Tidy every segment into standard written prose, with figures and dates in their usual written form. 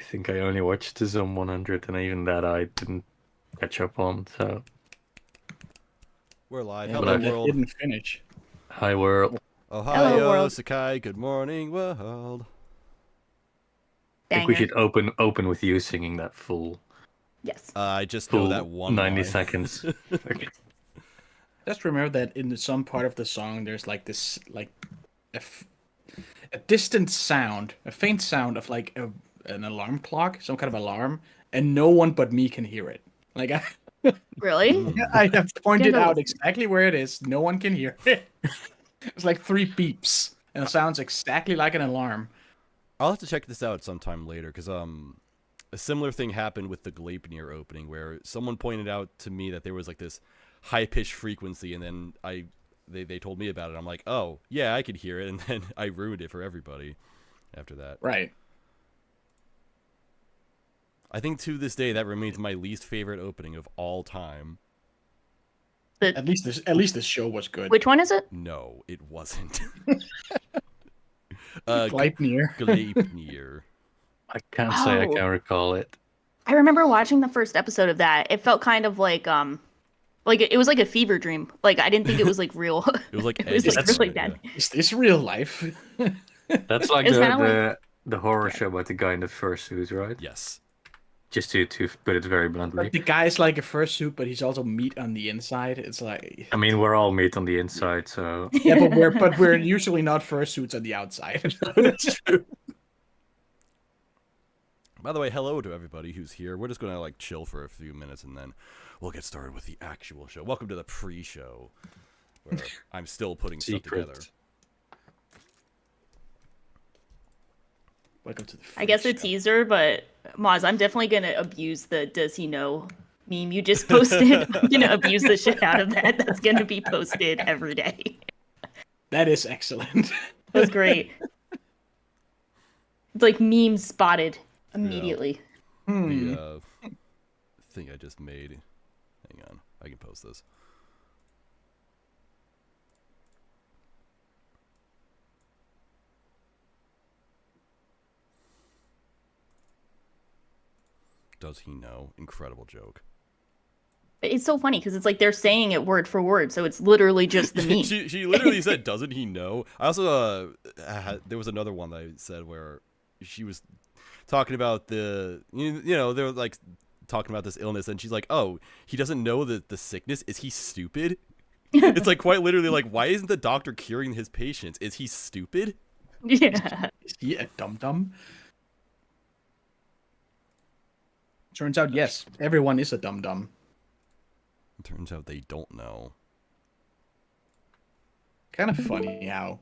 think I only watched the Zone 100, and even that I didn't catch up on. So We're live. Yeah, Hello, but it world. didn't finish. hi world. Ohio, Hello, world. Sakai. Good morning, world. I think we Banger. should open with you singing that full Yes. I just know full that one 90 line. seconds. Okay. Just remember that in some part of the song, there's like this, like a distant sound, a faint sound of like an alarm clock, some kind of alarm, and no one but me can hear it. Like Really? I have pointed Gandalf. out exactly where it is. No one can hear it. It's like 3 beeps, and it sounds exactly like an alarm. I'll have to check this out sometime later, because a similar thing happened with the Gleipnir opening, where someone pointed out to me that there was like this high-pitched frequency, and then they told me about it. I'm like, oh, yeah, I could hear it, and then I ruined it for everybody after that. Right. I think to this day, that remains my least favorite opening of all time. At least this show was good. Which one is it? No, it wasn't. Gleipnir. Gleipnir. I can't say I Oh. can recall it. I remember watching the first episode of that. It felt kind of like it was like a fever dream. Like I didn't think it was like real. It was like It was, Edge, like, really bad. Is this real life? That's like It was kinda the horror show about the guy in the fursuit, right? Yes. Just to put it very bluntly. Like the guy's like a fursuit, but he's also meat on the inside. It's like I mean, we're all meat on the inside, so yeah, but we're usually not fursuits on the outside. That's true. By the way, hello to everybody who's here. We're just gonna like chill for a few minutes, and then we'll get started with the actual show. Welcome to the pre-show, where I'm still putting stuff together. secret. Welcome to the. I guess a show. teaser, but Maz, I'm definitely gonna abuse the "Does he know" meme you just posted. I'm gonna abuse the shit out of that. That's gonna be posted every day. That is excellent. It was great. It's like meme spotted immediately. The thing I just made. Hang on, I can post this. Does he know? Incredible joke. It's so funny because it's like they're saying it word for word, so it's literally just the meme. she literally said, "Doesn't he know?" I also there was another one that I said where she was talking about the you know they're like talking about this illness, and she's like, "Oh, he doesn't know the sickness. Is he stupid?" It's like quite literally like, why isn't the doctor curing his patients? Is he stupid? Yeah. Is he a dum dum? Turns out, yes, everyone is a dum dum. It turns out they don't know. Kind of funny how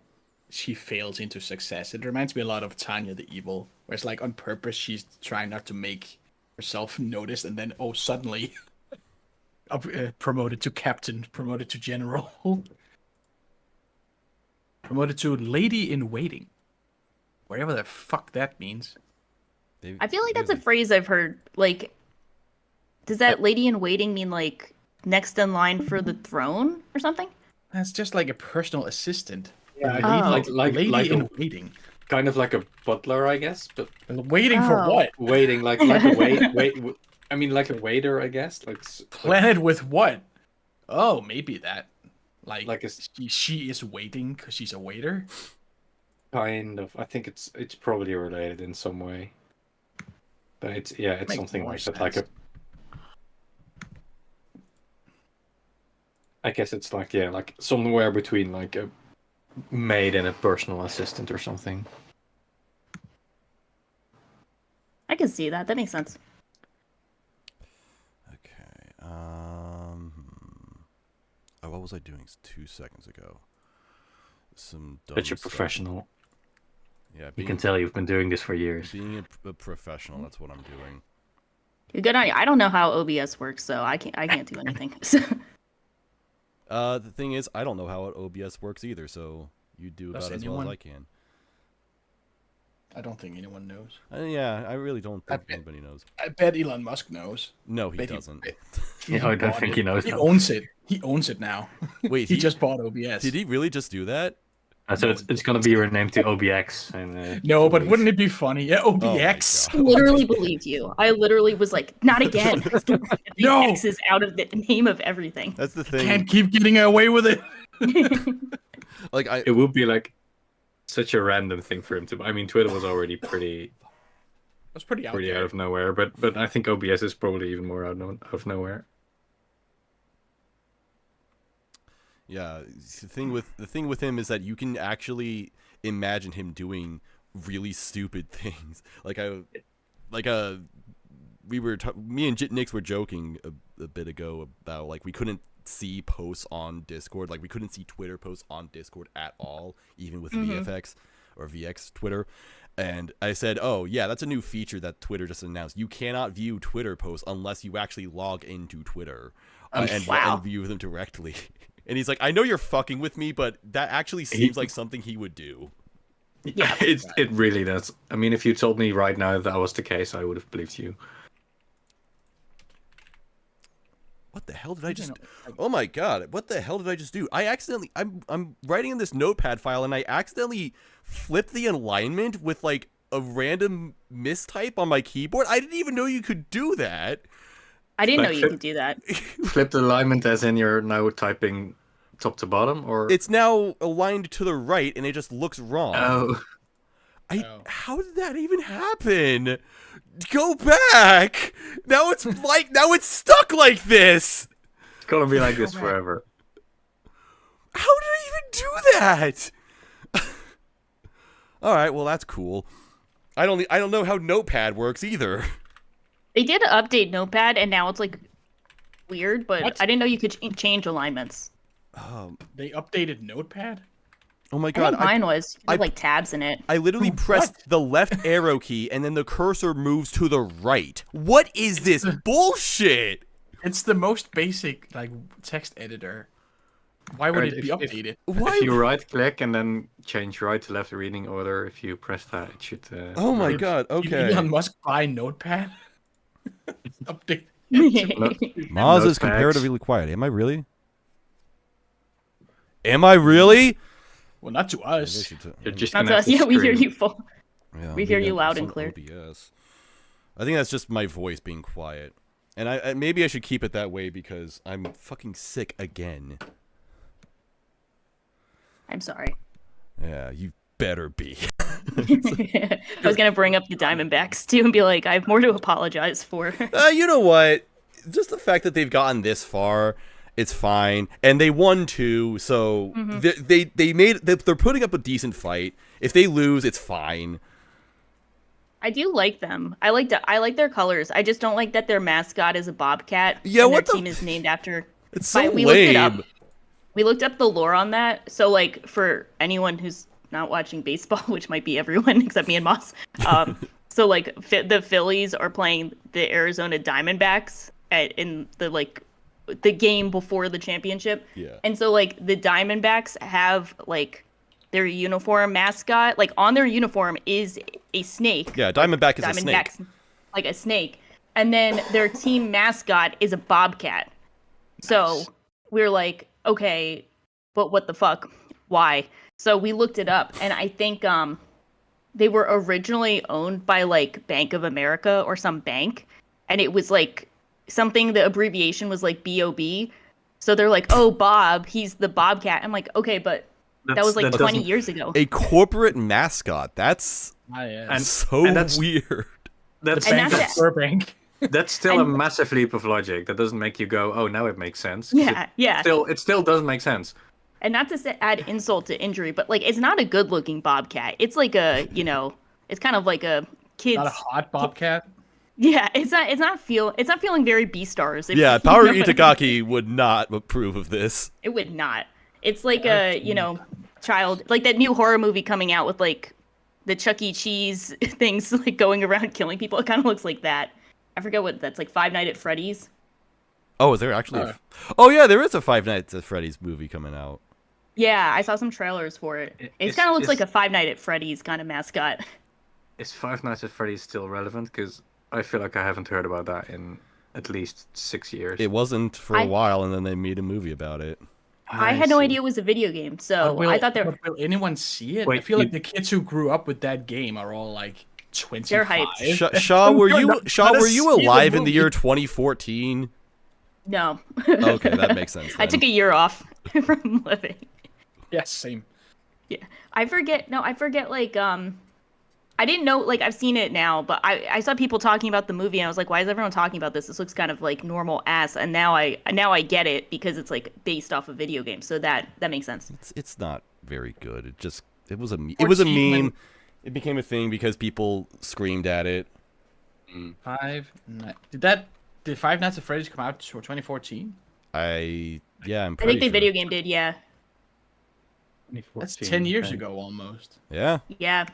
she fails into success. It reminds me a lot of Tanya the Evil, where it's like on purpose she's trying not to make herself noticed, and then suddenly promoted to captain, promoted to general, promoted to lady in waiting, whatever the fuck that means. I feel like that's a phrase I've heard. Like, does that lady in waiting mean like next in line for the throne or something? That's just like a personal assistant. Yeah, Oh. lady in waiting. kind of like a butler, I guess, but Waiting for Oh. what? waiting like a I mean, like a waiter, I guess. Like Planet with what? Oh, maybe that. Like a she is waiting because she's a waiter. kind of. I think it's probably related in some way. But it's Makes something more like that. Like a. sense. I guess it's like somewhere between like a maid and a personal assistant or something. I can see that. That makes sense. Okay. Oh, what was I doing 2 seconds ago? Some dumb But you're stuff. professional. Yeah, You can tell you've been doing this for years. being a professional. That's what I'm doing. You're good on. I don't know how OBS works, so I can't do anything. The thing is, I don't know how OBS works either. So you do Does about as well as anyone? I can. I don't think anyone knows. Yeah, I really don't I think bet- anybody knows. I bet Elon Musk knows. No, he Bet doesn't. Yeah, I don't think he knows He that. owns it. He owns it now. Wait, He just bought OBS. did he really just do that? So it's gonna be renamed to OBX. And No, but wouldn't it be funny? Yeah, Oh my OBX. God. I literally believed you. I literally was like, not again. No! X is out of the name of everything. That's the thing. Can't keep getting away with it. Like it would be like such a random thing for him to. I mean, Twitter was already pretty That's pretty out out there. of nowhere, but I think OBS is probably even more out of nowhere. Yeah, the thing with him is that you can actually imagine him doing really stupid things. Me and Nix were joking a bit ago about like we couldn't see posts on Discord, like we couldn't see Twitter posts on Discord at all, even with VFX or VX Twitter. And I said, oh yeah, that's a new feature that Twitter just announced. You cannot view Twitter posts unless you actually log into Twitter and view them directly. And he's like, I know you're fucking with me, but that actually seems like something he would do. Yeah, It really does. I mean, if you told me right now that was the case, I would have believed you. What the hell did I just? Oh my god! What the hell did I just do? I'm writing in this notepad file, and I accidentally flipped the alignment with like a random mistype on my keyboard. I didn't even know you could do that. I didn't know Like, you could do that. Flip the alignment as in you're now typing top to bottom, or It's now aligned to the right, and it just looks wrong. oh, How did that even happen? Go back. Now it's stuck like this. it's gonna be like this forever. How did I even do that? All right, well that's cool. I don't know how Notepad works either. They did update Notepad, and now it's like weird, but What? I didn't know you could change alignments. They updated Notepad? Oh my I god! think mine was you had, like tabs in it. I literally pressed the left arrow key, and then the cursor moves to the right. What is this bullshit? It's the most basic like text editor. Why would Right, it be if- updated? Why? If you right click and then change right to left reading order, if you press that, it should. Oh my Did- god! Did Okay. Elon Musk buy Notepad? Update. Maz is Notepads. comparatively quiet. Am I really? Am I really? Well, not to us. You're just Not gonna to have us. to Yeah, we hear scream. you full. Yeah, We hear maybe you loud it's and on clear. OBS. I think that's just my voice being quiet, and I maybe I should keep it that way because I'm fucking sick again. I'm sorry. Yeah, you better be. I was gonna bring up the Diamondbacks too and be like, I have more to apologize for. You know what? Just the fact that they've gotten this far, it's fine, and they won too. So they're putting up a decent fight. If they lose, it's fine. I do like them. I like their colors. I just don't like that their mascot is a bobcat. Yeah, and what their the team is named after. It's so We looked it up. lame. We looked up the lore on that. So like for anyone who's not watching baseball, which might be everyone except me and Moss. So like the Phillies are playing the Arizona Diamondbacks in the game before the championship. Yeah. And so like the Diamondbacks have like their uniform mascot, like on their uniform is a snake. Yeah, Diamondback is a snake. Diamondbacks, like a snake. And then their team mascot is a bobcat. So we're like, okay, but what the fuck? Why? So we looked it up, and I think they were originally owned by like Bank of America or some bank, and it was like something, the abbreviation was like BOB. So they're like, oh, Bob, he's the bobcat. I'm like, okay, but that was like 20 years ago. A corporate mascot. That's And so and that's- weird. That's And that's it. Burbank. that's still a And- massive leap of logic. That doesn't make you go, oh, now it makes sense. 'Cause Yeah. It still doesn't make sense. And not to add insult to injury, but like it's not a good looking bobcat. It's like a, it's kind of like a kid's. Not a hot bobcat. Yeah, it's not feeling very Beastars. if Yeah, you Power know what I mean. Itagaki would not approve of this. It would not. It's like a, child, like that new horror movie coming out with like the Chuck E. Cheese things like going around killing people. It kind of looks like that. I forget what that's like. Five Nights at Freddy's. Oh, is there actually? Oh yeah, there is a Five Nights at Freddy's movie coming out. Yeah, I saw some trailers for it. It kind of looks like a Five Nights at Freddy's kind of mascot. Is Five Nights at Freddy's still relevant? Because I feel like I haven't heard about that in at least 6 years. It wasn't for a while, and then they made a movie about it. I had no see. idea it was a video game, so I thought but will anyone see it? I Wait, feel like the kids who grew up with that game are all like 25. They're hyped. Shaw, were They're you not Shaw? gonna Were you see the alive in the movie. year 2014? no. Okay, that makes sense. I took a year off from living. Yes, same. Yeah, I forget. No, I forget. Like, I didn't know. Like, I've seen it now, but I saw people talking about the movie, and I was like, why is everyone talking about this? This looks kind of like normal ass. And now I get it because it's like based off a video game, so that makes sense. It's not very good. It was a meme. It became a thing because people screamed at it. Did Five Nights at Freddy's come out for 2014? I'm I pretty think the sure. video game did. Yeah. That's 10 years ago almost. Yeah. Yeah.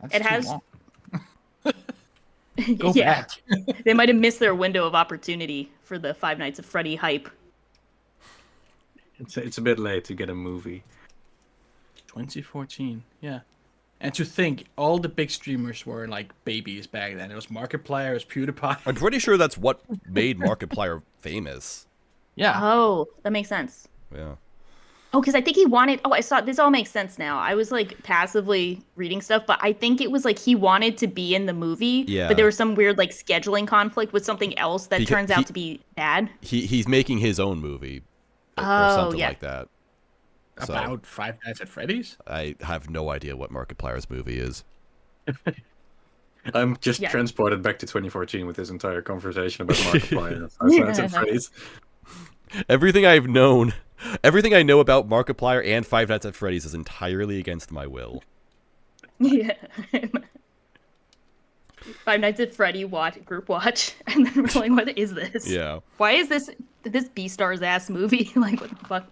That's It too has- long. Go Yeah. back. They might have missed their window of opportunity for the Five Nights at Freddy hype. It's a bit late to get a movie. 2014, yeah. And to think, all the big streamers were like babies back then. It was Markiplier, it was PewDiePie. I'm pretty sure that's what made Markiplier famous. Yeah. Oh, that makes sense. Yeah. Oh, because I think he wanted. Oh, I saw. This all makes sense now. I was like passively reading stuff, but I think it was like he wanted to be in the movie. Yeah. But there was some weird like scheduling conflict with something else that turns out to be bad. He's making his own movie. Or Oh, something yeah. like that. So, About Five Nights at Freddy's? I have no idea what Markiplier's movie is. I'm just Yeah. transported back to 2014 with this entire conversation about Markiplier and Five Nights at Freddy's. Everything I know about Markiplier and Five Nights at Freddy's is entirely against my will. Yeah. Five Nights at Freddy group watch, and then we're like, "What is this? Yeah. Why is this B-Stars ass movie? Like, what the fuck?"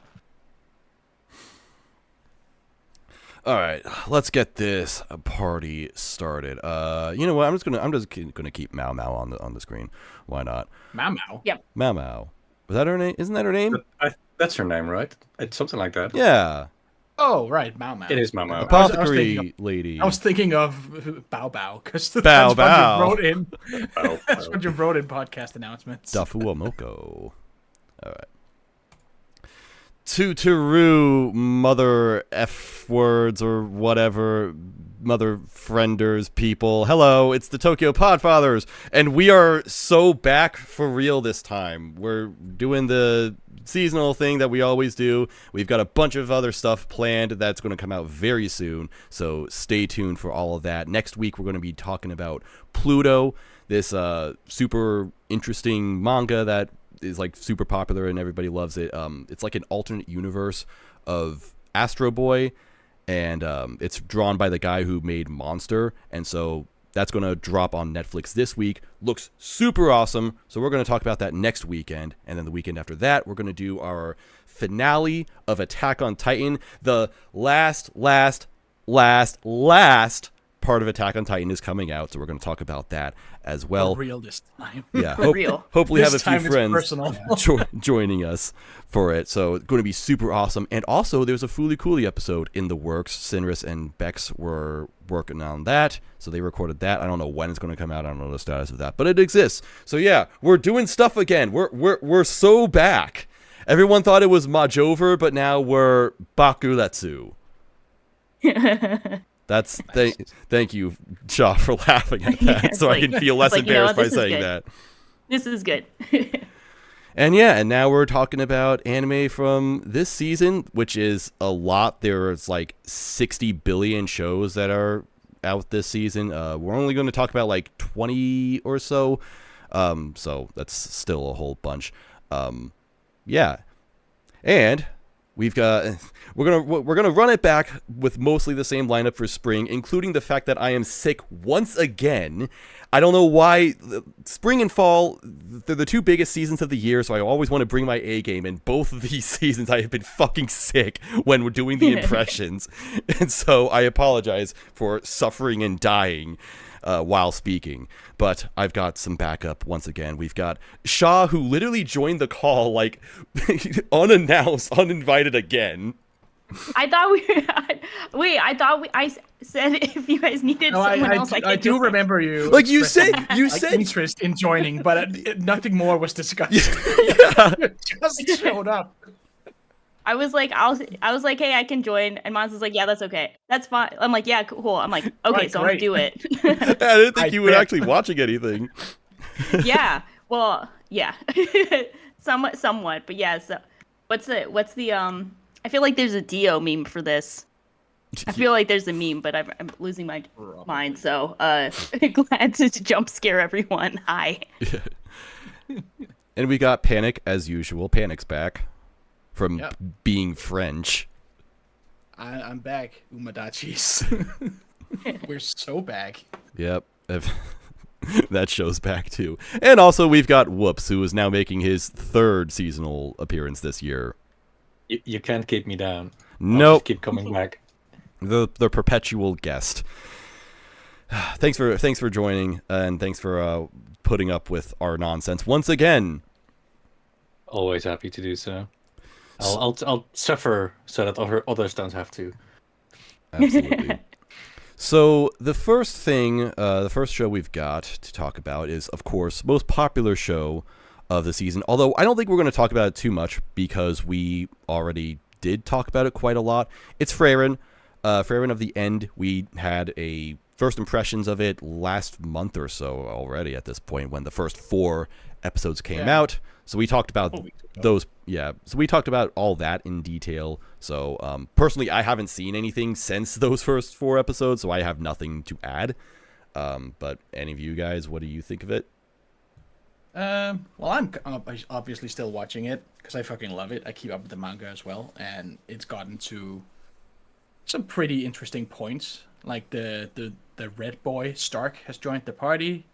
All right, let's get this party started. You know what? I'm just gonna keep Mao Mao on the screen. Why not? Mau Mau. Yep. Mao Mao. Was that her name? Isn't that her name? That's her name, right? It's something like that. Yeah. Oh, right, Mau Mau. It is Mama. Apothecary lady. I was thinking of Bao Bao, because Bao that's Bao. what you wrote in. Oh, That's oh. what you wrote in podcast announcements. Dafuamoko. All right. Tutoru, mother F words or whatever, mother frienders people. Hello, it's the Tokyo Podfathers, and we are so back for real this time. We're doing the seasonal thing that we always do. We've got a bunch of other stuff planned that's going to come out very soon, so stay tuned for all of that. Next week, we're going to be talking about Pluto, this super interesting manga that is like super popular and everybody loves it. It's like an alternate universe of Astro Boy, and it's drawn by the guy who made Monster, and so that's going to drop on Netflix this week. Looks super awesome, so we're going to talk about that next weekend, and then the weekend after that, we're going to do our finale of Attack on Titan. The last part of Attack on Titan is coming out, so we're going to talk about that as well. For real this time. Yeah, For real. hopefully This have a time few it's friends personal. joining us for it. So it's going to be super awesome. And also, there's a Fooly Cooly episode in the works. Sinris and Bex were working on that, so they recorded that. I don't know when it's going to come out. I don't know the status of that, but it exists. So yeah, we're doing stuff again. We're so back. Everyone thought it was Majover, but now we're Bakuretsu. That's thank you, Shaw, for laughing at that, Yeah, so I like- can feel less like, you know, embarrassed by this is saying good. that. This is good. And yeah, and now we're talking about anime from this season, which is a lot. There's like 60 billion shows that are out this season. We're only going to talk about like 20 or so, so that's still a whole bunch. Yeah, and we're gonna run it back with mostly the same lineup for spring, including the fact that I am sick once again. I don't know why. Spring and fall, they're the two biggest seasons of the year, so I always want to bring my A game. And both of these seasons, I have been fucking sick when we're doing the impressions, and so I apologize for suffering and dying while speaking. But I've got some backup once again. We've got Shaw, who literally joined the call like unannounced, uninvited again. I thought I said if you guys needed No, someone else, I do join. remember you. Like you expressing, said, you like, said interest in joining, but nothing more was discussed. Yeah. You just showed up. I was like, hey, I can join, and Mons was like, yeah, that's okay, that's fine. I'm like, yeah, cool. I'm like, okay, Right, so I'm gonna great. do it. I didn't think I you were bet. actually watching anything. Yeah, well, yeah, somewhat, but yeah. So, what's the I feel like there's a Dio meme for this. I feel like there's a meme, but I'm losing my mind. So, glad to jump scare everyone. Hi. And we got Panic as usual. Panic's back from Yep. being French. I'm back, Umadachis. We're so back. Yep. That show's back too. And also we've got Whoops, who is now making his 3rd seasonal appearance this year. You can't keep me down. I'll Nope. just keep coming back. The perpetual guest. Thanks for joining, and thanks for putting up with our nonsense once again. Always happy to do so. I'll suffer so that others don't have to. Absolutely. So the first thing, the first show we've got to talk about is, of course, most popular show of the season. Although I don't think we're going to talk about it too much because we already did talk about it quite a lot. It's Frieren. Frieren of the End. We had a first impressions of it last month or so already at this point when the first 4 episodes came out. So we talked about those. Yeah. So we talked about all that in detail. So personally, I haven't seen anything since those first 4 episodes, so I have nothing to add. But any of you guys, what do you think of it? Well, I'm obviously still watching it because I fucking love it. I keep up with the manga as well, and it's gotten to some pretty interesting points. Like the red boy Stark has joined the party.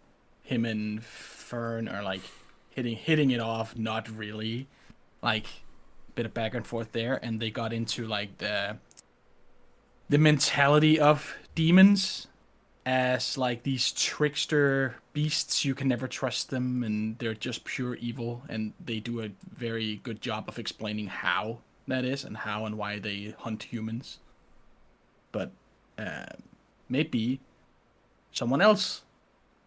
Him and Fern are like hitting it off. Not really, like bit of back and forth there, and they got into like the mentality of demons as like these trickster beasts. You can never trust them, and they're just pure evil, and they do a very good job of explaining how that is and how and why they hunt humans. But maybe someone else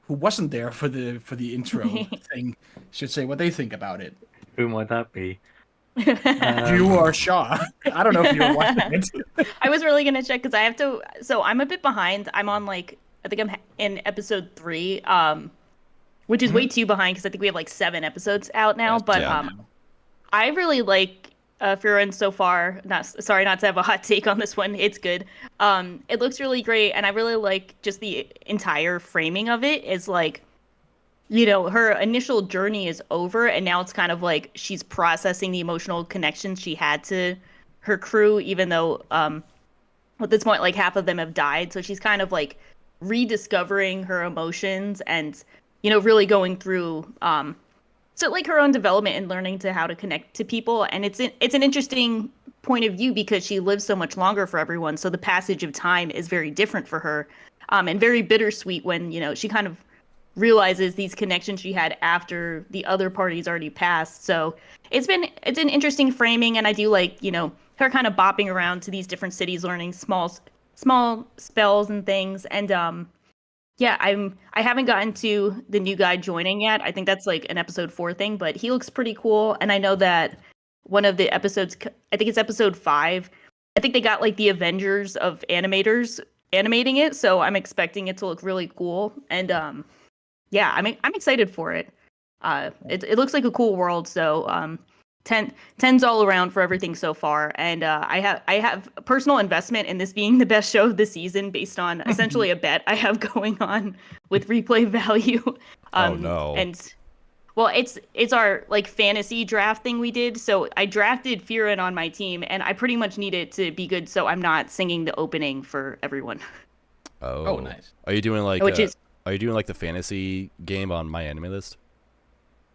who wasn't there for the intro thing should say what they think about it. Who might that be? You or Shaw. I don't know if you're watching it. I was really gonna check because I have to. So I'm a bit behind. I'm on like I think I'm in episode 3, which is way too behind because I think we have like 7 episodes out now. But Yeah. I really like Frieren so far. Sorry not to have a hot take on this one. It's good. It looks really great, and I really like just the entire framing of it. Is like, you know, her initial journey is over, and now it's kind of like she's processing the emotional connections she had to her crew, even though at this point like half of them have died. So she's kind of like rediscovering her emotions and, you know, really going through so like her own development and learning to how to connect to people. And it's an interesting point of view because she lives so much longer for everyone. So the passage of time is very different for her, and very bittersweet when, you know, she kind of realizes these connections she had after the other parties already passed. So it's an interesting framing, and I do like, you know, her kind of bopping around to these different cities, learning small spells and things. And yeah, I haven't gotten to the new guy joining yet. I think that's like an episode 4 thing, but he looks pretty cool. And I know that one of the episodes, I think it's episode 5, I think they got like the Avengers of animators animating it, so I'm expecting it to look really cool. And yeah, I'm excited for it. It looks like a cool world, so 10s all around for everything so far. And I have a personal investment in this being the best show of the season based on essentially a bet I have going on with replay value. Oh no. And well, it's our like fantasy draft thing we did. So I drafted Frieren on my team, and I pretty much need it to be good so I'm not singing the opening for everyone. Oh, nice. Are you doing like are you doing like the fantasy game on My Anime List?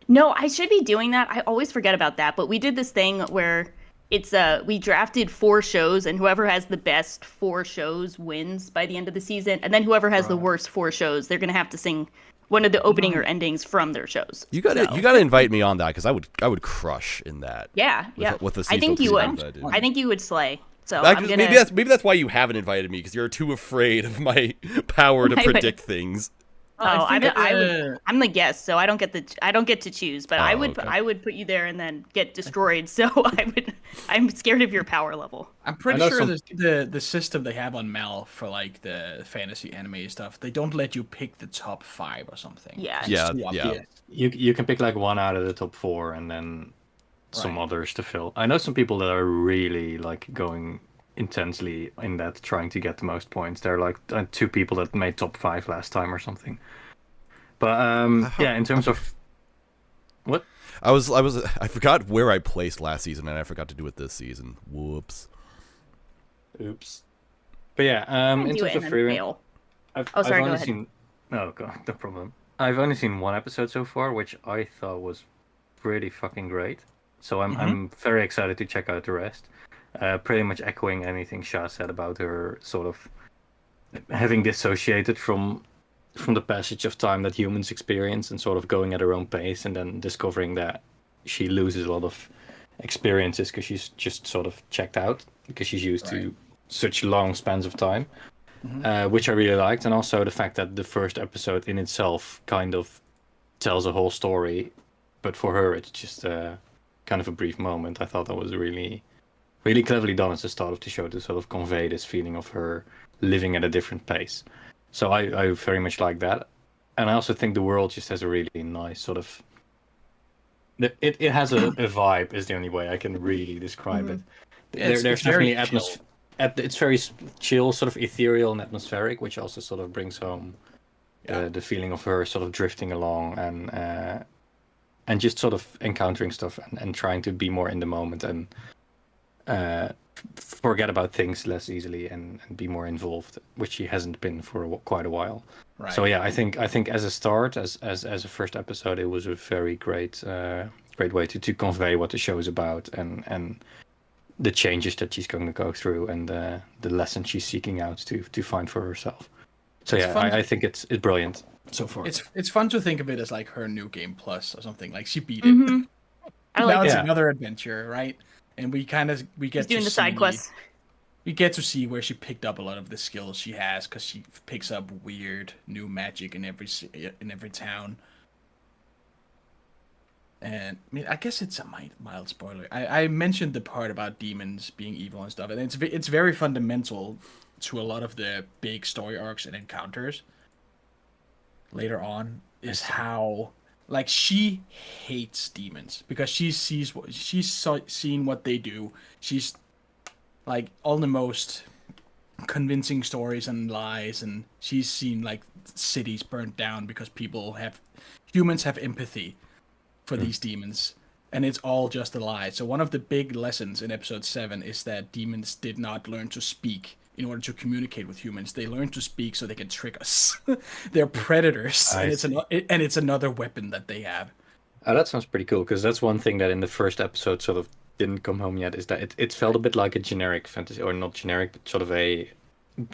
No, I should be doing that. I always forget about that. But we did this thing where it's we drafted 4 shows, and whoever has the best 4 shows wins by the end of the season. And then whoever has the worst 4 shows, they're gonna have to sing one of the opening or endings from their shows. You gotta invite me on that because I would crush in that. Yeah, With the I think you seasonal would. seasons I think you would slay. So Actually, I'm gonna... maybe that's why you haven't invited me, because you're too afraid of my power to predict things. Oh, I think, I'm the guest, so I don't get to choose. But Oh, okay. I would put you there and then get destroyed. So I'm scared of your power level. I'm pretty know sure some- the system they have on Mal for like the fantasy anime stuff, they don't let you pick the top 5 or something. Yeah. It's Yeah, too yeah. obvious. You can pick like one out of the top 4 and then some Right. others to fill. I know some people that are really like going intensely in that, trying to get the most points. There are like 2 people that made top 5 last time or something. But yeah, in terms of what? I forgot where I placed last season, and I forgot to do it this season. Whoops. Oops. But yeah, in Do terms it of and then Frieren, fail. I've Oh, sorry, go only ahead. seen. No, no problem. I've only seen one episode so far, which I thought was pretty fucking great. So I'm very excited to check out the rest. Pretty much echoing anything Sha said about her sort of having dissociated from the passage of time that humans experience and sort of going at her own pace, and then discovering that she loses a lot of experiences because she's just sort of checked out because she's used to such long spans of time. Which I really liked, and also the fact that the first episode in itself kind of tells a whole story, but for her it's just kind of a brief moment. I thought that was really, really cleverly done as the start of the show to sort of convey this feeling of her living at a different pace. So I very much like that, and I also think the world just has a really nice sort of. It has a vibe is the only way I can really describe it. It's There's very definitely atmosphere. It's very chill, sort of ethereal and atmospheric, which also sort of brings home the feeling of her sort of drifting along and just sort of encountering stuff and trying to be more in the moment and forget about things less easily and be more involved, which she hasn't been for quite a while. Right. So yeah, I think as a start, as a first episode, it was a very great way to convey what the show is about and the changes that she's going to go through and the lessons she's seeking out to find for herself. So It's yeah, fun I think it's brilliant so far. It's fun to think of it as like her new game plus or something. Like she beat it. I Now like it's Yeah. another adventure, right? And we get She's doing to the side see- quests. We get to see where she picked up a lot of the skills she has because she picks up weird new magic in every town. And I mean, I guess it's a mild spoiler. I mentioned the part about demons being evil and stuff, and it's very fundamental to a lot of the big story arcs and encounters later on. Is how like she hates demons because she's seen what they do. She's like all the most convincing stories and lies, and she's seen like cities burnt down because humans have empathy for these demons, and it's all just a lie. So one of the big lessons in episode 7 is that demons did not learn to speak in order to communicate with humans. They learned to speak so they can trick us. They're predators, and it's another weapon that they have. Oh, that sounds pretty cool because that's one thing that in the first episode sort of didn't come home yet, is that it felt a bit like a generic fantasy, or not generic, but sort of a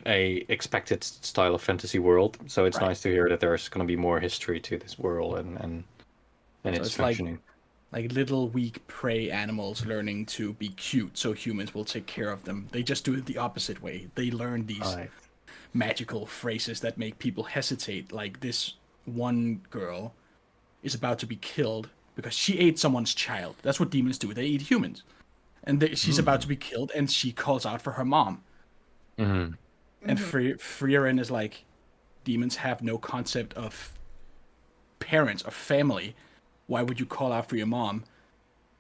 expected style of fantasy world. So it's nice to hear that there's going to be more history to this world and it's functioning. Like little weak prey animals learning to be cute so humans will take care of them. They just do it the opposite way. They learn these magical phrases that make people hesitate. Like this one girl is about to be killed because she ate someone's child. That's what demons do. They eat humans. And she's about to be killed, and she calls out for her mom. Mm-hmm. And Frieren is like, demons have no concept of parents or family. Why would you call out for your mom?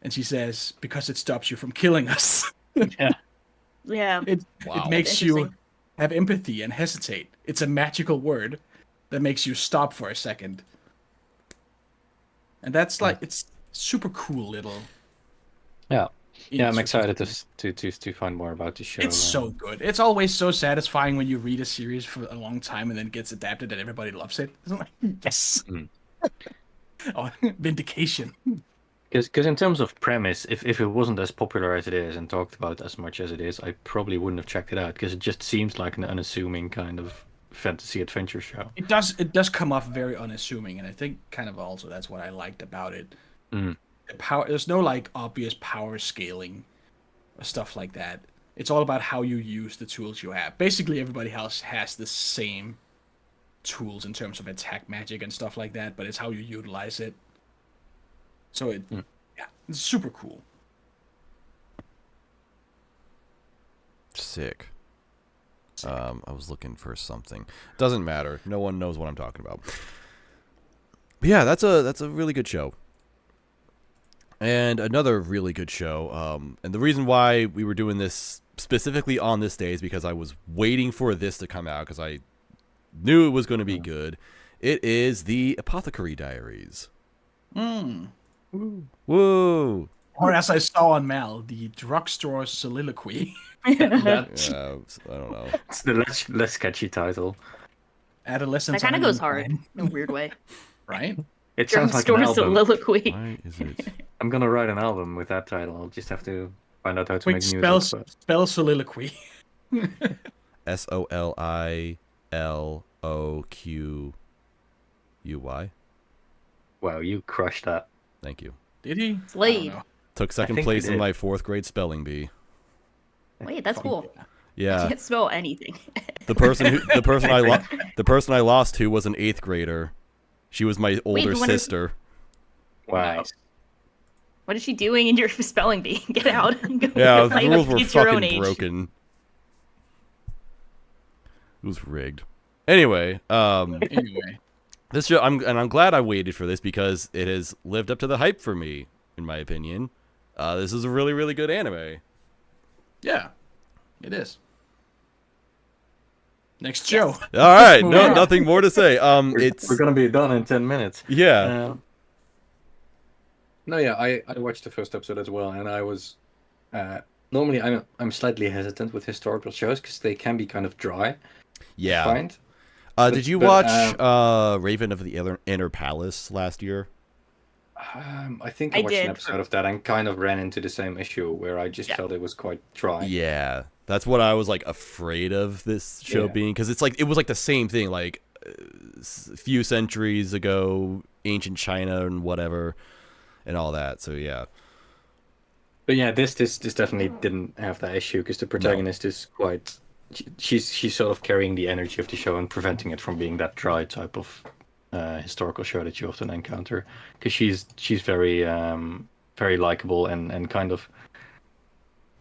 And she says, because it stops you from killing us. Yeah. It That's makes you interesting. have empathy and hesitate. It's a magical word that makes you stop for a second. And that's like, it's super cool little. Yeah, I'm insert. excited to find more about the show. It's so good. It's always so satisfying when you read a series for a long time and then it gets adapted and everybody loves it. It's like, yes. Oh, vindication. Because in terms of premise, if it wasn't as popular as it is and talked about as much as it is, I probably wouldn't have checked it out because it just seems like an unassuming kind of fantasy adventure show. It does come off very unassuming, and I think kind of also that's what I liked about it. The power, there's no like obvious power scaling or stuff like that. It's all about how you use the tools you have. Basically, everybody else has the same tools in terms of attack magic and stuff like that, but it's how you utilize it. So it's super cool. Sick. I was looking for something. Doesn't matter. No one knows what I'm talking about. But yeah, that's a really good show. And another really good show. And the reason why we were doing this specifically on this day is because I was waiting for this to come out because I knew it was going to be good. It is the Apothecary Diaries. Woo! Or as I saw on Mal, the drugstore soliloquy. I don't know. It's the less catchy title. Adolescence. That kind of goes hard in a weird way. Right? It sounds like an Drugstore album. soliloquy. Why is it? I'm gonna write an album with that title. I'll just have to find out how to Quick, make music. but- spell soliloquy. SOLILOQUY. Wow, you crushed that. Thank you. Did he? Slade. Took second think place I in did. my 4th grade spelling bee. Wait, that's cool. I Yeah, can't spell anything. the person I lost to was an 8th grader. She was my older but when is- sister. Wow. Nice. What is she doing in your spelling bee? Get out. Go Yeah, the play rules with were kids your own fucking age. broken. It was rigged. Anyway, Anyway. this show, I'm glad I waited for this because it has lived up to the hype for me, in my opinion. This is a really, really good anime. Yeah. It is. Next show. All right, nothing more to say. We're gonna be done in 10 minutes. Yeah. No, yeah, I watched the first episode as well, and I was normally I'm slightly hesitant with historical shows because they can be kind of dry. Yeah. I find. Did you but, watch Raven of the Inner Palace last year? I think I I watched an did. episode of that and kind of ran into the same issue where I just felt it was quite dry. Yeah, that's what I was like afraid of this show Yeah. being, because it was like the same thing, like a few centuries ago, ancient China and whatever, and all that. So yeah. But yeah, this definitely didn't have that issue because the protagonist is quite. She's sort of carrying the energy of the show and preventing it from being that dry type of historical show that you often encounter, because she's very very likable and kind of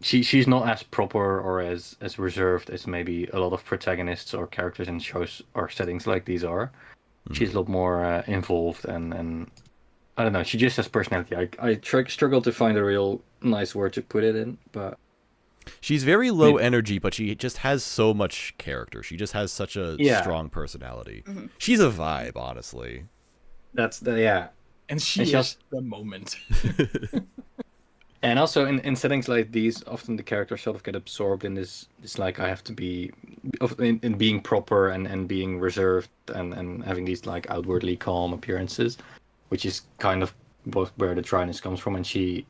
she's not as proper or as reserved as maybe a lot of protagonists or characters in shows or settings like these are. She's a lot more involved and I don't know, she just has personality. I struggle to find a real nice word to put it in, but She's very low energy, but she just has so much character. She just has such a strong personality. She's a vibe, honestly. that's the And she And is just- the moment. And also in settings like these, often the characters sort of get absorbed in this like I have to be in being proper and being reserved and having these like outwardly calm appearances, which is kind of both where the dryness comes from. And she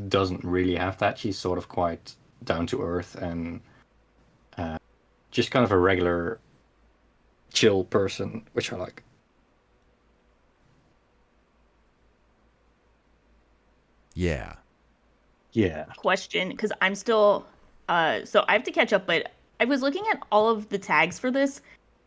doesn't really have that. She's sort of quite down to earth and just kind of a regular chill person, which I like. Yeah. Yeah. Question, because I'm still so I have to catch up, but I was looking at all of the tags for this.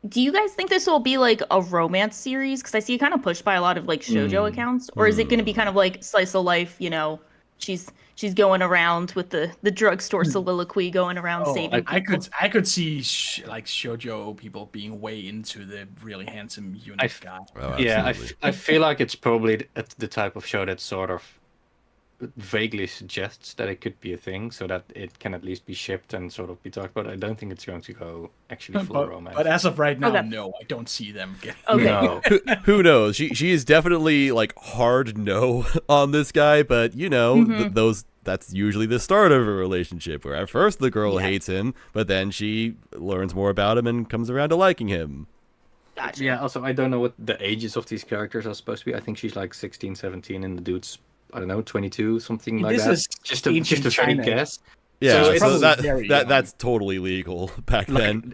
Do you guys think this will be like a romance series? Because I see it kind of pushed by a lot of like shoujo accounts, or is it going to be kind of like slice of life? You know, she's going around with the drugstore soliloquy, going around saving people. I could see like shoujo people being way into the really handsome unique guy. Oh, Yeah, absolutely. I feel like it's probably the type of show that sort of vaguely suggests that it could be a thing, so that it can at least be shipped and sort of be talked about. I don't think it's going to go actually full romance. But as of right now, Okay. no, I don't see them getting. Okay. No. Who knows? She is definitely like hard no on this guy, but you know, that's usually the start of a relationship where at first the girl hates him, but then she learns more about him and comes around to liking him. Gotcha. Yeah, also, I don't know what the ages of these characters are supposed to be. I think she's like 16, 17, and the dude's, I don't know, 22, something like This that. is Just a ancient vague China. guess. Yeah, So it's so probably very young. that's totally legal back then.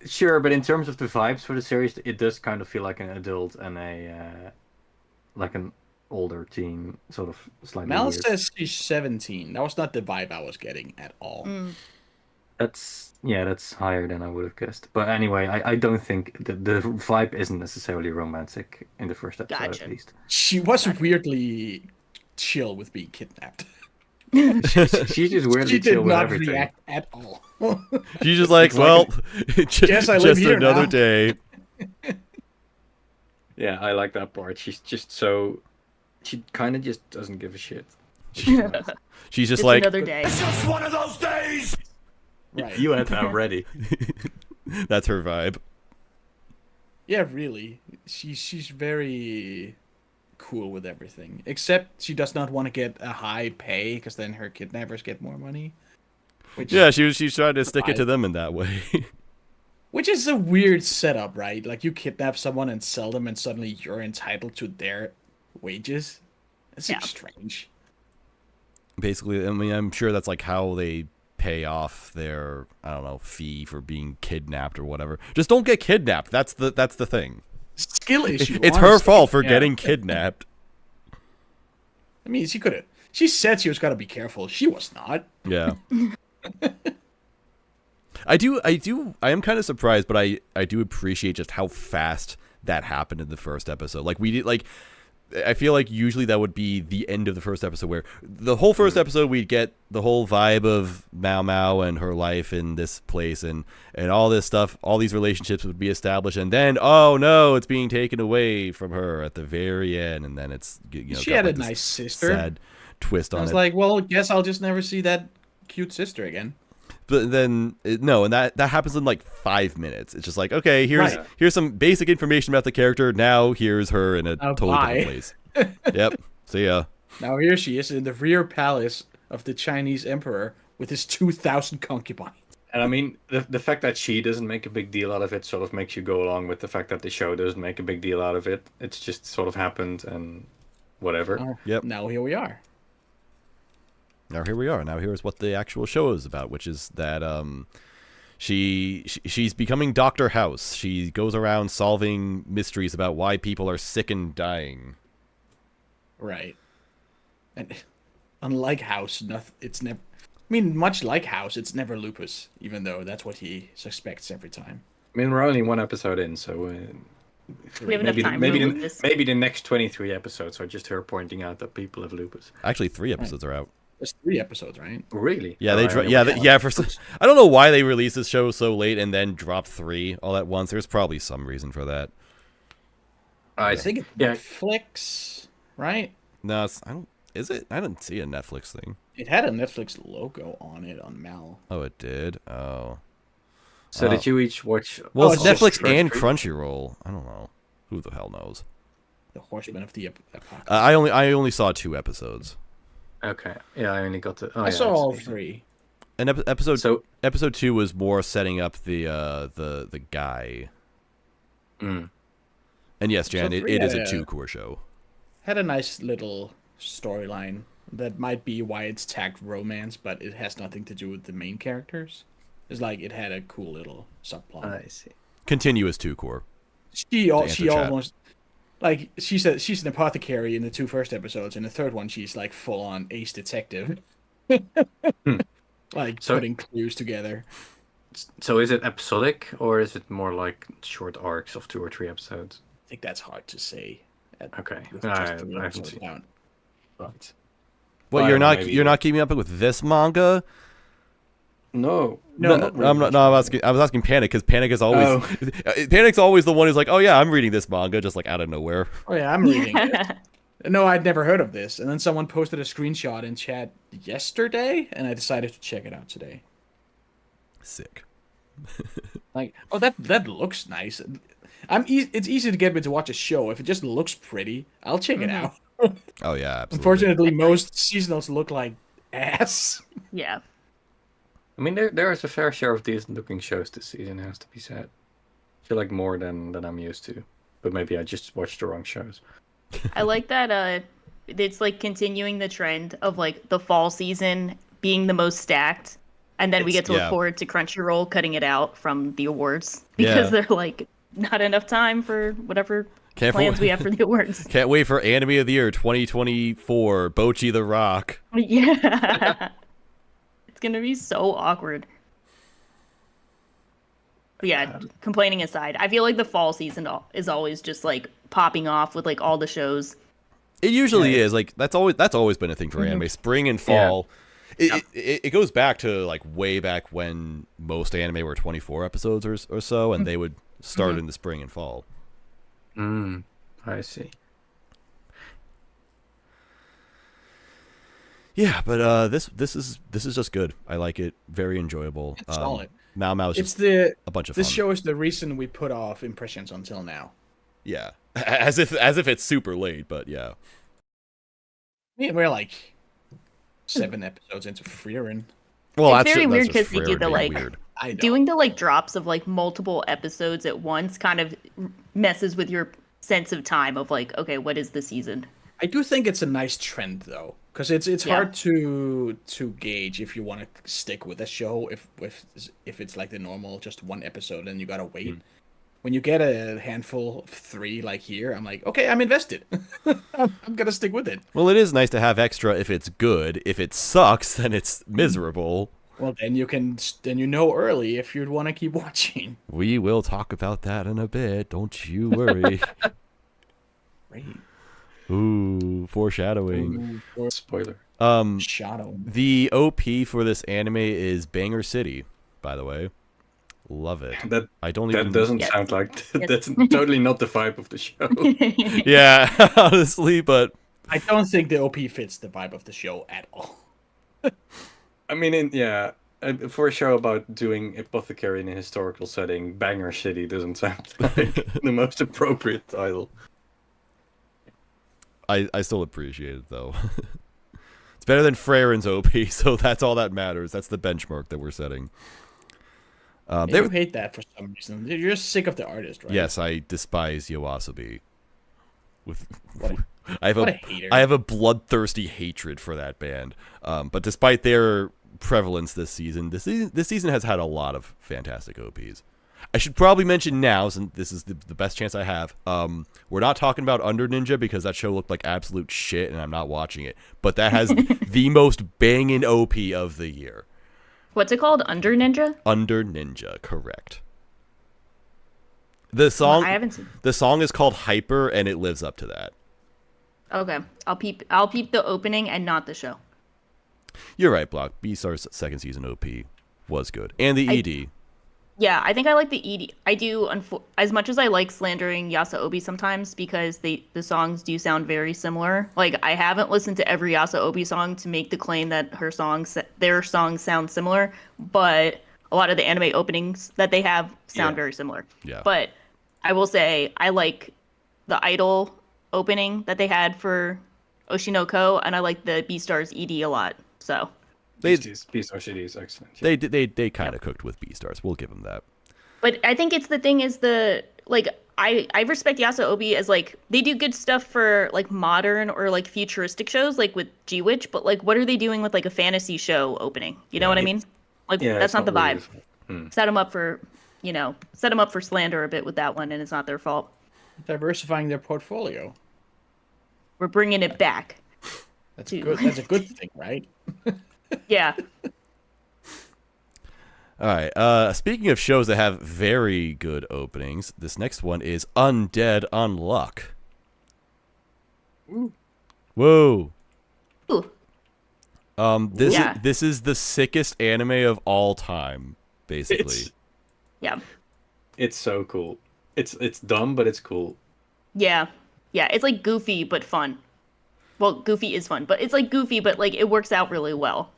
Sure, but in terms of the vibes for the series, it does kind of feel like an adult and a like an older teen, sort of slightly Mal weird. says she's 17. That was not the vibe I was getting at all. that's higher than I would have guessed. But anyway, I don't think the vibe isn't necessarily romantic in the first episode Gotcha. at least. She was weirdly chill with being kidnapped. She's just weirdly She chill did with not everything. react at all. She's just like, It's like well, Guess I live just here another now. day. Yeah, I like that part. She's just so she kind of just doesn't give a shit. She's just Just like, another day. Right. You had that ready. that's her vibe. Yeah, really. She's very cool with everything. Except she does not want to get a high pay because then her kidnappers get more money. Which, Yeah, she's trying to stick it to them in that way. which is a weird setup, right? Like you kidnap someone and sell them, and suddenly you're entitled to their wages. It seems Yeah. strange. Basically, I mean, I'm sure that's like how they pay off their, I don't know, fee for being kidnapped or whatever. Just don't get kidnapped. That's the thing. Skill issue. It's her honestly. fault for Yeah. getting kidnapped. I mean, she could have. She said she was gotta be careful. She was not. Yeah. I am kind of surprised, but I do appreciate just how fast that happened in the first episode. Like we did, like I feel like usually that would be the end of the first episode, where the whole first episode we'd get the whole vibe of Mao Mao and her life in this place, and all this stuff, all these relationships would be established, and then oh no, it's being taken away from her at the very end, and then it's She got, had like, a this nice sister. sad twist I on was it. like, well, guess I'll just never see that cute sister again. But then no, and that happens in like 5 minutes. It's just like, okay, here's Right. here's some basic information about the character. Now here's her in a totally bye. different place. Yep. See ya. Now here she is in the rear palace of the Chinese emperor with his 2,000 concubines. And I mean, the fact that she doesn't make a big deal out of it sort of makes you go along with the fact that the show doesn't make a big deal out of it. It's just sort of happened and whatever. Oh, Yep. Now here we are. Now here we are. Now here's what the actual show is about, which is that she's becoming Dr. House. She goes around solving mysteries about why people are sick and dying. Right. And unlike House, it's never. I mean, much like House, it's never lupus, even though that's what he suspects every time. I mean, we're only one episode in, so We have enough time maybe for the, lupus. maybe the next 23 episodes are just her pointing out that people have lupus. Actually, 3 episodes are out. There's 3 episodes, right? Really? Yeah, they Alright, yeah for some, I don't know why they released this show so late and then dropped 3 all at once. There's probably some reason for that. I think it's Yeah. Netflix, right? No, is it? I didn't see a Netflix thing. It had a Netflix logo on it on Mal. Oh, it did. Oh. So did you each watch? Well, Oh, it's it's Netflix just and first Crunchyroll. I don't know. Who the hell knows? The Horsemen of the Apocalypse. I only saw 2 episodes. Okay. Yeah, I only got to. Oh, I yeah, saw all it's- 3. And episode So. episode 2 was more setting up the guy. Mm. And yes, Jan, So it 3 is a had 2-core show. Had a nice little storyline that might be why it's tagged romance, but it has nothing to do with the main characters. It's like it had a cool little subplot. I see. Continuous 2-core. She answer chat. almost like she said she's an apothecary in the 2 first episodes. In the 3rd one, she's like full on ace detective, like So- putting clues together. So is it episodic or is it more like short arcs of 2 or 3 episodes? I think that's hard to say. Okay. With I just 3 haven't episodes seen. down. But Well, I you're don't know, not maybe- you're not keeping up with this manga. No. No, not I'm really. not. No, I was asking Panic because Panic is always Oh. Panic's always the one who's like, oh yeah, I'm reading this manga just like out of nowhere. oh yeah, I'm reading it. No, I'd never heard of this, and then someone posted a screenshot in chat yesterday, and I decided to check it out today. Sick. Like, oh, that looks nice. It's easy to get me to watch a show if it just looks pretty. I'll check it out. Oh yeah, absolutely. Unfortunately, most seasonals look like ass. Yeah. I mean, there is a fair share of decent looking shows this season, has to be said. I feel like more than I'm used to. But maybe I just watched the wrong shows. I like that it's like continuing the trend of like the fall season being the most stacked, and then we get to look Yeah. forward to Crunchyroll cutting it out from the awards because Yeah. they're like not enough time for whatever Can't plans for- we have for the awards. Can't wait for Anime of the Year 2024, Bocchi the Rock. Yeah. It's gonna be so awkward. yeah, complaining aside, I feel like the fall season is always just like popping off with like all the shows. It usually is. Like that's always been a thing for anime. Spring and fall. Yeah. It goes back to like way back when most anime were 24 episodes or so, and they would start in the spring and fall. I see. Yeah, but this is just good. I like it. Very enjoyable. It's solid. Mao's It's just a bunch of fun. This show is the reason we put off impressions until now. Yeah, as if it's super late, but yeah. Yeah, we're like 7 episodes into Frieren. Well, It's very weird because they do Frieren the being like weird. doing the like drops of like multiple episodes at once kind of messes with your sense of time of like, okay, what is the season? I do think it's a nice trend though, because it's hard to gauge if you want to stick with a show if it's like the normal just one episode and you gotta wait. When you get a handful of 3 like here, I'm like, okay, I'm invested. I'm gonna stick with it. Well, it is nice to have extra if it's good. If it sucks, then it's miserable. Well, then you know early if you'd want to keep watching. We will talk about that in a bit. Don't you worry. Great. Ooh, foreshadowing. Spoiler. Shadow. The OP for this anime is Banger City, by the way. Love it. That even... doesn't sound like that's totally not the vibe of the show. Yeah, honestly, but I don't think the OP fits the vibe of the show at all. I mean, for a show about doing Apothecary in a historical setting, Banger City doesn't sound like the most appropriate title. I still appreciate it, though. It's better than Frieren's OP, so that's all that matters. That's the benchmark that we're setting. You hate that for some reason. You're just sick of the artist, right? Yes, I despise YOASOBI. I hater. have a bloodthirsty hatred for that band. But despite their prevalence this season has had a lot of fantastic OPs. I should probably mention now, since this is the best chance I have, we're not talking about Under Ninja because that show looked like absolute shit and I'm not watching it. But that has the most banging OP of the year. What's it called? Under Ninja? Under Ninja, correct. The song I haven't seen. The song is called Hyper and it lives up to that. Okay. I'll peep the opening and not the show. You're right, Block. Beastar's second season OP was good. And the ED. Yeah, I think I like the ED. I do, as much as I like slandering Yasaobi sometimes because the songs do sound very similar. Like, I haven't listened to every Yasaobi song to make the claim that their songs sound similar, but a lot of the anime openings that they have sound very similar. Yeah. But I will say I like the Idol opening that they had for Oshinoko, and I like the Beastars ED a lot. So... Beastar City is excellent. Yeah. They kind of cooked with Beastars. We'll give them that. But I think it's the thing is I respect Yasaobi as like they do good stuff for like modern or like futuristic shows like with G-Witch, but like what are they doing with like a fantasy show opening? You know what I mean? Like that's not the vibe. Set them up for slander a bit with that one, and it's not their fault. Diversifying their portfolio. We're bringing it back. That's good. That's a good thing, right? Yeah. All right. Speaking of shows that have very good openings, this next one is Undead Unluck. Ooh. Whoa. Ooh. This is the sickest anime of all time, basically. It's so cool. It's dumb, but it's cool. Yeah. Yeah, it's like goofy but fun. Well, goofy is fun, but it's like goofy, but like it works out really well.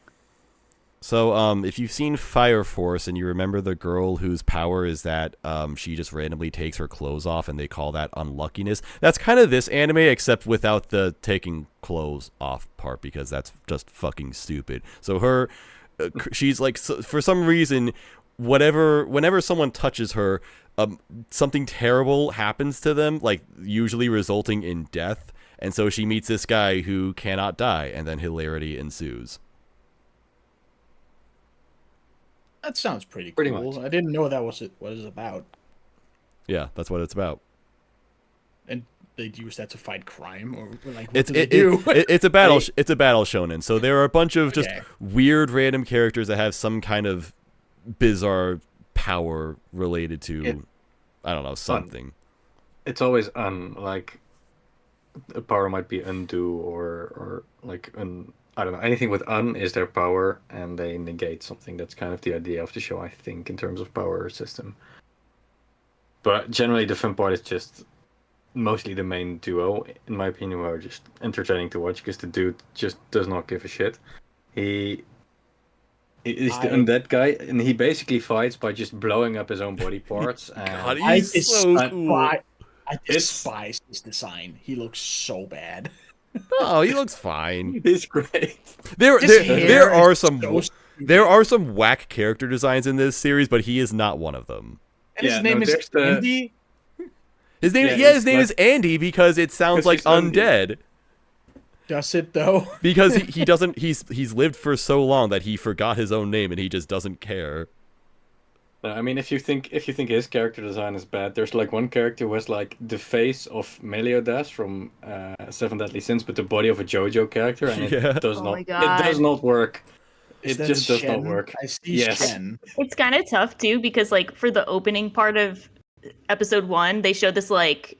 So, if you've seen Fire Force and you remember the girl whose power is that she just randomly takes her clothes off and they call that unluckiness, that's kind of this anime except without the taking clothes off part because that's just fucking stupid. So she's like, for some reason, whenever someone touches her, something terrible happens to them, like usually resulting in death. And so she meets this guy who cannot die, and then hilarity ensues. That sounds pretty cool. Much. I didn't know that was what it's about. Yeah, that's what it's about. And they'd use that to fight crime, or like it's a battle. It's a battle shonen. So there are a bunch of just weird, random characters that have some kind of bizarre power related to, I don't know, something. It's always like a power might be undo or like I don't know, anything with is their power, and they negate something. That's kind of the idea of the show, I think, in terms of power system. But generally, the fun part is just mostly the main duo, in my opinion, who are just entertaining to watch, because the dude just does not give a shit. He is the undead guy, and he basically fights by just blowing up his own body parts. And God, he's so cool. I despise his design. He looks so bad. Oh, he looks fine. He's great. There are some whack character designs in this series, but he is not one of them. And his name is Andy. His name is Andy because it sounds like undead. Does it though? Because he doesn't. He's lived for so long that he forgot his own name and he just doesn't care. I mean, if you think his character design is bad, there's like one character who has like the face of Meliodas from Seven Deadly Sins, but the body of a JoJo character, and it does not. It does not work. It just does not work. I see Shen. It's kind of tough too, because like for the opening part of episode 1, they showed this like,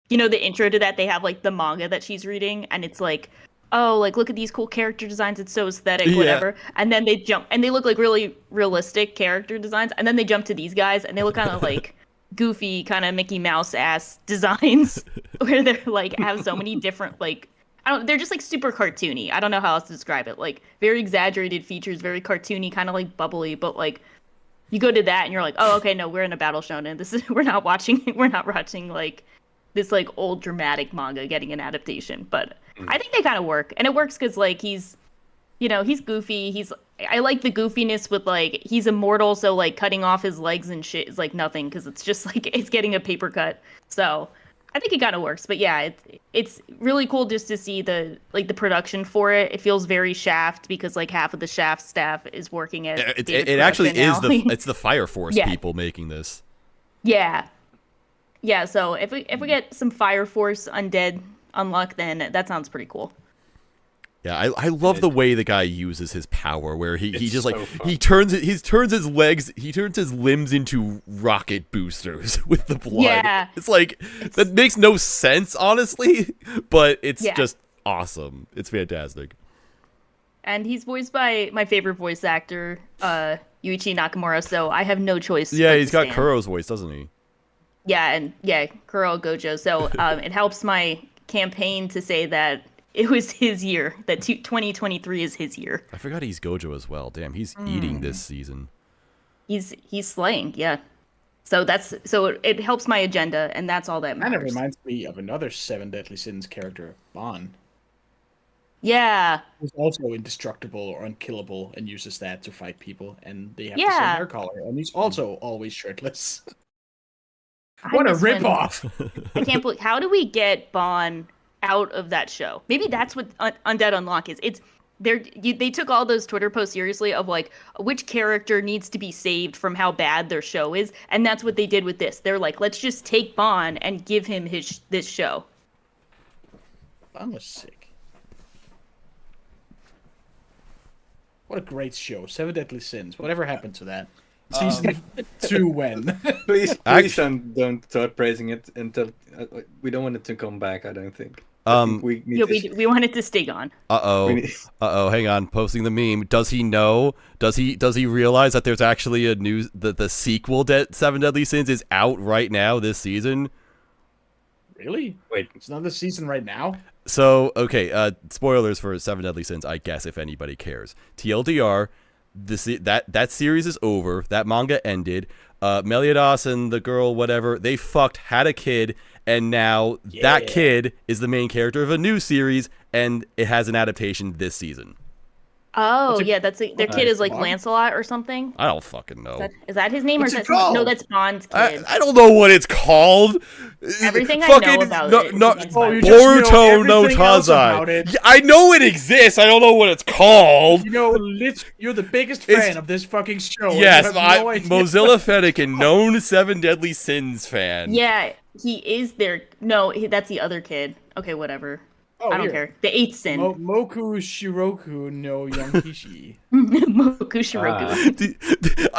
you know, the intro to that. They have like the manga that she's reading, and it's like, oh, like look at these cool character designs, it's so aesthetic, whatever. And then they jump, and they look like really realistic character designs, and then they jump to these guys, and they look kind of like goofy, kind of Mickey Mouse ass designs, where they're like have so many different like, they're just like super cartoony. I don't know how else to describe it. Like very exaggerated features, very cartoony, kind of like bubbly, but like you go to that and you're like, oh, okay, no, we're in a battle shonen. We're not watching like this like old dramatic manga getting an adaptation. But I think they kind of work, and it works because like he's goofy. I like the goofiness with like he's immortal, so like cutting off his legs and shit is like nothing because it's just like it's getting a paper cut. So I think it kind of works. But yeah, it's really cool just to see the production for it. It feels very Shaft because like half of the Shaft staff is working at it actually is it's the Fire Force people making this. Yeah. Yeah, so if we get some Fire Force Undead Unluck, then that sounds pretty cool. Yeah, I love the way the guy uses his power, where he just like he turns his limbs into rocket boosters with the blood. Yeah. It's like that makes no sense, honestly, but it's just awesome. It's fantastic. And he's voiced by my favorite voice actor, Yuichi Nakamura, so I have no choice. Yeah, he's got Kuro's voice, doesn't he? Yeah, Kuro Gojo. So it helps my campaign to say that it was his year, that 2023 is his year. I forgot he's Gojo as well. Damn, he's eating this season. He's slaying, yeah. So it helps my agenda, and that's all that matters. Kind of reminds me of another Seven Deadly Sins character, Bon. Yeah. Who's also indestructible or unkillable and uses that to fight people, and they have the same hair color, and he's also always shirtless. What a ripoff! I can't believe. How do we get Bon out of that show? Maybe that's what Undead Unluck is. It's they took all those Twitter posts seriously of like which character needs to be saved from how bad their show is, and that's what they did with this. They're like, let's just take Bon and give him this show. Bon was sick. What a great show! Seven Deadly Sins. Whatever happened to that? Season 2 when? Please don't start praising it until we don't want it to come back. I don't think. We want it to stay gone. Hang on. Posting the meme. Does he know? Does he realize that there's actually the sequel Seven Deadly Sins is out right now this season? Really? Wait, it's another season right now? So okay. Spoilers for Seven Deadly Sins, I guess, if anybody cares. TLDR. That series is over. That manga ended. Meliodas and the girl, whatever, they fucked, had a kid, and now that kid is the main character of a new series, and it has an adaptation this season. Oh, their kid is like Lancelot or something? I don't fucking know. Is that his name? Or is that no, that's Bond's kid. I don't know what it's called. Everything I know about it. Boruto no Tazai. I know it exists. I don't know what it's called. You know, you're the biggest fan of this fucking show. Yes, Mozilla Fennekin, known Seven Deadly Sins fan. Yeah, he is there. No, that's the other kid. Okay, whatever. Oh, I don't here. care. The 8th sin. Moku Shiroku no Yonkishi. Moku Shiroku.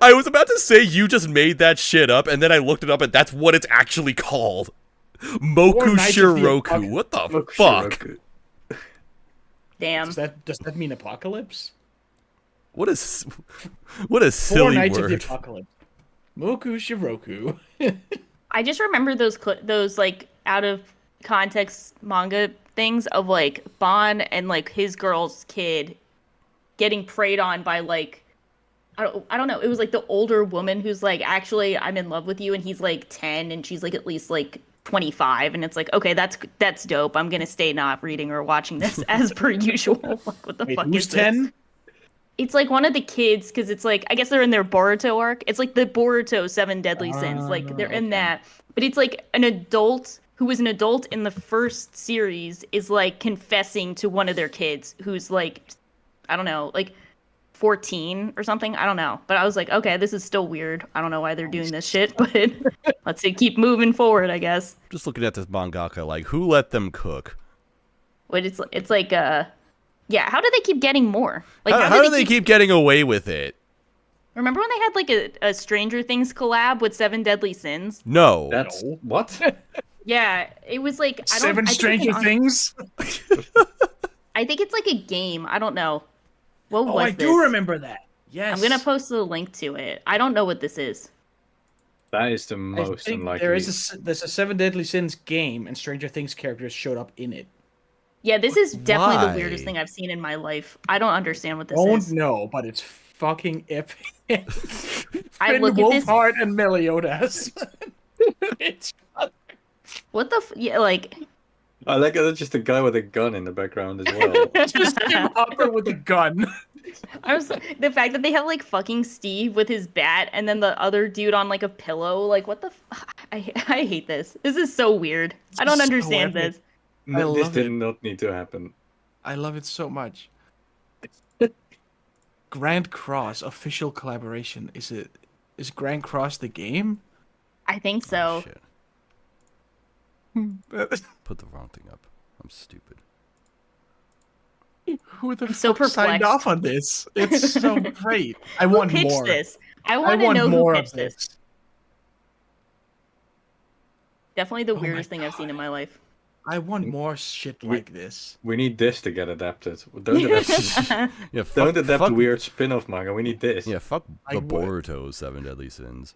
I was about to say you just made that shit up, and then I looked it up, and that's what it's actually called. Moku Shiroku. What the fuck? Shiroku. Damn. Does that mean apocalypse? What a 4 silly Nights of the word. Apocalypse. Moku Shiroku. I just remember those like out of context manga things of like Bon and like his girl's kid getting preyed on by like I don't know. It was like the older woman who's like, actually, I'm in love with you, and he's like 10, and she's like at least like 25, and it's like, okay, that's dope. I'm gonna stay not reading or watching this as per usual. Like, what the fuck who's is 10? this? It's like one of the kids, because it's like, I guess they're in their Boruto arc. It's like the Boruto 7 Deadly Sins. Like, they're in that. But it's like an adult who was an adult in the first series is like confessing to one of their kids who's like, I don't know, like 14 or something. I don't know. But I was like, okay, this is still weird. I don't know why they're doing this shit, but let's see, keep moving forward, I guess. Just looking at this mangaka, like, who let them cook? But it's like, yeah, how do they keep getting more? Like, How do they keep getting away with it? Remember when they had like a Stranger Things collab with 7 Deadly Sins? No. That's what? Yeah, it was like I don't, 7 I think Stranger Things? I think it's like a game. I don't know. What was I this? do remember that. Yes. I'm gonna post a link to it. I don't know what this is. That is the I most think unlikely. there's a 7 Deadly Sins game, and Stranger Things characters showed up in it. Yeah, this is definitely Why? the weirdest thing I've seen in my life. I don't understand what this Don't is. know, but it's fucking epic. I look at this. Wolfheart and Meliodas. It's What the? Yeah, like. I like it. It's just a guy with a gun in the background as well. just Tim Hopper with a gun. I was the fact that they have like fucking Steve with his bat, and then the other dude on like a pillow. Like, what the? I hate this. This is so weird. I don't so understand epic. this. No, this love did it. not need to happen. I love it so much. Grand Cross official collaboration. Is Grand Cross the game? I think Oh, so. shit. Put the wrong thing up. I'm stupid. Who the so fuck signed perplexed. off on this? It's so great. I Who want pitched more. this? I I want to want know who more of pitched this. this. Definitely the my weirdest thing I've seen in my life. I want more shit like this. We need this to get adapted. Don't adapt, Yeah, don't adapt fuck, weird spin-off manga. We need this. Yeah, fuck I the would. Boruto 7 Deadly Sins.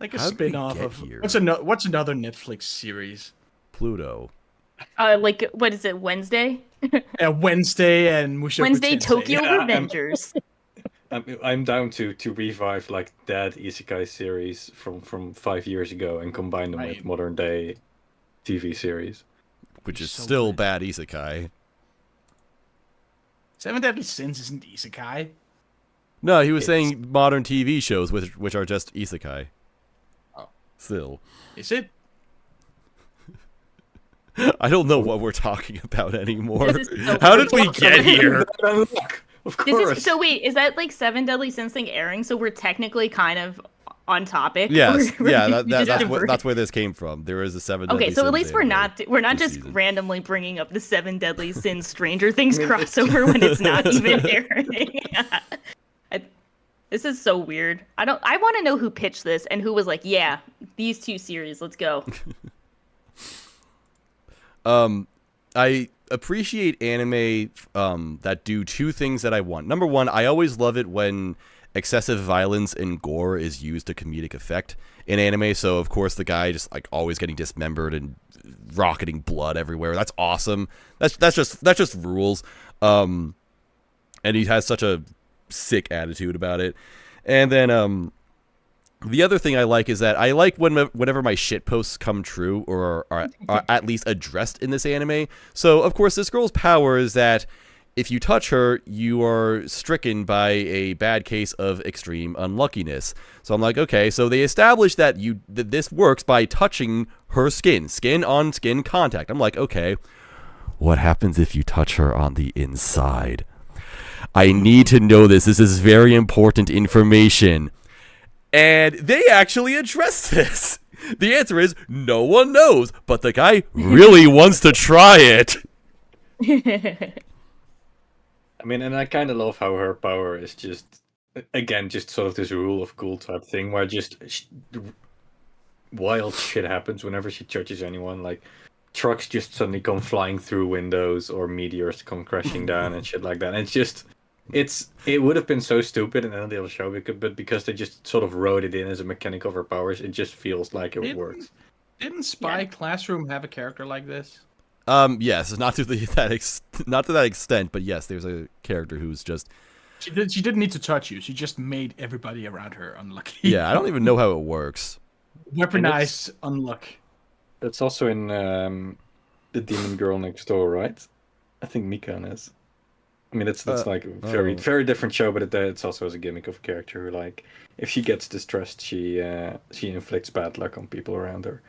Like a How did we spin-off get of here? what's another Netflix series? Pluto. Like, what is it? Wednesday? Wednesday and Mushoku Wednesday Tensei. Tokyo Yeah, Revengers. I'm down to revive like that isekai series from 5 years ago and combine them with Right. modern day TV series. Which is So still good. bad isekai. 7 Deadly Sins isn't isekai. No, he was saying modern TV shows which are just isekai. Oh. Still. Is it? I don't know what we're talking about anymore. This is so How did we weird. get here? Of This course. is so. Wait, is that like 7 Deadly Sins thing airing? So we're technically kind of on topic. Yes, Or yeah, we just diverted? that's where this came from. There is a 7 Deadly Okay, so at Sins least we're anime not this just season. randomly bringing up the 7 Deadly Sins Stranger Things crossover when it's not even airing. This is so weird. I want to know who pitched this and who was like, yeah, these 2 series, let's go. I appreciate anime that do 2 things that I want. Number 1, I always love it when excessive violence and gore is used to comedic effect in anime. So of course the guy just like always getting dismembered and rocketing blood everywhere. That's awesome. That's just rules. And he has such a sick attitude about it. And then the other thing I like is that I like whenever my shit posts come true or are at least addressed in this anime. So, of course, this girl's power is that if you touch her, you are stricken by a bad case of extreme unluckiness. So I'm like, okay, so they established that this works by touching her skin on skin contact. I'm like, okay, what happens if you touch her on the inside? I need to know this. This is very important information. And they actually address this. The answer is no one knows, but the guy really wants to try it. I mean, and I kind of love how her power is just, again, just sort of this rule of cool type thing where just wild shit happens whenever she touches anyone. Like, trucks just suddenly come flying through windows or meteors come crashing down and shit like that. And it's just, it would have been so stupid in any other show, but because they just sort of wrote it in as a mechanic of her powers, it just feels like it works. Didn't Spy Classroom have a character like this? Yes, not to that extent, but yes, there's a character who's just. She didn't need to touch you. She just made everybody around her unlucky. Yeah, I don't even know how it works. Weaponized unluck. It's also in the Demon Girl Next Door, right? I think Mikan is. I mean, it's like a very different show, but it's also as a gimmick of a character who, like, if she gets distressed, she inflicts bad luck on people around her.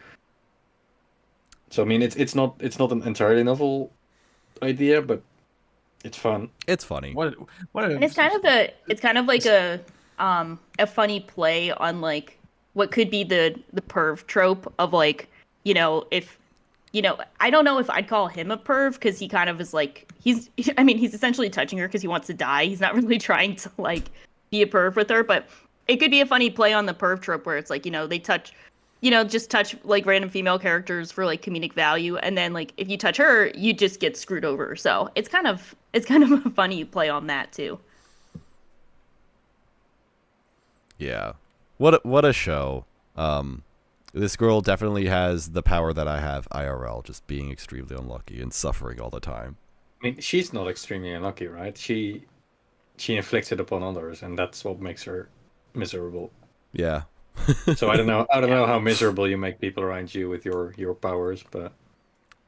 So I mean, it's not an entirely novel idea, but it's fun. It's funny. And it's kind of like a funny play on like what could be the perv trope of like, you know, if, you know, I don't know if I'd call him a perv because he kind of is like he's essentially touching her because he wants to die. He's not really trying to like be a perv with her, but it could be a funny play on the perv trope where it's like, you know, they touch. You know, just touch like random female characters for like comedic value, and then like if you touch her, you just get screwed over. So it's kind of a funny play on that too. Yeah, what a show. This girl definitely has the power that I have IRL, just being extremely unlucky and suffering all the time. I mean, she's not extremely unlucky, right? She inflicts it upon others, and that's what makes her miserable. Yeah. So I don't know how miserable you make people around you with your powers, but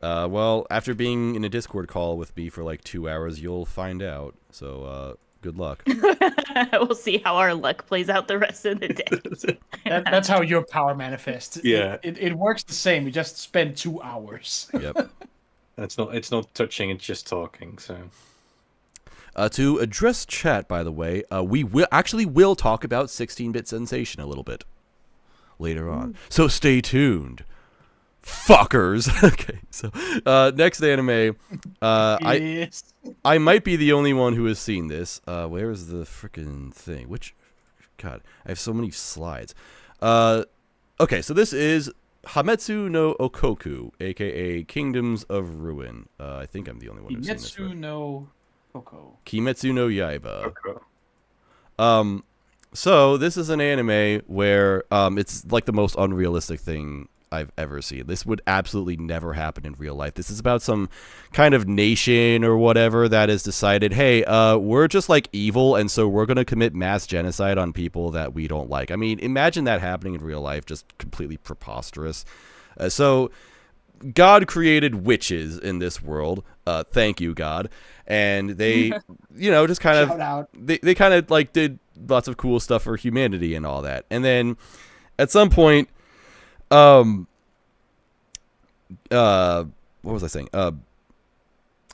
well, after being in a Discord call with me for like 2 hours, you'll find out. So good luck. We'll see how our luck plays out the rest of the day. That's how your power manifests. Yeah, it works the same. You just spend 2 hours. Yep. It's not touching. It's just talking. So. To address chat, by the way, we will talk about 16-bit Sensation a little bit later on. So stay tuned, fuckers. Okay, so next anime, Yes. I might be the only one who has seen this. Where is the freaking thing? God, I have so many slides. Okay, so this is Hametsu no Oukoku, aka Kingdoms of Ruin. I think I'm the only one who's seen this. Kimetsu no Koko. Kimetsu no Yaiba. Okay. So this is an anime where it's like the most unrealistic thing I've ever seen. This would absolutely never happen in real life. This is about some kind of nation or whatever that has decided, hey, we're just like evil, and so we're going to commit mass genocide on people that we don't like. I mean, imagine that happening in real life, just completely preposterous. So God created witches in this world. Thank you, God. And they, you know, just kind of, they kind of like did lots of cool stuff for humanity and all that. And then at some point, what was I saying?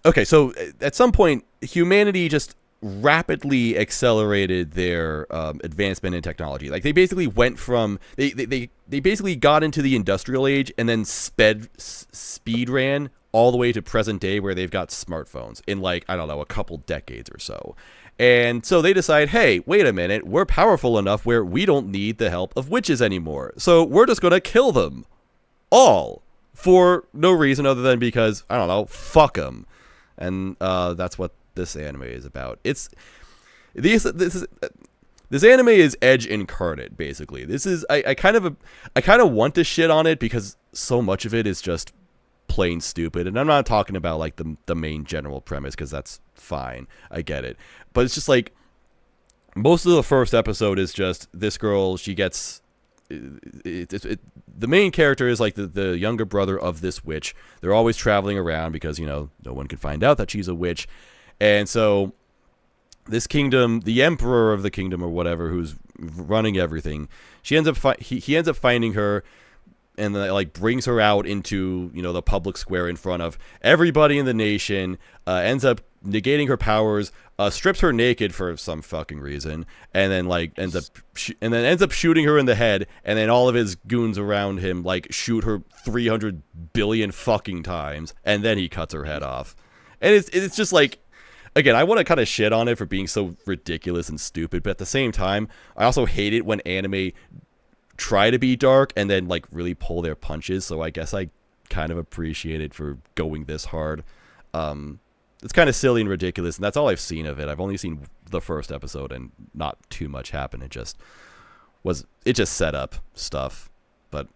Okay, so at some point, humanity just rapidly accelerated their advancement in technology. Like they basically went from they basically got into the industrial age and then speed ran all the way to present day where they've got smartphones in like, I don't know, a couple decades or so. And so they decide, hey, wait a minute, we're powerful enough where we don't need the help of witches anymore. So we're just going to kill them all for no reason other than because, I don't know, fuck them. And that's what this anime is about. This anime is Edge incarnate, basically. This is I kind of want to shit on it because so much of it is just plain stupid, and I'm not talking about like the main general premise because that's fine, I get it, but it's just like most of the first episode is just this girl, she gets the main character is like the younger brother of this witch. They're always traveling around because, you know, no one can find out that she's a witch, and so this kingdom, the emperor of the kingdom or whatever, who's running everything, he ends up finding her. and then like brings her out into, you know, the public square in front of everybody in the nation, ends up negating her powers, strips her naked for some fucking reason, and then like ends up shooting her in the head, and then all of his goons around him like shoot her 300 billion fucking times, and then he cuts her head off. And it's just like, again, I want to kind of shit on it for being so ridiculous and stupid, but at the same time, I also hate it when anime try to be dark and then like really pull their punches. So I guess I kind of appreciate it for going this hard. It's kind of silly and ridiculous, and that's all I've seen of it. I've only seen the first episode, and not too much happened. It just set up stuff, but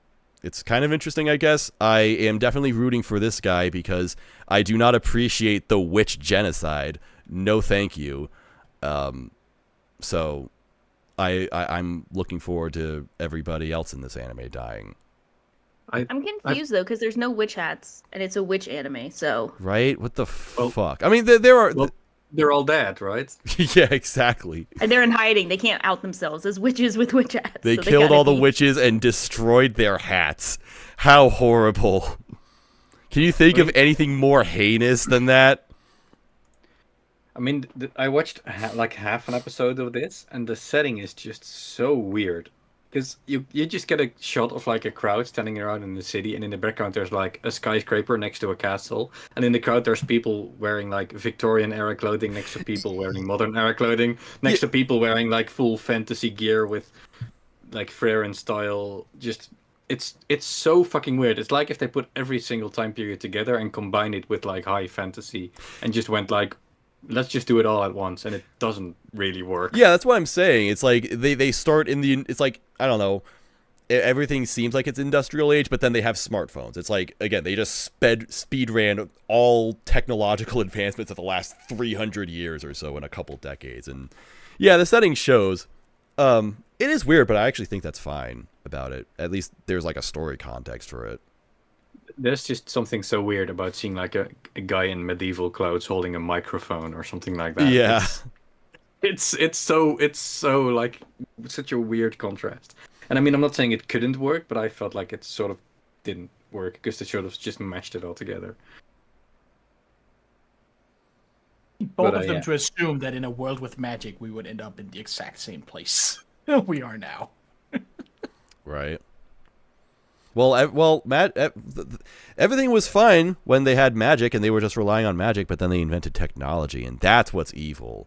it's kind of interesting, I guess. I am definitely rooting for this guy because I do not appreciate the witch genocide. No, thank you. So I'm looking forward to everybody else in this anime dying. I'm confused though, because there's no witch hats, and it's a witch anime. So right, what the fuck? I mean, there are. Well, they're all dead, right? Yeah, exactly. And they're in hiding. They can't out themselves as witches with witch hats. They killed all the witches and destroyed their hats. How horrible! Can you think of anything more heinous than that? I mean, I watched like half an episode of this, and the setting is just so weird. Because you just get a shot of like a crowd standing around in the city, and in the background there's like a skyscraper next to a castle, and in the crowd there's people wearing like Victorian era clothing next to people wearing modern era clothing, next to people wearing like full fantasy gear with like Frieren style. Just it's so fucking weird. It's like if they put every single time period together and combined it with like high fantasy and just went like, let's just do it all at once, and it doesn't really work. Yeah, that's what I'm saying. It's like they start in the, it's like, I don't know, everything seems like it's industrial age, but then they have smartphones. It's like, again, they just speed ran all technological advancements of the last 300 years or so in a couple decades. And yeah, the setting shows. It is weird, but I actually think that's fine about it. At least there's like a story context for it. There's just something so weird about seeing like a guy in medieval clothes holding a microphone or something like that. Yeah. It's so like such a weird contrast. And I mean, I'm not saying it couldn't work, but I felt like it sort of didn't work because they sort of just mashed it all together. Both of them to assume that in a world with magic, we would end up in the exact same place we are now. Right. Well, everything was fine when they had magic and they were just relying on magic, but then they invented technology, and that's what's evil.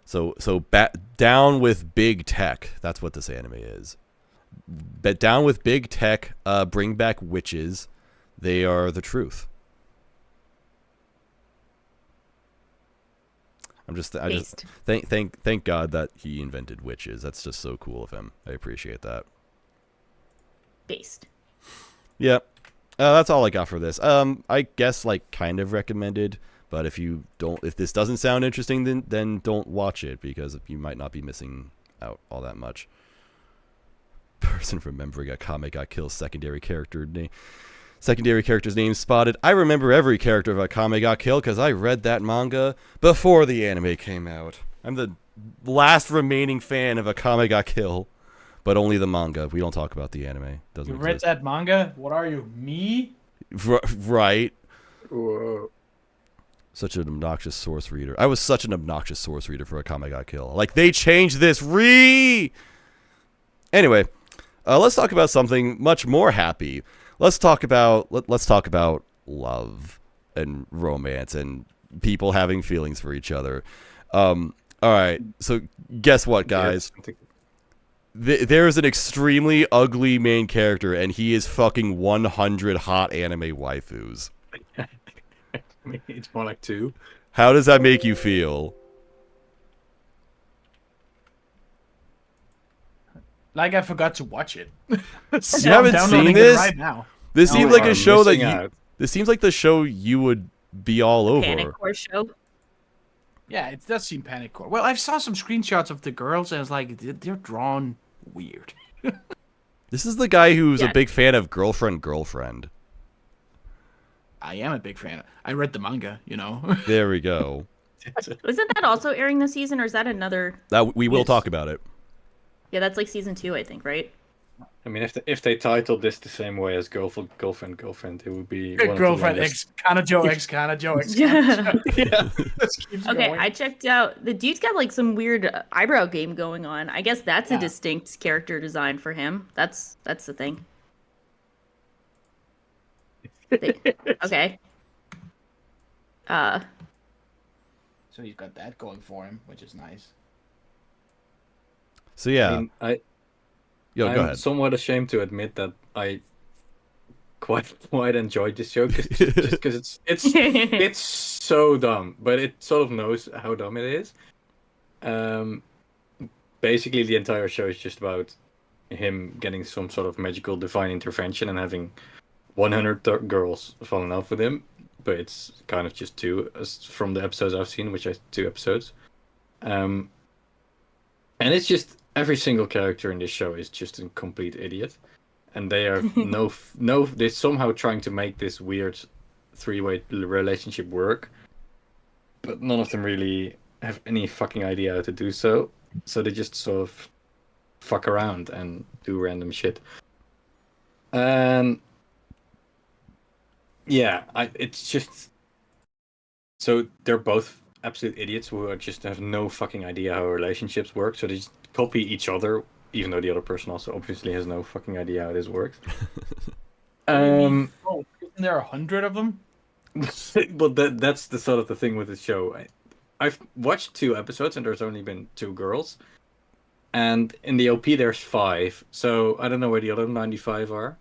So down with big tech. That's what this anime is. But down with big tech. Bring back witches. They are the truth. I just thank God that he invented witches. That's just so cool of him. I appreciate that. Based. Yep. That's all I got for this. I guess like kind of recommended, but if this doesn't sound interesting, then don't watch it because you might not be missing out all that much. Person remembering a Kame got killed secondary character's name spotted. I remember every character of Akame got killed because I read that manga before the anime came out. I'm the last remaining fan of Akame got killed. But only the manga. We don't talk about the anime. Doesn't you read exist. that manga? What are you, me? Right. Whoa. Such an obnoxious source reader. I was such an obnoxious source reader for Akame got killed. Like, they changed this. Anyway, let's talk about something much more happy. Let's talk about love and romance and people having feelings for each other. All right. So guess what, guys? There is an extremely ugly main character, and he is fucking 100 hot anime waifus. It's more like 2. How does that make you feel? Like I forgot to watch it. So you haven't seen this? Right now. This seems like a show that out. This seems like the show you would be all over. Panic Core show. Yeah, it does seem Panic Core. Well, I saw some screenshots of the girls, and it's like they're drawn weird. This is the guy who's a big fan of Girlfriend. I am a big fan. I read the manga, you know. There we go. Isn't that also airing this season, or is that another? That we will talk about it. Yeah, that's like season 2, I think, right? I mean, if they titled this the same way as girlfriend, it would be one of the Girlfriend, longest. ex-Kanajo, ex-Kanajo, ex-Kanajo. Yeah. This keeps Okay, going. I checked out. The dude's got like some weird eyebrow game going on. I guess that's a Yeah. distinct character design for him. That's the thing. Okay. So he's got that going for him, which is nice. So yeah, I mean, yo, I'm go ahead. somewhat ashamed to admit that I quite enjoyed this show because it's so dumb, but it sort of knows how dumb it is. Basically, the entire show is just about him getting some sort of magical divine intervention and having 100 girls fall in love with him, but it's kind of just two from the episodes I've seen, which are 2 episodes. And it's just every single character in this show is just a complete idiot, and they are they're somehow trying to make this weird 3-way relationship work, but none of them really have any fucking idea how to do so. So they just sort of fuck around and do random shit. And yeah, it's just so they're both absolute idiots who are just have no fucking idea how relationships work. So they just copy each other, even though the other person also obviously has no fucking idea how this works. Isn't there 100 of them? But that's the sort of the thing with the show. I've watched 2 episodes and there's only been 2 girls, and in the OP there's 5. So I don't know where the other 95 are.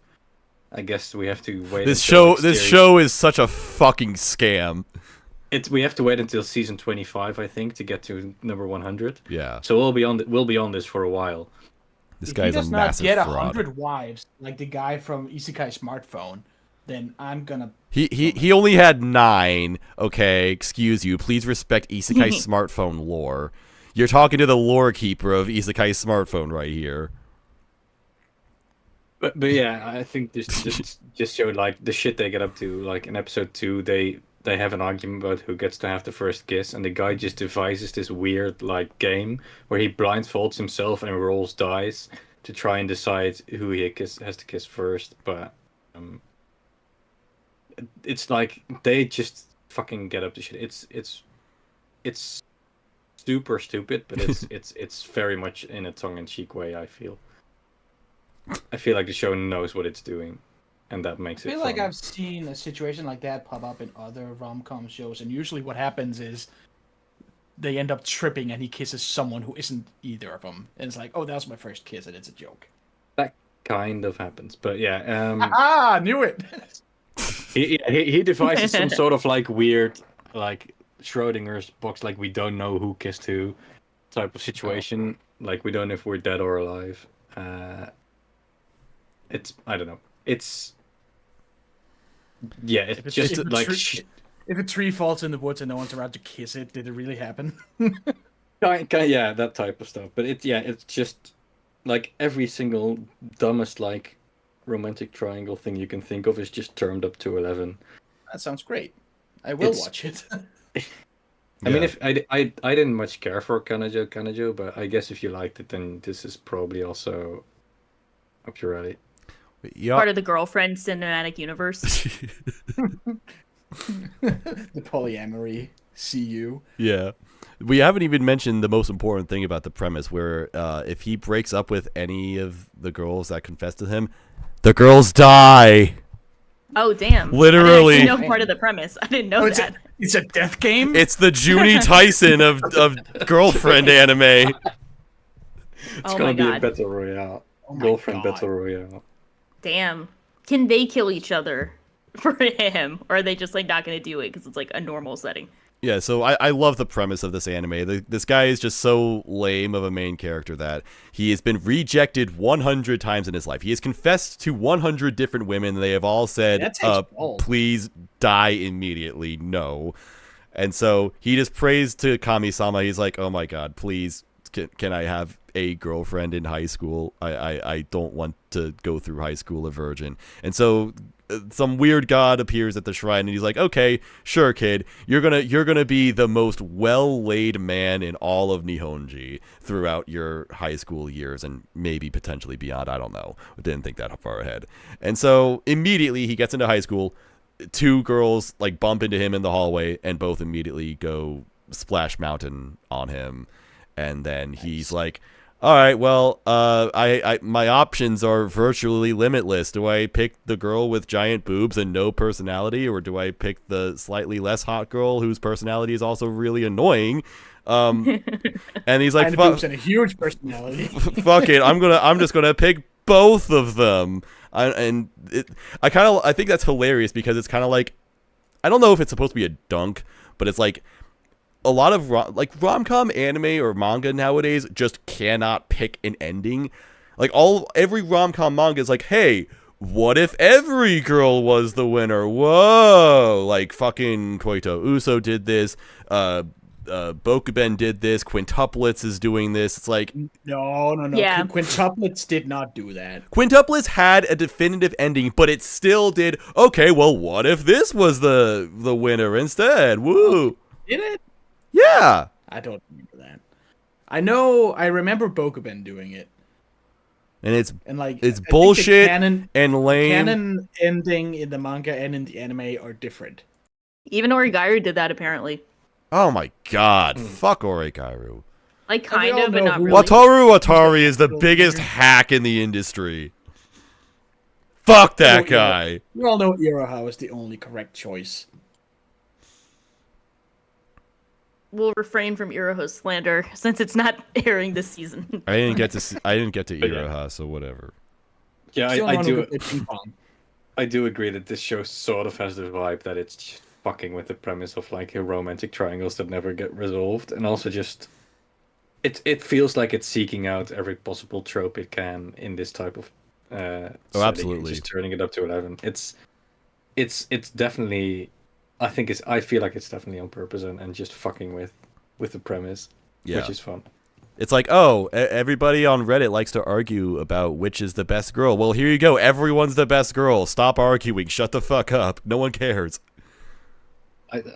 I guess we have to wait. This until show is such a fucking scam. We have to wait until season 25, I think, to get to number 100. Yeah, So we'll be on this for a while. this If guy's he a does not massive get fraud. 100 wives like the guy from Isekai Smartphone, then I'm gonna. He only had 9. Okay, excuse you. Please respect Isekai Smartphone lore. You're talking to the lore keeper of Isekai Smartphone right here. But yeah, I think this just showed like the shit they get up to. Like in episode 2, they have an argument about who gets to have the first kiss, and the guy just devises this weird like game where he blindfolds himself and rolls dice to try and decide who he has to kiss first. But it's like they just fucking get up to shit. It's super stupid, but it's very much in a tongue-in-cheek way. I feel like the show knows what it's doing, and that makes it I feel like fun. I've seen a situation like that pop up in other rom-com shows, and usually what happens is they end up tripping and he kisses someone who isn't either of them, and it's like, oh, that was my first kiss, and it's a joke. That kind of happens, but yeah. Ah, knew it. He devises some sort of like weird like Schrodinger's box, like we don't know who kissed who type of situation. Like we don't know if we're dead or alive. It's I don't know. It's yeah. It's just if like if a tree falls in the woods and no one's around to kiss it, did it really happen? yeah, that type of stuff. But it's just like every single dumbest like romantic triangle thing you can think of is just turned up to 11. That sounds great. I will watch it. I mean, if I didn't much care for Kanajo, but I guess if you liked it, then this is probably also up your alley. Part of the girlfriend cinematic universe. The polyamory. CU. Yeah. We haven't even mentioned the most important thing about the premise, where if he breaks up with any of the girls that confess to him, the girls die. Oh, damn. Literally. I know part of the premise. I didn't know that. It's a death game? It's the Junie Tyson of girlfriend anime. It's Oh gonna my be a god. battle royale. Oh my Girlfriend God. battle royale. Damn. Can they kill each other for him? Or are they just like not going to do it because it's like a normal setting? Yeah, so I love the premise of this anime. This guy is just so lame of a main character that he has been rejected 100 times in his life. He has confessed to 100 different women. They have all said, That takes balls. please die immediately. No. And so he just prays to Kami-sama. He's like, oh my god, please, can I have a girlfriend in high school? I don't want to go through high school a virgin. And so some weird god appears at the shrine, and he's like, okay, sure, kid, you're gonna be the most well-laid man in all of Nihonji throughout your high school years, and maybe potentially beyond. I don't know. I didn't think that far ahead. And so immediately he gets into high school. 2 girls like bump into him in the hallway, and both immediately go Splash Mountain on him. And then he's like, all right, well, I my options are virtually limitless. Do I pick the girl with giant boobs and no personality, or do I pick the slightly less hot girl whose personality is also really annoying? And he's like, boobs and a huge personality. Fuck it, I'm just gonna pick both of them. I think that's hilarious because it's kind of like, I don't know if it's supposed to be a dunk, but it's like a lot of rom-com anime or manga nowadays just cannot pick an ending. Like every rom-com manga is like, hey, what if every girl was the winner? Whoa! Like fucking Koito Uso did this. Bokuben did this. Quintuplets is doing this. It's like, no. Yeah. Quintuplets did not do that. Quintuplets had a definitive ending, but it still did. Okay, well, what if this was the winner instead? Woo! Did it? Yeah. I don't remember that. I remember Bokuben doing it. And it's like it's bullshit and lame. Canon ending in the manga and in the anime are different. Even Origairu did that apparently. Oh my god. Fuck Origairu. Like kind of, but not really. Wataru Watari is the biggest hack in the industry. Fuck that guy. We all know Iroha is the only correct choice. We'll refrain from Iroha's slander since it's not airing this season. I didn't get to Iroha, so whatever. Yeah, I do agree that this show sort of has the vibe that it's just fucking with the premise of like romantic triangles that never get resolved, and also just it feels like it's seeking out every possible trope it can in this type of setting, absolutely, just turning it up to 11. It's definitely, I feel like it's definitely on purpose and just fucking with the premise, which is fun. It's like, oh, everybody on Reddit likes to argue about which is the best girl. Well, here you go. Everyone's the best girl. Stop arguing. Shut the fuck up. No one cares.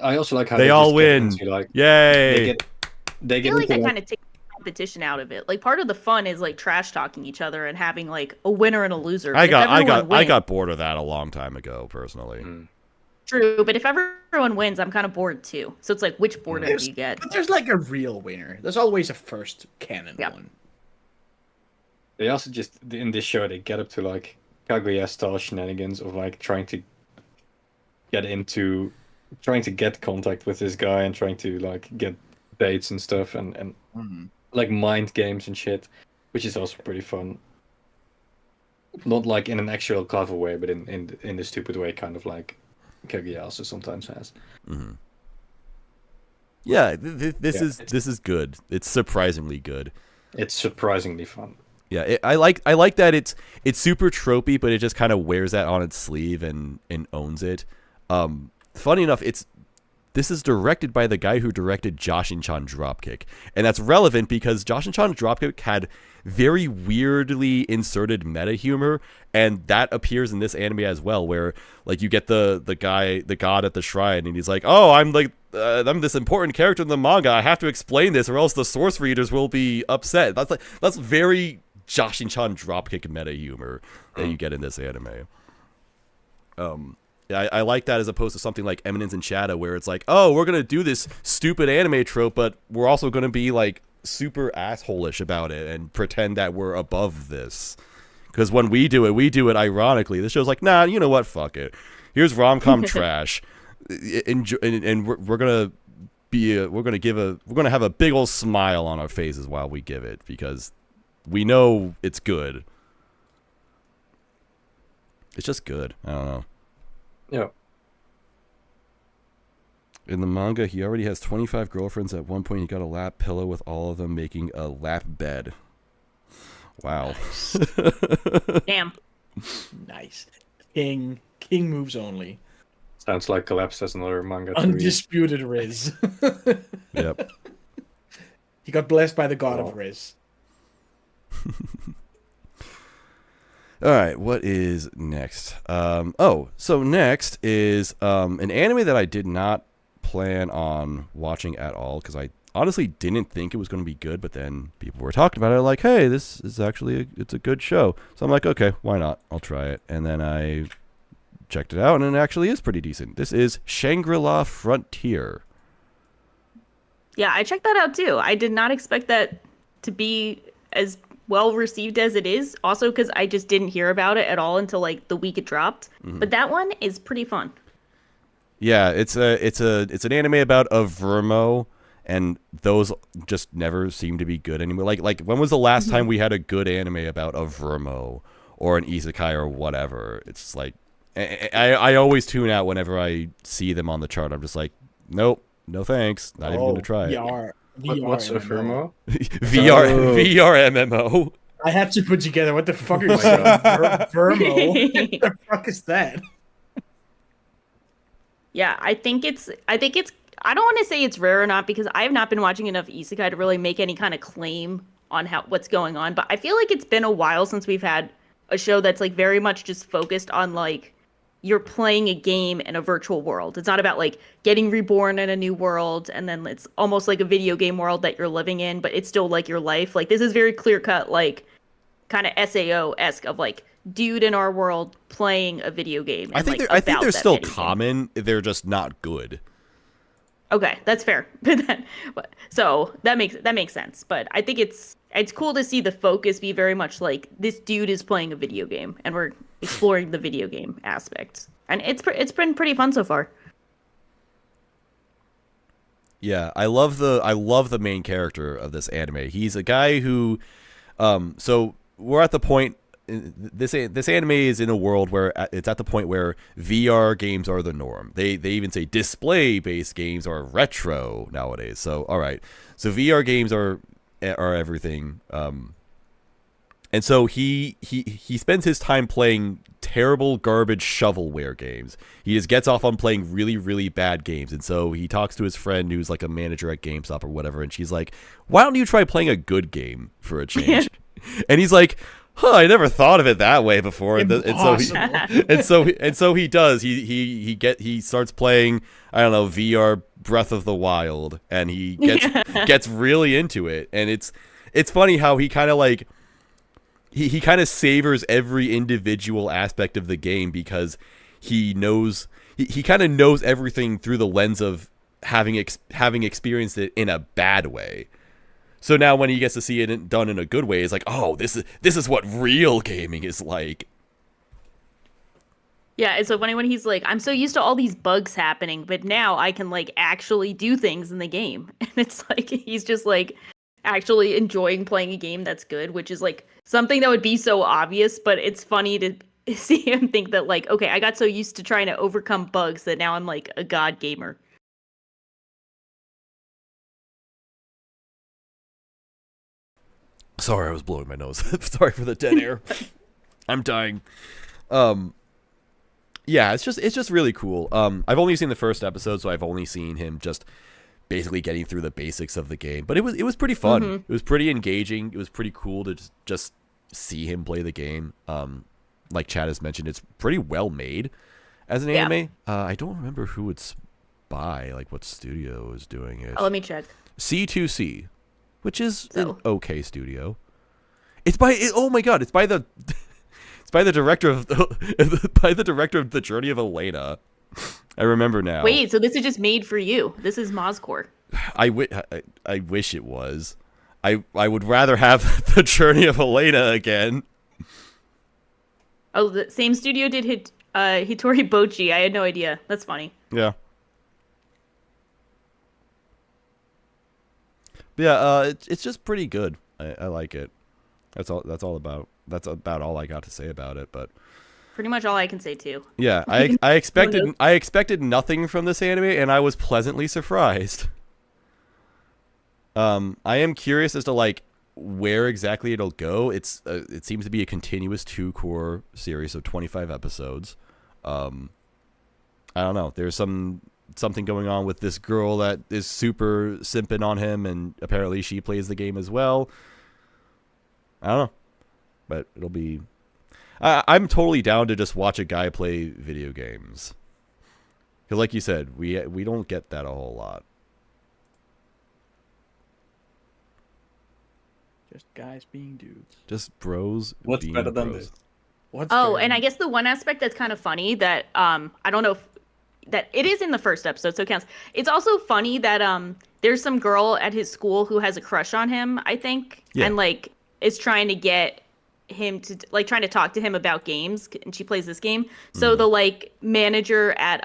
I also like how they all win. Like, yay! I feel like that kind of takes competition out of it. Like part of the fun is like trash talking each other and having like a winner and a loser. I got bored of that a long time ago, personally. True, but if everyone wins, I'm kind of bored too. So it's like, which border do you get? But there's like a real winner. There's always a first canon one. They also just, in this show, they get up to like Kaguya-style shenanigans of like trying to get contact with this guy and trying to like get dates and stuff and like mind games and shit, which is also pretty fun. Not like in an actual clever way, but in the stupid way, kind of like Kaguya also sometimes has. Yeah, this is good. It's surprisingly good. It's surprisingly fun. Yeah, I like that it's super tropey, but it just kind of wears that on its sleeve and owns it. Funny enough, this is directed by the guy who directed Joshin-chan Dropkick, and that's relevant because Joshin-chan Dropkick had very weirdly inserted meta humor, and that appears in this anime as well, where like you get the god at the shrine, and he's like, oh, I'm this important character in the manga, I have to explain this or else the source readers will be upset. That's very Joshin-chan Dropkick meta humor that you get in this anime. I like that as opposed to something like Eminence in Shadow, where it's like, oh, we're going to do this stupid anime trope, but we're also going to be like super asshole-ish about it and pretend that we're above this. Because when we do it ironically. This show's like, nah, you know what? Fuck it. Here's rom-com trash. And we're going to have a big old smile on our faces while we give it because we know it's good. It's just good. I don't know. Yeah. In the manga, he already has 25 girlfriends. At one point, he got a lap pillow with all of them making a lap bed. Wow. Nice. Damn. Nice. King moves only. Sounds like Collapse has another manga. Undisputed Riz. Yep. He got blessed by the god of Riz. All right, what is next? So next is an anime that I did not plan on watching at all because I honestly didn't think it was going to be good, but then people were talking about it like, hey, this is actually it's a good show. So I'm like, okay, why not? I'll try it. And then I checked it out, and it actually is pretty decent. This is Shangri-La Frontier. Yeah, I checked that out too. I did not expect that to be as well received as it is. Also, because I just didn't hear about it at all until like the week it dropped. But that one is pretty fun. Yeah, it's an anime about a Vermo, and those just never seem to be good anymore. Like when was the last time we had a good anime about a Vermo or an isekai or whatever? It's like I always tune out whenever I see them on the chart. I'm just like, nope, no thanks, not even gonna try it. What's a Vermo? VR MMO. I had to put together. What the fuck are you saying? Vermo? What the fuck is that? Yeah, I think it's I don't want to say it's rare or not because I have not been watching enough isekai to really make any kind of claim on what's going on, but I feel like it's been a while since we've had a show that's like very much just focused on like you're playing a game in a virtual world. It's not about like getting reborn in a new world and then it's almost like a video game world that you're living in, but it's still like your life. Like this is very clear cut, like kind of SAO-esque of like dude in our world playing a video game. And, I think they're still common. They're just not good. Okay, that's fair. So that makes sense. But I think it's cool to see the focus be very much like this dude is playing a video game and we're exploring the video game aspect. And it's been pretty fun so far. Yeah, I love the main character of this anime. He's a guy who so we're at the point this anime is in a world where it's at the point where VR games are the norm. They even say display-based games are retro nowadays. So all right, so VR games are everything. And so he spends his time playing terrible garbage shovelware games. He just gets off on playing really, really bad games. And so he talks to his friend who's like a manager at GameStop or whatever, and she's like, "Why don't you try playing a good game for a change?" And he's like, I never thought of it that way before. And so he does. He starts playing, I don't know, VR Breath of the Wild, and he gets really into it. And it's funny how he kind of like he kind of savors every individual aspect of the game because he knows he kind of knows everything through the lens of having experienced it in a bad way. So now when he gets to see it done in a good way, it's like, oh, this is what real gaming is like. Yeah, it's so funny when he's like, I'm so used to all these bugs happening, but now I can like actually do things in the game. And it's like he's just like actually enjoying playing a game that's good, which is like something that would be so obvious, but it's funny to see him think that like, okay, I got so used to trying to overcome bugs that now I'm like a god gamer. Sorry, I was blowing my nose. Sorry for the dead air. I'm dying. Yeah, it's just really cool. I've only seen the first episode, so I've only seen him just basically getting through the basics of the game. But it was pretty fun. Mm-hmm. It was pretty engaging. It was pretty cool to just see him play the game. Like Chad has mentioned, it's pretty well made as an anime. I don't remember who it's by, like what studio is doing it. Oh, let me check. C2C. Which is an okay studio. It's by oh my god! It's by the director of the Journey of Elena. I remember now. Wait, so this is just made for you? This is Mozcore. I wish it was. I would rather have the Journey of Elena again. Oh, the same studio did Hitorigoto. I had no idea. That's funny. Yeah. Yeah, it's just pretty good. I like it. That's about all I got to say about it. But pretty much all I can say too. Yeah, I expected nothing from this anime, and I was pleasantly surprised. I am curious as to like where exactly it'll go. It seems to be a continuous 2-core series of 25 episodes. I don't know. There's something going on with this girl that is super simping on him, and apparently she plays the game as well. I don't know, but it'll be. I'm totally down to just watch a guy play video games. Because like you said, we don't get that a whole lot. Just guys being dudes. Just bros. What's being better than bros. this? And I guess the one aspect that's kind of funny that I don't know if that it is in the first episode, so it counts. It's also funny that there's some girl at his school who has a crush on him, I think, and like is trying to get him to like trying to talk to him about games, and she plays this game. So the like manager at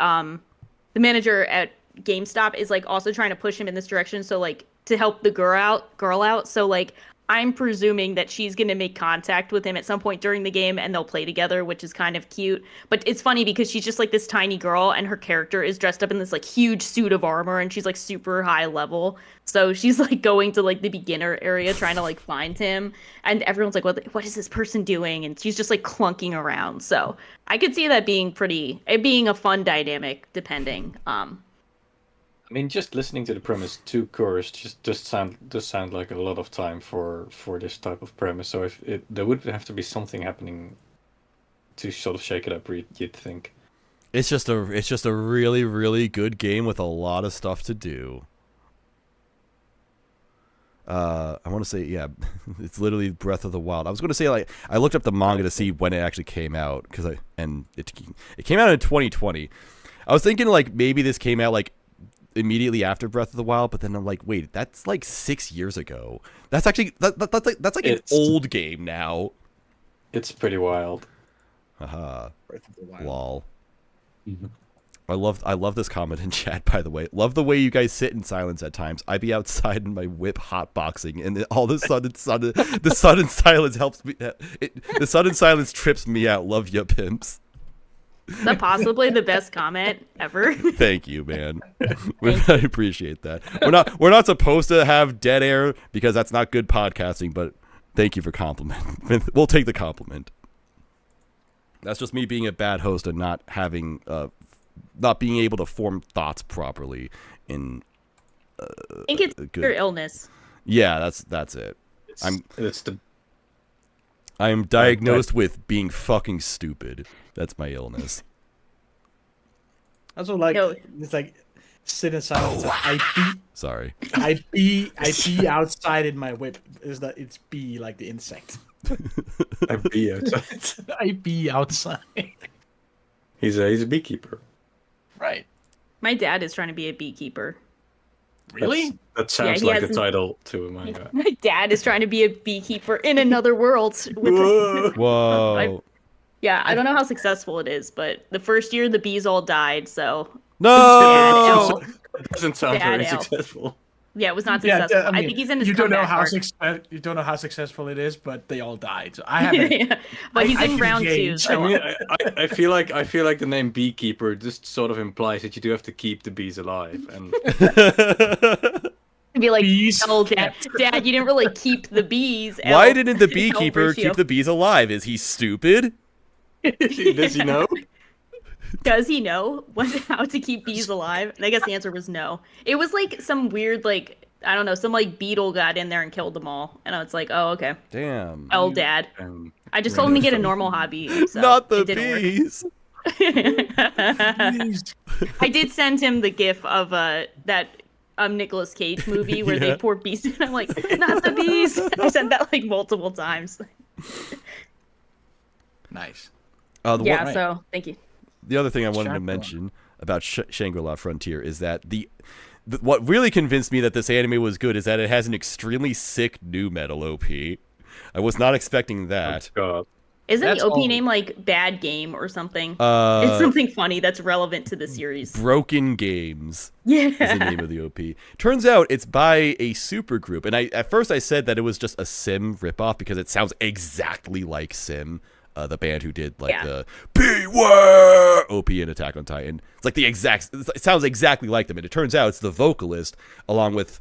GameStop is like also trying to push him in this direction, so like to help the girl out. So like I'm presuming that she's going to make contact with him at some point during the game and they'll play together, which is kind of cute. But it's funny because she's just like this tiny girl and her character is dressed up in this like huge suit of armor and she's like super high level. So she's like going to like the beginner area trying to like find him. And everyone's like, what is this person doing? And she's just like clunking around. So I could see that being being a fun dynamic depending. I mean, just listening to the premise, 2 cores just sound like a lot of time for this type of premise. So there would have to be something happening to sort of shake it up. You'd think. It's just a really, really good game with a lot of stuff to do. I want to say, yeah, it's literally Breath of the Wild. I was going to say, like, I looked up the manga to see when it actually came out and it came out in 2020. I was thinking like maybe this came out like immediately after Breath of the Wild, but then I'm like, wait, that's like 6 years ago. That's actually that's like an old game now. It's pretty wild. Haha. Breath of the Wild. Lol. Mm-hmm. I love this comment in chat, by the way. Love the way you guys sit in silence at times. I be outside in my whip hotboxing, and all the sudden silence helps me. The sudden silence trips me out. Love ya, pimps. Is that possibly the best comment ever? Thank you, man. I appreciate that. We're not supposed to have dead air because that's not good podcasting, but thank you for compliment. We'll take the compliment. That's just me being a bad host and not being able to form thoughts properly in I think it's your illness. Yeah, that's it. I am diagnosed with being fucking stupid. That's my illness. Also, like, it's like sit in silence. Sorry. I be outside in my whip. It's bee like the insect. I be outside. I be outside. He's a beekeeper. Right. My dad is trying to be a beekeeper. Really? That sounds like a title to a manga. My dad is trying to be a beekeeper in another world. Whoa. I don't know how successful it is, but the first year the bees all died, so... No! It doesn't sound very successful. Yeah, it was not successful. I mean, think he's in his you don't know how arc. you don't know how successful it is, but they all died. So I haven't. But he's in round 2. So. I mean, I feel like the name beekeeper just sort of implies that you do have to keep the bees alive, and be like, bees "Oh, Dad, you didn't really keep the bees." Why didn't the beekeeper keep the bees alive? Is he stupid? Does he know? Does he know how to keep bees alive? And I guess the answer was no. It was like some weird, like, I don't know, some like beetle got in there and killed them all. And I was like, oh, okay. Damn. Oh, Dad. I just told him to get a normal hobby. So not the bees. I did send him the gif of that Nicolas Cage movie where they pour bees in. I'm like, not the bees. I said that like multiple times. Nice. So thank you. The other thing I wanted to mention about Shangri-La Frontier is that what really convinced me that this anime was good is that it has an extremely sick nu metal OP. I was not expecting that. Oh, God. Isn't the OP name like Bad Game or something? It's something funny that's relevant to the series. Broken Games. Yeah. Is the name of the OP. Turns out it's by a supergroup, and at first I said that it was just a Sim ripoff because it sounds exactly like Sim. The band who did like the Beware OP in Attack on Titan. It's like it sounds exactly like them. And it turns out it's the vocalist along with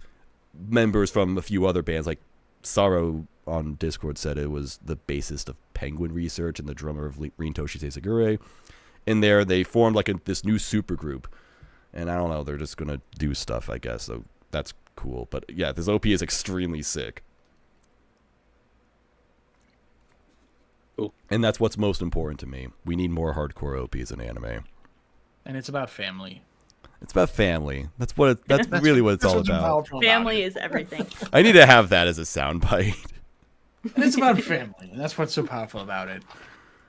members from a few other bands. Like Saro on Discord said it was the bassist of Penguin Research and the drummer of Rintoshi Segure. In there, they formed like this new supergroup. And I don't know, they're just going to do stuff, I guess. So that's cool. But yeah, this OP is extremely sick. Cool. And that's what's most important to me. We need more hardcore OPs in anime. And it's about family. It's about family. That's really what it's all about. Family is everything. I need to have that as a soundbite. And it's about family, and that's what's so powerful about it.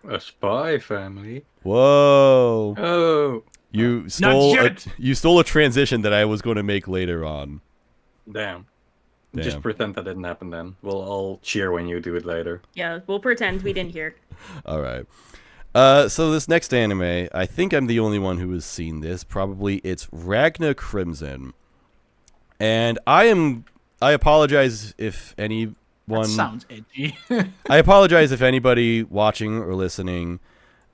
A spy family. Whoa! Oh, You stole a transition that I was going to make later on. damn. Damn. Just pretend that didn't happen then. We'll all cheer when you do it later. Yeah, we'll pretend we didn't hear. All right. So this next anime, I think I'm the only one who has seen this. Probably it's Ragna Crimson. And I apologize if anyone... That sounds edgy. I apologize if anybody watching or listening,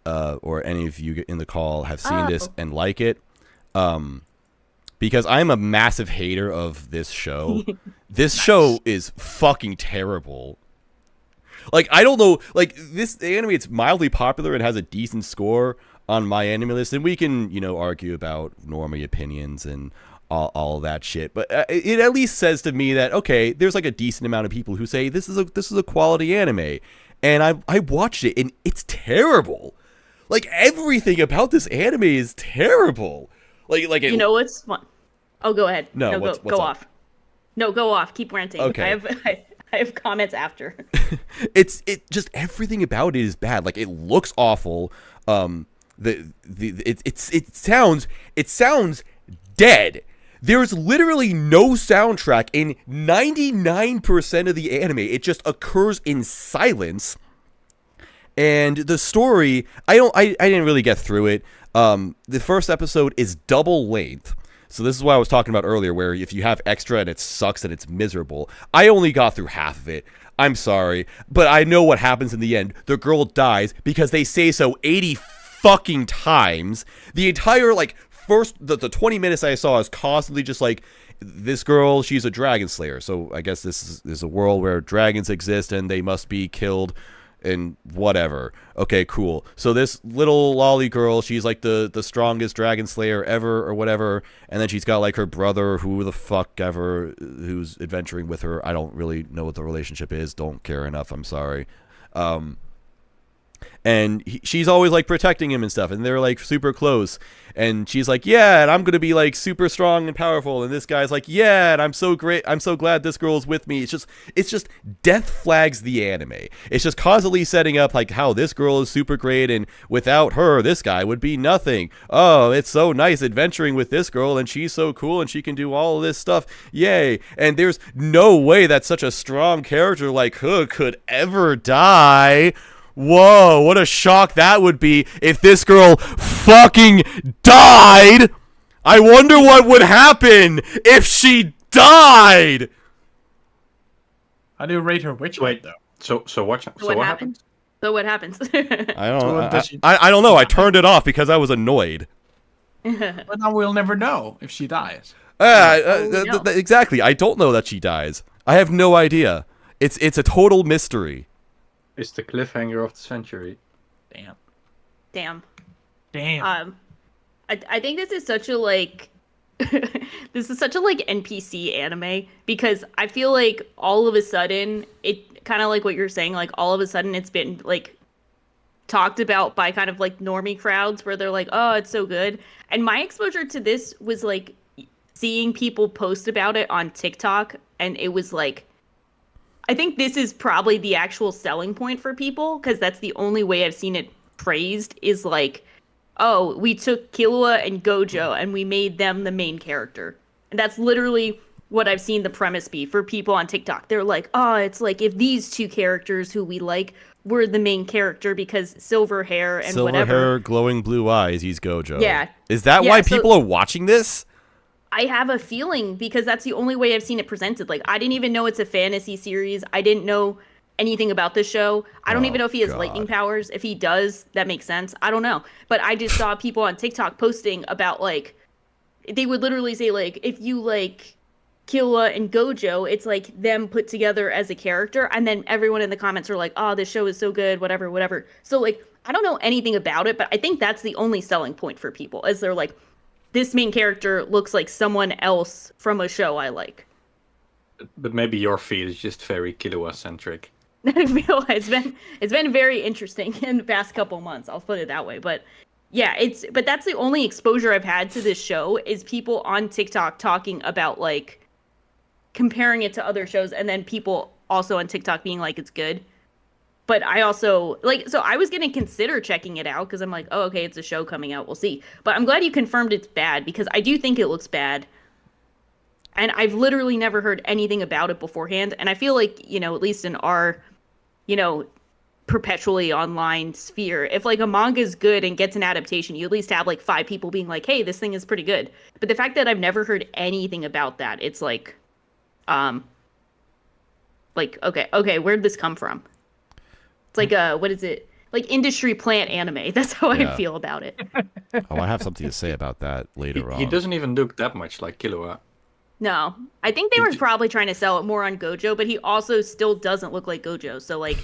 or any of you in the call have seen this and like it. Because I'm a massive hater of this show. This show is fucking terrible. Like, I don't know, like, this anime, it's mildly popular and has a decent score on my anime list, and we can, argue about normie opinions and all that shit, but it at least says to me that, okay, there's like a decent amount of people who say this is a quality anime, and I watched it, and it's terrible. Like, everything about this anime is terrible. Like it, What's fun? Oh, go ahead. No, go what's off. No, go off. Keep ranting. Okay. I have comments after. it just everything about it is bad. Like, it looks awful. It sounds dead. There's literally no soundtrack in 99% of the anime. It just occurs in silence. And the story, I didn't really get through it. The first episode is double length. So this is what I was talking about earlier, where if you have extra and it sucks and it's miserable. I only got through half of it. I'm sorry, but I know what happens in the end. The girl dies because they say so 80 fucking times. The entire, the 20 minutes I saw is constantly just like, this girl, she's a dragon slayer. So I guess this is a world where dragons exist and they must be killed and whatever. Okay, cool. So this little lolly girl, she's like the strongest dragon slayer ever or whatever, and then she's got like her brother, who the fuck ever, who's adventuring with her. I don't really know what the relationship is. Don't care enough. I'm sorry. And she's always like protecting him and stuff, and they're like super close, and she's like, yeah, and I'm gonna be like super strong and powerful, and this guy's like, yeah, and I'm so great, I'm so glad this girl's with me. It's just death flags the anime. It's just constantly setting up like how this girl is super great, and without her this guy would be nothing. Oh, it's so nice adventuring with this girl, and she's so cool, and she can do all of this stuff, yay. And there's no way that such a strong character like her could ever die. Whoa, what a shock that would be if this girl fucking died! I wonder what would happen if she died! How do you rate her witch hunt, though? So what happens? So what happens? I don't know. I turned it off because I was annoyed. But now we'll never know if she dies. Exactly. I don't know that she dies. I have no idea. It's a total mystery. It's the cliffhanger of the century. Damn. I think this is such a NPC anime, because I feel like all of a sudden it kind of like what you're saying, like all of a sudden it's been like talked about by kind of like normie crowds where they're like, oh, it's so good. And my exposure to this was like seeing people post about it on TikTok, and it was like, I think this is probably the actual selling point for people, because that's the only way I've seen it praised, is like, oh, we took Killua and Gojo and we made them the main character. And that's literally what I've seen the premise be for people on TikTok. They're like, oh, it's like if these two characters who we like were the main character because silver hair and whatever. Silver hair, glowing blue eyes, he's Gojo. Yeah. Is that why people are watching this? I have a feeling, because that's the only way I've seen it presented. Like, I didn't even know it's a fantasy series. I didn't know anything about the show. I don't even know if he has lightning powers. If he does, that makes sense. I don't know. But I just saw people on TikTok posting about, like, they would literally say, like, if you like Killua and Gojo, it's like them put together as a character. And then everyone in the comments are like, oh, this show is so good, whatever, whatever. So, like, I don't know anything about it, but I think that's the only selling point for people, is they're like, this main character looks like someone else from a show I like. But maybe your feed is just very Killua-centric. It's been very interesting in the past couple months. I'll put it that way. But yeah, but that's the only exposure I've had to this show is people on TikTok talking about like comparing it to other shows, and then people also on TikTok being like it's good. But I also so I was gonna consider checking it out because I'm like, oh, okay, it's a show coming out. We'll see. But I'm glad you confirmed it's bad because I do think it looks bad. And I've literally never heard anything about it beforehand. And I feel like, at least in our, perpetually online sphere, if like a manga is good and gets an adaptation, you at least have like 5 people being like, hey, this thing is pretty good. But the fact that I've never heard anything about that, it's like, okay, where'd this come from? It's like what is it? Like industry plant anime. That's how I feel about it. Oh, I have something to say about that later on. He doesn't even look that much like Killua. No, I think they were probably trying to sell it more on Gojo, but he also still doesn't look like Gojo. So like,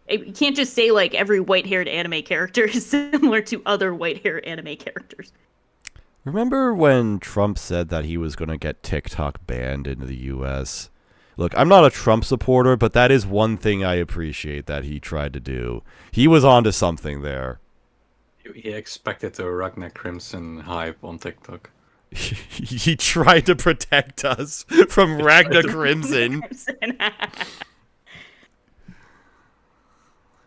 you can't just say like every white-haired anime character is similar to other white-haired anime characters. Remember when Trump said that he was going to get TikTok banned in the U.S.? Look, I'm not a Trump supporter, but that is one thing I appreciate that he tried to do. He was onto something there. He expected a Ragna Crimson hype on TikTok. He tried to protect us from Ragna Crimson.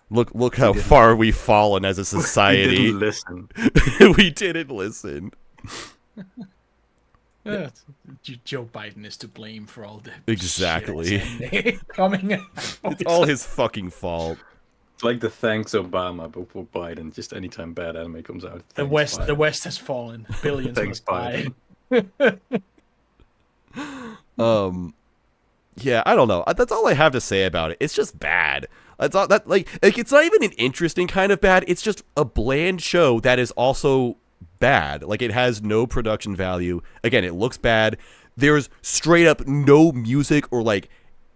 Look how far we've fallen as a society. We didn't listen. We didn't listen. Joe Biden is to blame for all the exactly coming out. It's all his fucking fault. It's like the thanks Obama, but for Biden. Just anytime bad anime comes out. The West has fallen. Billions Thanks, Biden. Yeah, I don't know. That's all I have to say about it. It's just bad. That's all that like it's not even an interesting kind of bad. It's just a bland show that is also bad. Like it has no production value. Again, it looks bad. There's straight up no music or like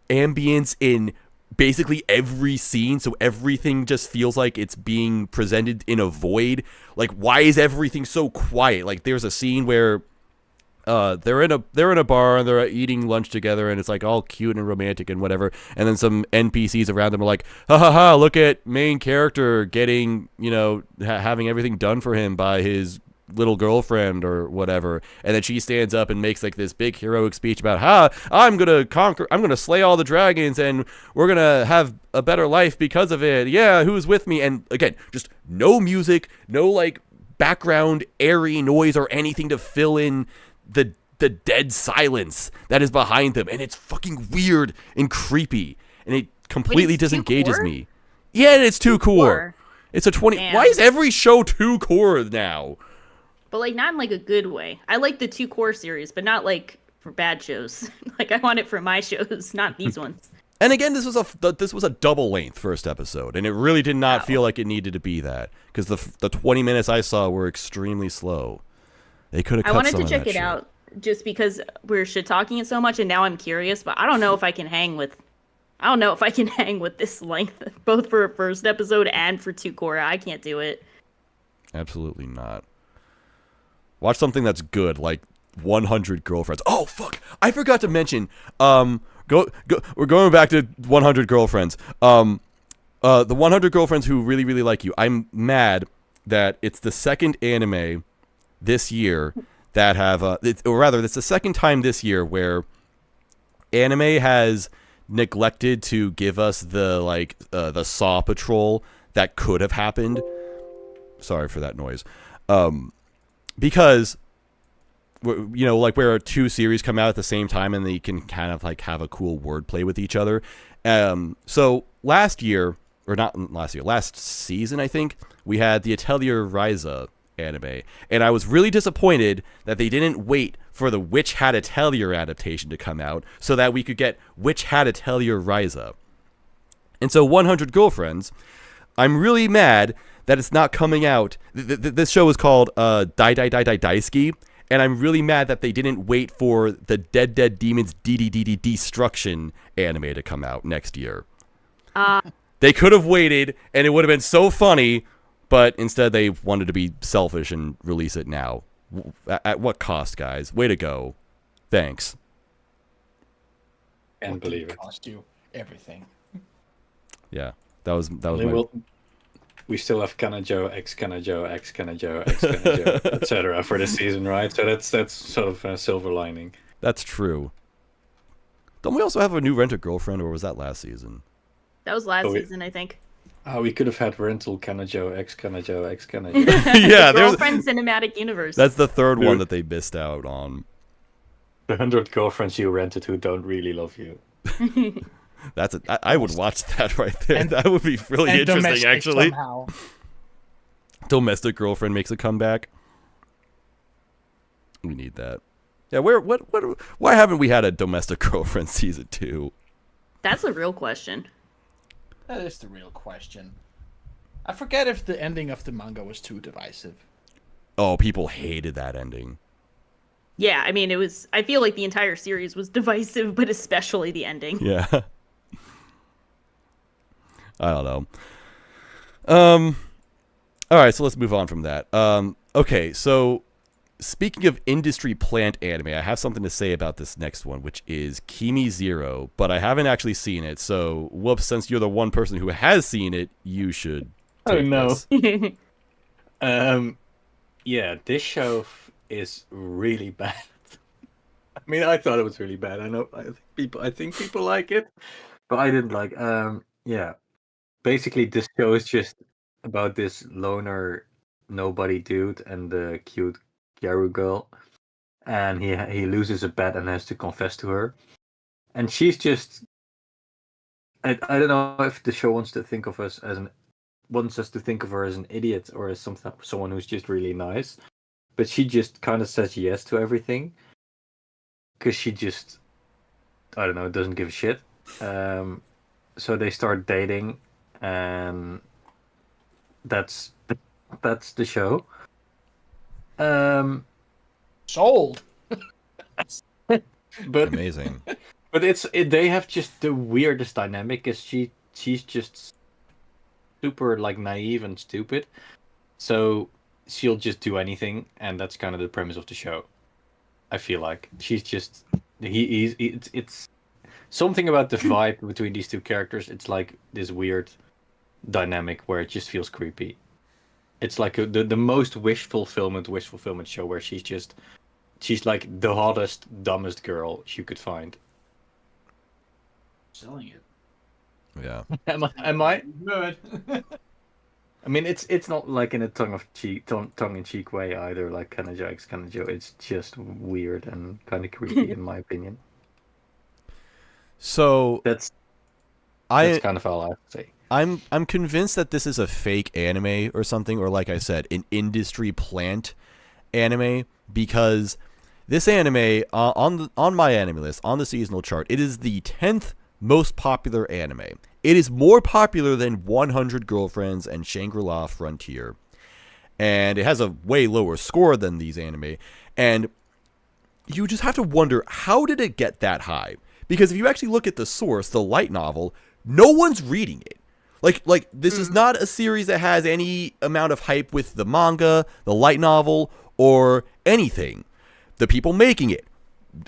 ambience in basically every scene, so everything just feels like it's being presented in a void. Like, why is everything so quiet? Like, there's a scene where they're in a bar and they're eating lunch together and it's like all cute and romantic and whatever, and then some NPCs around them are like, ha ha ha, look at main character getting, having everything done for him by his little girlfriend or whatever, and then she stands up and makes like this big heroic speech about I'm gonna slay all the dragons and we're gonna have a better life because of it, who's with me? And again, just no music, no like background airy noise or anything to fill in the dead silence that is behind them, and it's fucking weird and creepy, and it completely disengages me. Yeah, and it's too core. It's a 20. Damn. Why is every show too core now? But like not in like a good way. I like the 2 core series, but not like for bad shows. Like I want it for my shows, not these ones. And again, this was a double length first episode, and it really did not feel like it needed to be that, because the 20 minutes I saw were extremely slow. They could have cut some of that. I wanted to check it out just because we're shit talking it so much, and now I'm curious, but I don't know if I can hang with this length, both for a first episode and for 2 core. I can't do it. Absolutely not. Watch something that's good, like 100 Girlfriends. Oh fuck! I forgot to mention. We're going back to 100 Girlfriends. The 100 Girlfriends who really, really like you. I'm mad that it's the second anime this year that have, it's the second time this year where anime has neglected to give us the Saw Patrol that could have happened. Sorry for that noise. Because, where 2 series come out at the same time and they can kind of like have a cool wordplay with each other. So last season, I think, we had the Atelier Ryza anime, and I was really disappointed that they didn't wait for the Witch Hat Atelier adaptation to come out so that we could get Witch Hat Atelier Ryza. And so 100 Girlfriends, I'm really mad that it's not coming out. This show is called Daisuki, and I'm really mad that they didn't wait for the Dead Demons DDDD Destruction anime to come out next year. They could have waited, and it would have been so funny, but instead they wanted to be selfish and release it now. At what cost, guys? Way to go. Thanks. Can't believe it. Cost you everything. Yeah, that was And my. we still have Kanajo, ex Kanajo, ex Kanajo, ex Kanajo, etc. for this season, right? So that's sort of a silver lining. That's true. Don't we also have a new Rent-A-Girlfriend, or was that last season? That was last Oh, season, I think. We could have had rental Kanajo, ex Kanajo, ex Kanajo. Yeah, The Girlfriend Cinematic Universe. That's the third one Dude. that they missed out on. The 100 girlfriends you rented who don't really love you. I would watch that right there. And- That would be really And interesting, domestic actually. somehow. Domestic Girlfriend makes a comeback. We need that. Yeah, why haven't we had a Domestic Girlfriend season 2? That's a real question. That is the real question. I forget if the ending of the manga was too divisive. Oh, people hated that ending. Yeah, I mean, I feel like the entire series was divisive, but especially the ending. Yeah. I don't know. All right, so let's move on from that. Okay, so speaking of industry plant anime, I have something to say about this next one, which is Kimizero, but I haven't actually seen it. So, whoops, since you're the one person who has seen it, you should take this. Yeah, this show is really bad. I mean, I thought it was really bad. I think people like it, but I didn't like. Yeah, basically, this show is just about this loner, nobody dude and the cute Gyaru girl, and he loses a bet and has to confess to her, and she's just. I don't know if the show wants us to think of her as an idiot or as someone who's just really nice, but she just kind of says yes to everything because she just, I don't know, doesn't give a shit. So they start dating, and that's the show. Sold. But Amazing. but they have just the weirdest dynamic because she's just super like naive and stupid, so she'll just do anything, and that's kind of the premise of the show. I feel like she's just it's something about the vibe between these two characters. It's like this weird dynamic where it just feels creepy. It's like the most wish fulfillment show where she's like the hottest, dumbest girl you could find. Selling it. Yeah. Am I? Good. I mean, it's not like in a tongue in cheek way either. Like Kanajo. It's just weird and kind of creepy in my opinion. So That's I kind of all I have to say. I'm convinced that this is a fake anime or something, or like I said, an industry plant anime, because this anime on my anime list on the seasonal chart, it is the 10th most popular anime. It is more popular than 100 Girlfriends and Shangri-La Frontier, and it has a way lower score than these anime. And you just have to wonder, how did it get that high? Because if you actually look at the source, the light novel, no one's reading it. Like this is not a series that has any amount of hype with the manga, the light novel, or anything. The people making it,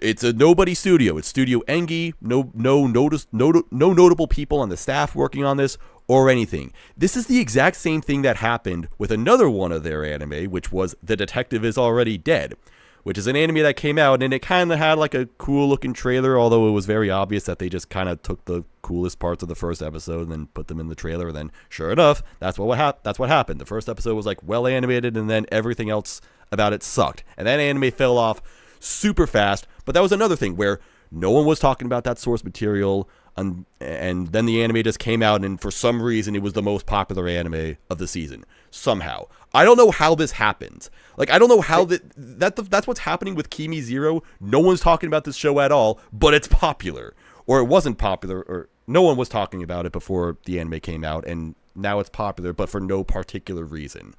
it's a nobody studio. It's Studio Engi. No notable people on the staff working on this or anything. This is the exact same thing that happened with another one of their anime, which was The Detective Is Already Dead, which is an anime that came out, and it kind of had like a cool looking trailer, although it was very obvious that they just kind of took the coolest parts of the first episode and then put them in the trailer. And then sure enough, that's what happened. The first episode was like well animated, and then everything else about it sucked. And that anime fell off super fast. But that was another thing where no one was talking about that source material, and then the anime just came out, and for some reason it was the most popular anime of the season. Somehow. I don't know how this happens. Like, I don't know how that's what's happening with Kimizero. No one's talking about this show at all, but it's popular. Or it wasn't popular, or no one was talking about it before the anime came out, and now it's popular, but for no particular reason.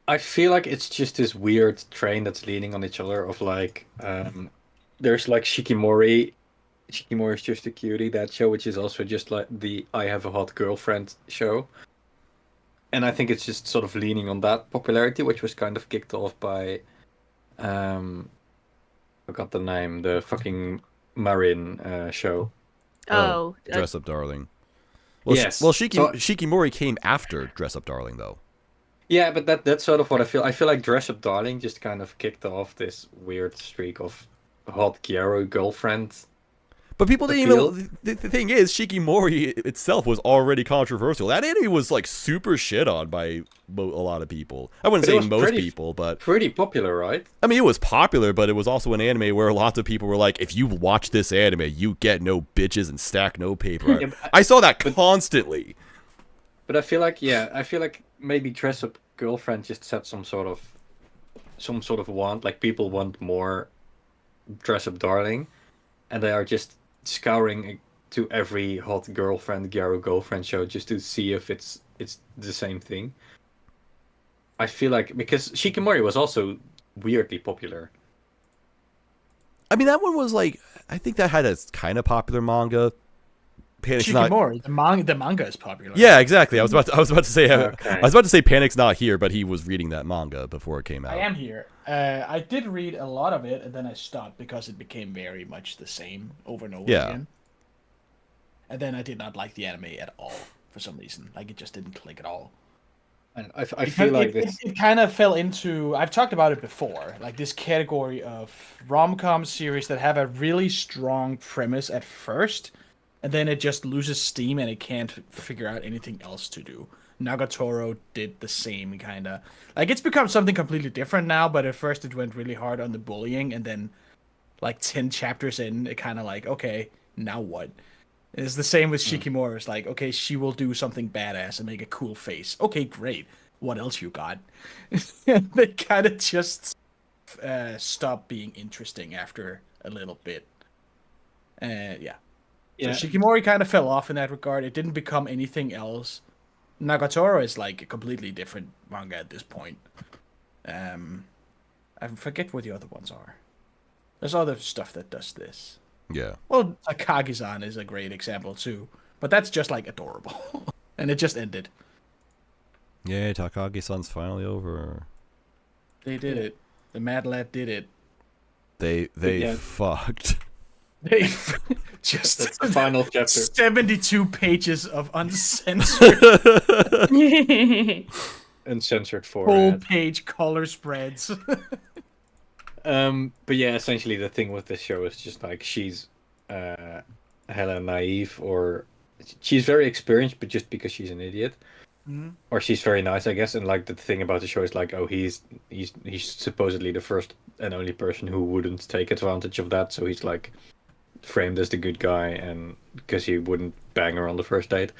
I feel like it's just this weird train that's leaning on each other of like, there's like Shikimori. Shikimori's Just a Cutie, that show, which is also just like the I Have a Hot Girlfriend show. And I think it's just sort of leaning on that popularity, which was kind of kicked off by, I forgot the name, the fucking Marin show. Oh, Dress Up Darling. Well, Yes. Shikimori came after Dress Up Darling, though. Yeah, but that's sort of what I feel. I feel like Dress Up Darling just kind of kicked off this weird streak of hot Gyaro girlfriend. But people didn't appeal. even. The thing is, Shikimori itself was already controversial. That anime was like super shit on by a lot of people. I wouldn't But it say was most pretty- people, but Pretty popular, right? I mean, it was popular. But it was also an anime where lots of people were like, "If you watch this anime, you get no bitches and stack no paper." Yeah, but I saw that constantly. But I feel like maybe Dress Up Girlfriend just set some sort of want, like people want more Dress Up Darling, and they are just scouring to every hot girlfriend, Gyaro girlfriend show just to see if it's the same thing. I feel like because Shikimori was also weirdly popular. I mean, that one was like, I think that had a kind of popular manga. Panic's not. Shikimori, the manga is popular. Yeah, exactly. I was about to say. Okay. I was about to say Panic's not here, but he was reading that manga before it came out. I am here. I did read a lot of it, and then I stopped because it became very much the same over and over Yeah. again. And then I did not like the anime at all for some reason. Like it just didn't click at all. And I feel like this. It kind of fell into. I've talked about it before, like this category of rom-com series that have a really strong premise at first, and then it just loses steam and it can't figure out anything else to do. Nagatoro did the same kind of. Like it's become something completely different now, but at first it went really hard on the bullying, and then like 10 chapters in, it kind of like, okay, now what? It's the same with Shikimori. It's like, okay, she will do something badass and make a cool face. Okay, great. What else you got? They kind of just stop being interesting after a little bit. Yeah. Yeah. So Shikimori kind of fell off in that regard. It didn't become anything else. Nagatoro is like a completely different manga at this point. I forget what the other ones are. There's other stuff that does this. Yeah. Well, Takagi-san is a great example too, but that's just like adorable, and it just ended. Yay, Takagi-san's finally over. They did it. The Mad Lad did it. They Yeah. fucked. They just That's the final chapter. 72 pages of uncensored Uncensored full format. page color spreads. But yeah, essentially the thing with this show is just like she's hella naive, or she's very experienced, but just because she's an idiot, or she's very nice, I guess. And like the thing about the show is like, oh, he's supposedly the first and only person who wouldn't take advantage of that, so he's like framed as the good guy, and because he wouldn't bang her on the first date.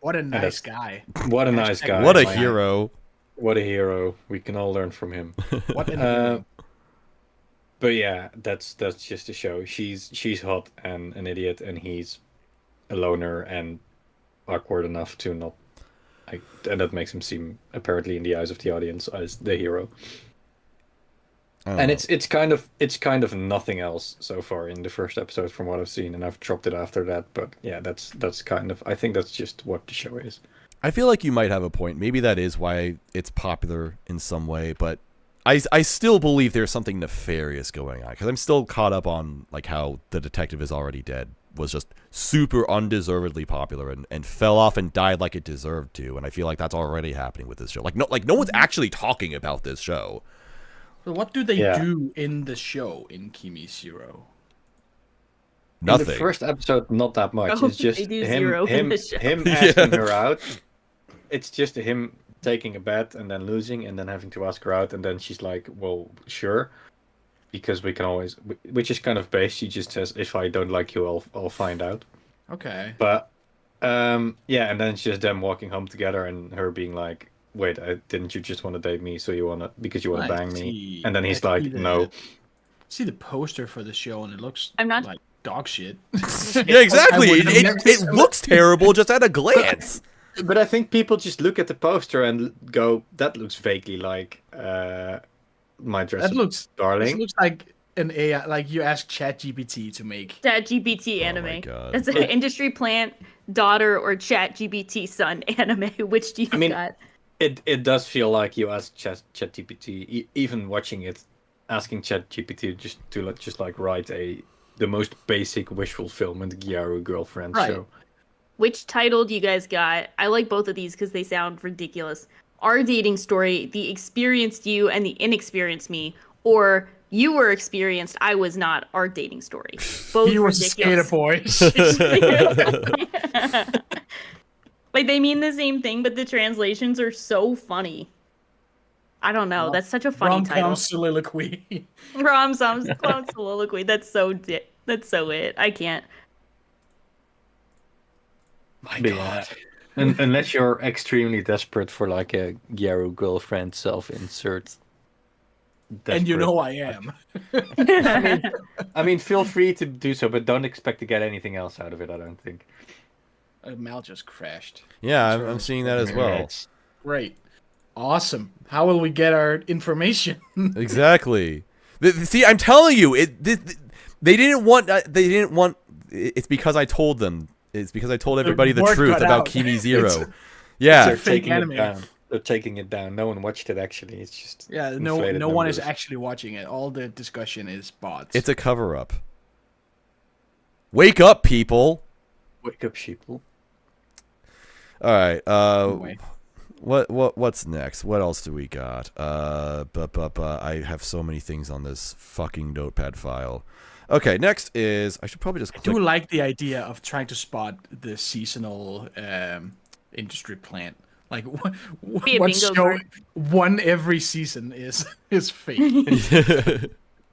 What a nice that's- guy. What a nice guy! What a Like, hero. What a hero! We can all learn from him. What an But yeah, that's just the show. She's hot and an idiot, and he's a loner and awkward enough to not, like, and that makes him seem, apparently in the eyes of the audience, as the hero. I don't And know. it's kind of nothing else so far in the first episode from what I've seen, and I've dropped it after that. But yeah, that's kind of, I think that's just what the show is. I feel like you might have a point. Maybe that is why it's popular in some way, but I still believe there's something nefarious going on, because I'm still caught up on like how The Detective Is Already Dead was just super undeservedly popular and fell off and died like it deserved to, and I feel like that's already happening with this show. Like no one's actually talking about this show. So what do they Yeah. do in the show in Kimizero? Nothing. In the first episode, not that much. Oh, It's just they do him zero in the show. him Yeah. asking her out. It's just him taking a bet and then losing, and then having to ask her out, and then she's like, "Well, sure," because we can always, which is kind of base. She just says, "If I don't like you, I'll find out." Okay. But yeah, and then it's just them walking home together, and her being like, "Wait, didn't you just want to date me? So you wanna, because you wanna I bang me?" see. And then he's I like, see the- "No." See the poster for the show, and it looks I'm not- like dog shit. Yeah, exactly. I wouldn't have It looks terrible just at a glance. But I think people just look at the poster and go, "That looks vaguely like My Dress That Up looks Darling." This looks like an AI. Like you ask ChatGPT to make. ChatGPT Oh my anime. God. That's an industry plant daughter or ChatGPT son anime. Which do you I mean, got? It does feel like you ask ChatGPT, even watching it, asking ChatGPT just like write the most basic wish fulfillment Gyaru girlfriend Right. show. which title do you guys got? I like both of these because they sound ridiculous. Our dating story, the experienced you and the inexperienced me, or you were experienced, I was not. Our dating story. Both He was a skater ridiculous. boy. Like they mean the same thing, but the translations are so funny. I don't know. That's such a funny title. Rom-com soliloquy. Rom-com soliloquy. That's so it. I can't. My But God. yeah, unless you're extremely desperate for like a Gyaru girlfriend self-insert. And you desperate- know I am. I mean, feel free to do so, but don't expect to get anything else out of it. I don't think. Mal just crashed. Yeah, I'm seeing that as well. Great. Awesome. How will we get our information? Exactly. See, I'm telling you, they didn't want. It's because I told them. It's because I told everybody the word truth got about out. Kimizero. Yeah, They're fake taking anime. it down. They're taking it down. No one watched it actually. It's just Yeah, inflated no one is numbers. actually watching it. All the discussion is bots. it's a cover up. Wake up, people! Wake up, sheeple. All right. Anyway. What's next? What else do we got? I have so many things on this fucking notepad file. Okay, next is I should probably just I click. do like the idea of trying to spot the seasonal industry plant. Like Be a what bingo show card. one every season is fake.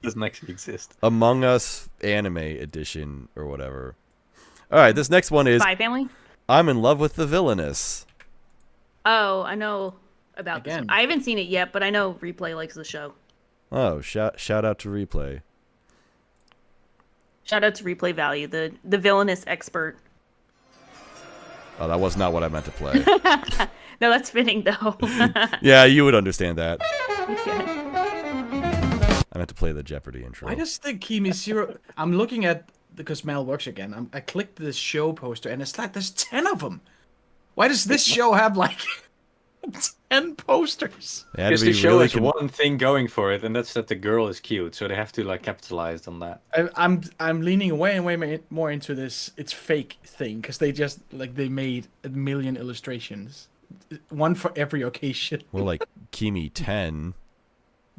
Doesn't actually exist. Among Us anime edition or whatever. All right, this next one is Spy Family? I'm in love with the Villainess. Oh, I know about this. Again. I haven't seen it yet, but I know Replay likes the show. Oh, shout out to Replay. Shout out to Replay Value, the villainous expert. Oh, that was not what I meant to play. No, that's fitting though. Yeah, you would understand that. Okay. I meant to play the Jeopardy intro. Why does the Kimizero? I'm looking at because Mel works again. I clicked the show poster and it's like there's 10 of them. Why does this show have like 10 posters? It had Because to the be show really has one thing going for it, and that's that the girl is cute, so they have to like capitalize on that. I'm leaning way and way more into this. It's fake thing because they just they made a million illustrations, one for every occasion. Well, like Kimi 10.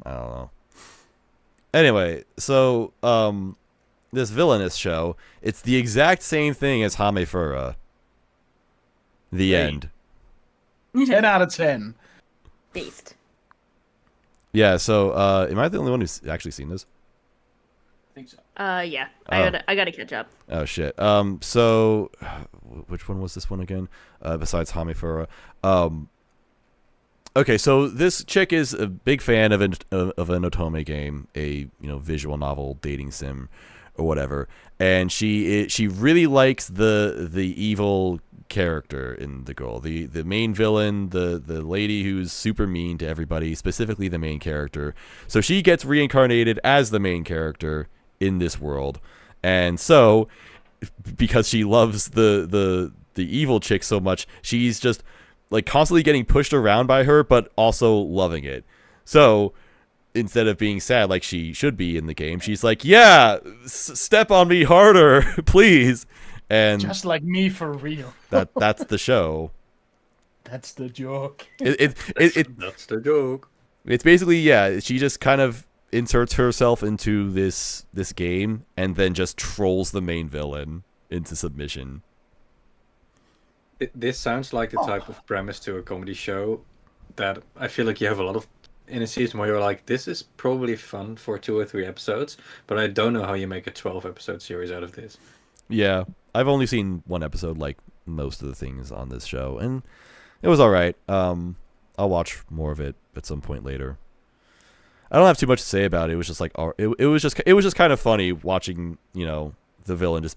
I don't know. Anyway, so this Villainous show, it's the exact same thing as Hamefura. The Great. end. 10 out of 10. Based. Yeah, so am I the only one who's actually seen this? I think so. Yeah. Oh. I gotta catch up. Oh shit. So which one was this one again? Besides Hamefura. Okay, so this chick is a big fan of an otome game, a visual novel dating sim or whatever, and she really likes the evil character in the girl, the main villain, the lady who's super mean to everybody, specifically the main character. So she gets reincarnated as the main character in this world, and so because she loves the evil chick so much, she's just like constantly getting pushed around by her, but also loving it. So instead of being sad like she should be in the game, she's like, yeah, step on me harder, please. And Just like me for real. that's the show. That's the joke. That's the joke. It's basically, yeah, she just kind of inserts herself into this game and then just trolls the main villain into submission. This sounds like the type of premise to a comedy show that I feel like you have a lot of in a season where you're like, this is probably fun for 2 or 3 episodes, but I don't know how you make a 12-episode series out of this. Yeah, I've only seen 1 episode, like most of the things on this show, and it was all right. I'll watch more of it at some point later. I don't have too much to say about it. It was just like it was just kind of funny watching the villain just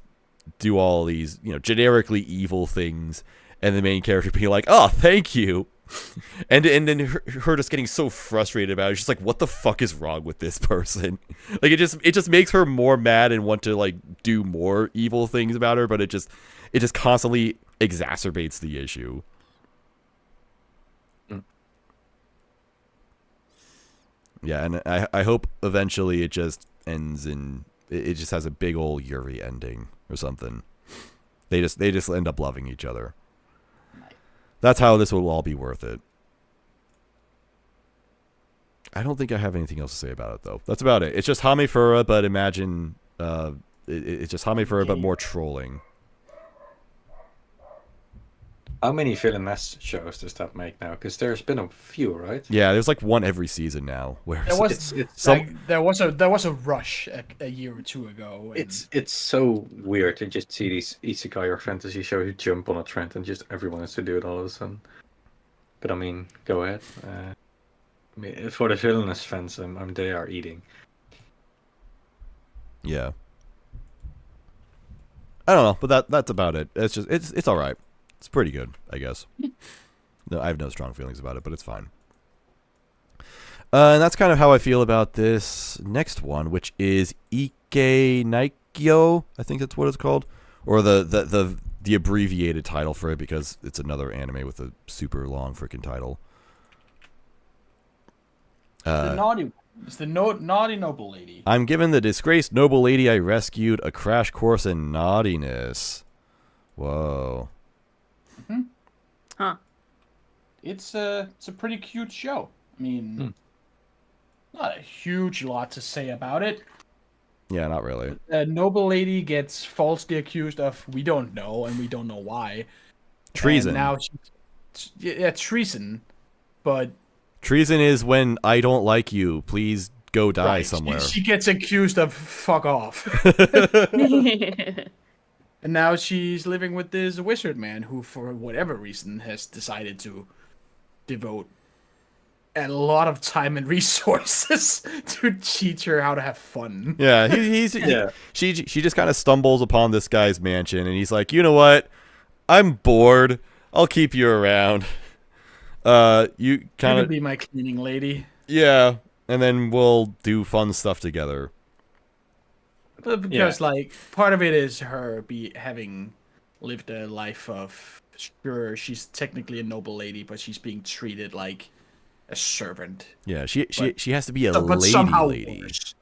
do all these generically evil things, and the main character being like, "Oh, thank you," and then her just getting so frustrated about it. She's like, "What the fuck is wrong with this person?" Like it just makes her more mad and want to like do more evil things about her, but it just constantly exacerbates the issue. Yeah, and I hope eventually it just ends in it just has a big old Yuri ending or something. They just end up loving each other. That's how this will all be worth it. I don't think I have anything else to say about it, though. That's about it. It's just Hamefura, but imagine... it's just Hamefura, but more trolling. How many Villainess shows does that make now? Because there's been a few, right? Yeah, there's like one every season now. Where there was a rush a year or two ago. And... It's so weird to just see these isekai or fantasy shows who jump on a trend and just everyone has to do it all of a sudden. But I mean, go ahead. I mean, for the Villainess fans, they are eating. Yeah. I don't know, but that's about it. It's all right. It's pretty good, I guess. No, I have no strong feelings about it, but it's fine. And that's kind of how I feel about this next one, which is Ikenaikyo, I think that's what it's called, or the abbreviated title for it because it's another anime with a super long freaking title. It's the naughty noble lady. I'm given the disgraced noble lady I rescued a crash course in naughtiness. Whoa. Mm-hmm. Huh. It's a pretty cute show. I mean, not a huge lot to say about it. Yeah, not really. A noble lady gets falsely accused of we don't know, and we don't know why. Treason. And now treason. But treason is when I don't like you. Please go die somewhere. She gets accused of fuck off. And now she's living with this wizard man who, for whatever reason, has decided to devote a lot of time and resources to teach her how to have fun. Yeah, she just kind of stumbles upon this guy's mansion, and he's like, you know what? I'm bored. I'll keep you around. You kind of be my cleaning lady. Yeah, and then we'll do fun stuff together. Because, part of it is her having lived a life of, sure, she's technically a noble lady, but she's being treated like a servant. Yeah, she has to be a lady. Somehow lady. Worse.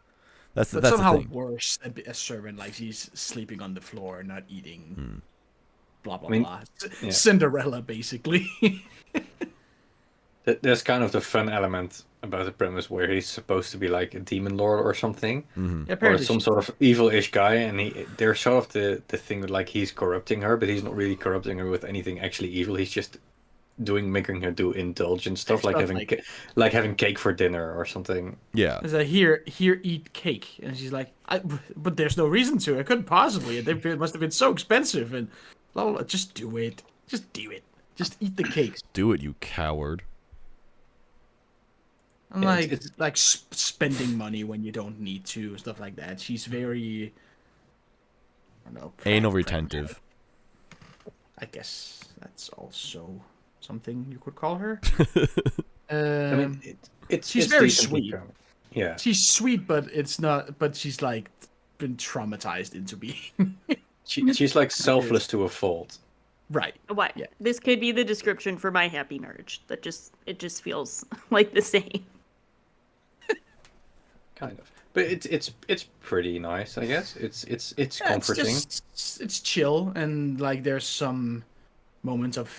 That's somehow the thing. Worse than a servant, like she's sleeping on the floor, not eating. Blah blah blah. Yeah. Cinderella, basically. There's kind of the fun element about the premise where he's supposed to be like a demon lord or something, or some sort of evil-ish guy, and there's sort of the thing with like he's corrupting her, but he's not really corrupting her with anything actually evil. He's just making her do indulgent stuff, like having cake for dinner or something. Yeah. It's like, here, eat cake, and she's like, but there's no reason to. I couldn't possibly. It must have been so expensive, and blah, blah, blah. Just do it. Just do it. Just eat the cakes. Do it, you coward. I'm it's like spending money when you don't need to, stuff like that. She's very, I don't know, anal retentive. I guess that's also something you could call her. I mean, she's very sweet. Yeah, she's sweet, but it's not. But she's like been traumatized into being. she's like selfless to a fault. Right. What? Yeah. This could be the description for my happy marriage. It just feels like the same. Kind of, but it's pretty nice, I guess. It's comforting. It's chill, and like there's some moments of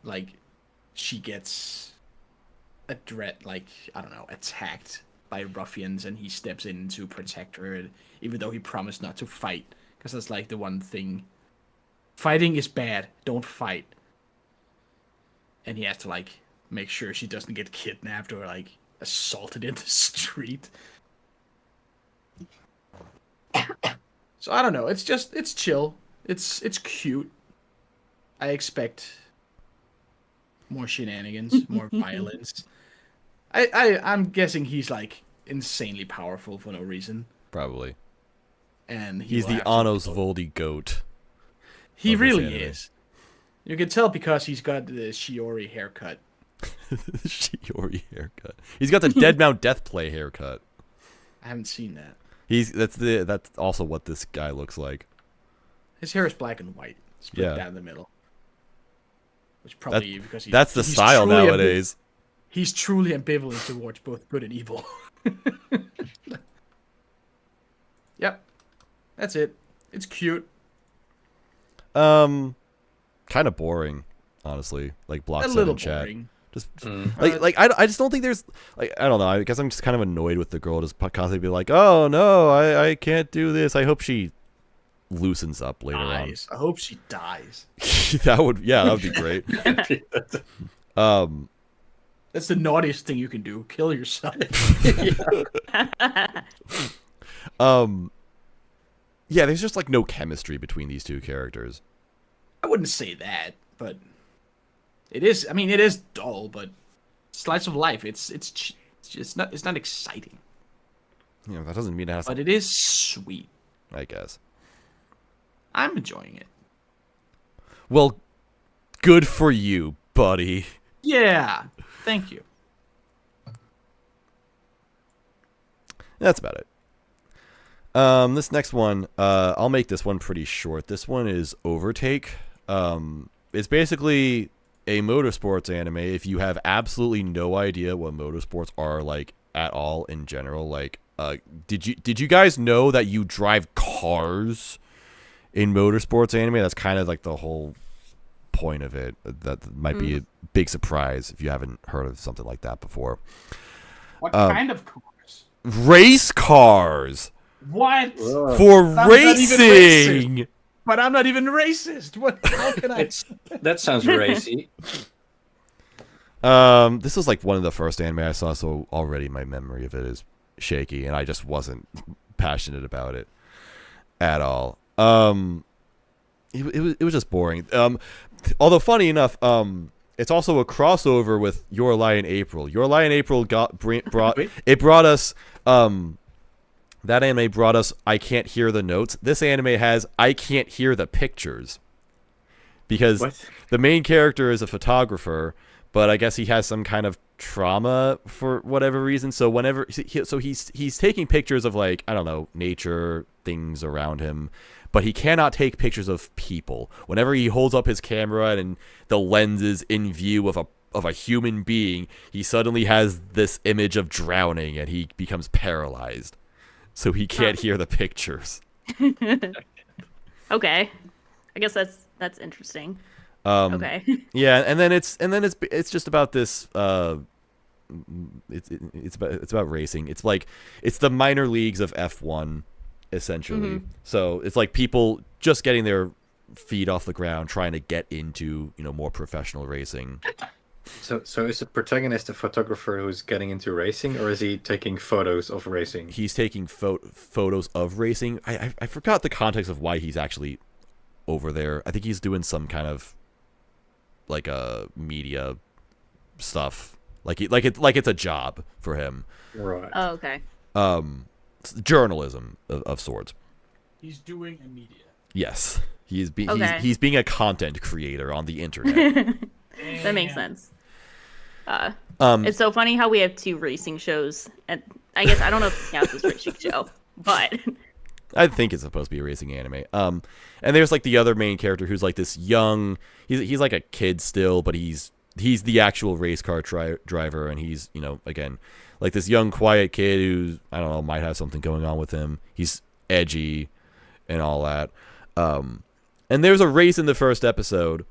like she gets attacked by ruffians, and he steps in to protect her, even though he promised not to fight, because that's like the one thing. Fighting is bad. Don't fight. And he has to like make sure she doesn't get kidnapped or like assaulted in the street. So I don't know. It's chill. It's cute. I expect more shenanigans, more violence. I'm guessing he's like insanely powerful for no reason. Probably. And he's the Anos Voldy goat. He really is. You can tell because he's got the Shiori haircut. Shiori haircut. He's got the Dead Mount Deathplay haircut. I haven't seen that. That's also what this guy looks like. His hair is black and white, split down the middle. Which probably because that's the style nowadays. He's truly ambivalent towards both good and evil. Yep, that's it. It's cute. Kind of boring, honestly. Like block A 7 little chat. boring. Just I just don't think there's like I don't know. I guess I'm just kind of annoyed with the girl just constantly be like, oh no, I can't do this. I hope she loosens up later Dies. I hope she dies. on. that would be great. That's the naughtiest thing you can do. Kill yourself. Yeah, there's just like no chemistry between these two characters. I wouldn't say that, but it is. I mean, it is dull, but slice of life. It's not exciting. You know, that doesn't mean it has. But it is sweet. I guess. I'm enjoying it. Well, good for you, buddy. Yeah. Thank you. That's about it. This next one, I'll make this one pretty short. This one is Overtake. It's basically a motorsports anime. If you have absolutely no idea what motorsports are like at all in general, like, did you guys know that you drive cars in motorsports anime? That's kind of like the whole point of it. That might be a big surprise if you haven't heard of something like that before. What kind of cars? Race cars. What? For racing. But I'm not even racist. What? How can I? That sounds racy. This was like one of the first anime I saw, so already my memory of it is shaky, and I just wasn't passionate about it at all. It was just boring. Although funny enough, it's also a crossover with Your Lie in April. Your Lie in April brought us. That anime brought us I Can't Hear the Notes. This anime has I Can't Hear the Pictures. Because the main character is a photographer, but I guess he has some kind of trauma for whatever reason. So whenever he's taking pictures of, like, I don't know, nature, things around him, but he cannot take pictures of people. Whenever he holds up his camera and the lens is in view of a human being, he suddenly has this image of drowning and he becomes paralyzed. So he can't hear the pictures. Okay, I guess that's interesting. Okay. Yeah, and then it's just about this. It's about racing. It's like it's the minor leagues of F1, essentially. So it's like people just getting their feet off the ground, trying to get into more professional racing. So is the protagonist a photographer who's getting into racing, or is he taking photos of racing? He's taking photos of racing. I forgot the context of why he's actually over there. I think he's doing some kind of like a media stuff. Like it's a job for him. Right. Oh, okay. Journalism of sorts. He's doing a media. Yes, he's being a content creator on the internet. That makes sense. It's so funny how we have two racing shows, and I guess I don't know if it counts as racing show, but I think it's supposed to be a racing anime. And there's like the other main character who's like this young. He's like a kid still, but he's the actual race car driver, and he's again like this young quiet kid who I don't know might have something going on with him. He's edgy and all that. And there's a race in the first episode.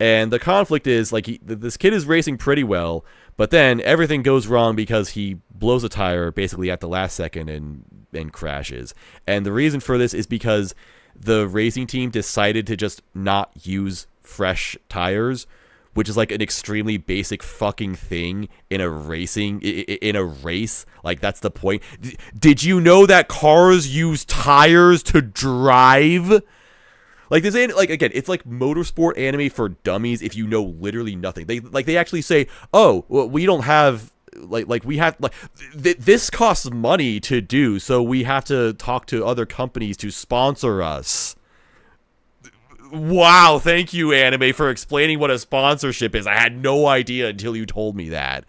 And the conflict is, like, this kid is racing pretty well, but then everything goes wrong because he blows a tire basically at the last second and crashes. And the reason for this is because the racing team decided to just not use fresh tires, which is, like, an extremely basic fucking thing in a race. Like, that's the point. Did you know that cars use tires to drive? Like this, again, it's like motorsport anime for dummies. If you know literally nothing, they actually say, "Oh, well, we don't have this costs money to do, so we have to talk to other companies to sponsor us." Wow, thank you, anime, for explaining what a sponsorship is. I had no idea until you told me that.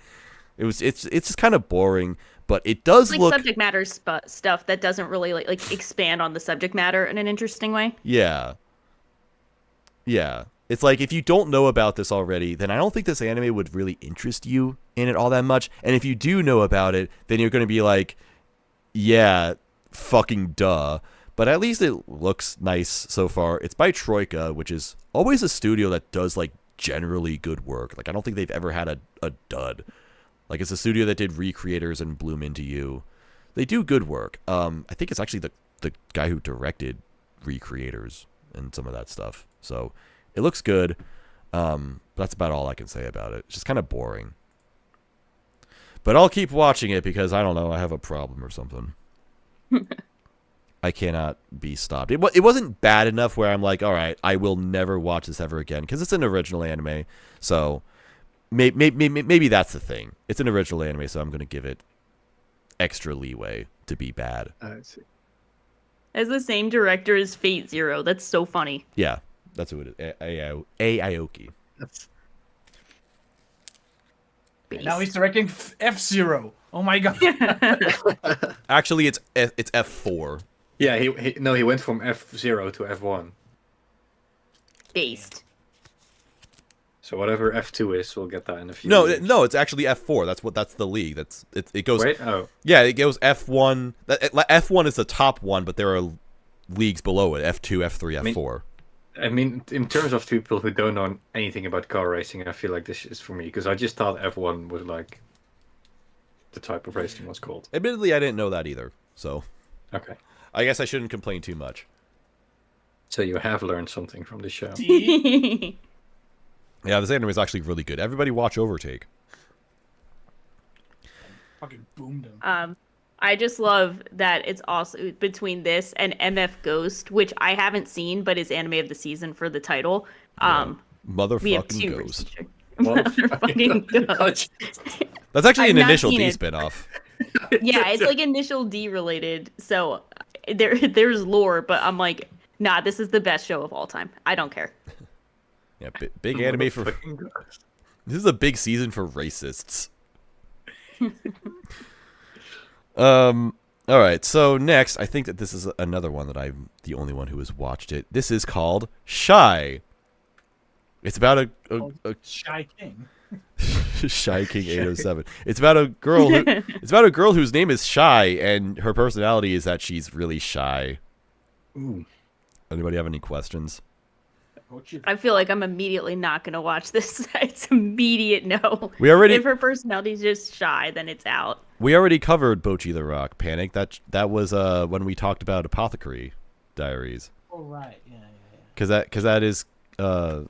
It's just kind of boring. But it does look subject matter stuff that doesn't really like expand on the subject matter in an interesting way. Yeah. It's like if you don't know about this already, then I don't think this anime would really interest you in it all that much. And if you do know about it, then you're going to be like, yeah, fucking duh. but at least it looks nice so far. It's by Troika, which is always a studio that does like generally good work. Like I don't think they've ever had a dud. Like it's a studio that did Recreators and Bloom Into You. They do good work. I think it's actually the guy who directed Recreators and some of that stuff. So it looks good. That's about all I can say about it. It's just kind of boring. But I'll keep watching it because I don't know, I have a problem or something. I cannot be stopped. It wasn't bad enough where I'm like, all right, I will never watch this ever again because it's an original anime. So maybe that's the thing. It's an original anime, so I'm going to give it extra leeway to be bad. I see. As the same director as Fate Zero. That's so funny. Yeah, that's who it is. Aoki. That's And now he's directing F-Zero. Oh my god. Actually, it's F4. yeah. He went from F0 to F1. Based. So whatever F2 is, we'll get that in a few. years. No, it's actually F4. That's the league. It goes. Wait. Oh. Yeah, it goes F1. F1 is the top one, but there are leagues below it: F2, F3, F4. I mean, in terms of people who don't know anything about car racing, I feel like this is for me because I just thought F1 was like the type of racing was called. Admittedly, I didn't know that either. So Okay. I guess I shouldn't complain too much. So you have learned something from the show. Yeah, this anime is actually really good. Everybody watch Overtake. Fucking boomed him. I just love that it's also between this and MF Ghost, which I haven't seen, but is anime of the season for the title. We have Motherfucking two. Ghost. Motherfucking Ghost. That's actually I've an not initial seen D it. spinoff. Yeah, it's like initial D related. So there's lore, but I'm like, nah, this is the best show of all time. I don't care. Yeah, big anime for. Fucking Ghost. This is a big season for racists. All right, so next, I think that this is another one that I'm the only one who has watched it. This is called Shy. It's about a Shy King. Shy King 807. It's about a girl whose name is Shy, and her personality is that she's really shy. Ooh. Anybody have any questions? I feel like I'm immediately not gonna watch this. It's immediate no. We If her personality's just shy, then it's out. We already covered Bocchi the Rock Panic. That was when we talked about Apothecary Diaries. Oh right, yeah. Because that is that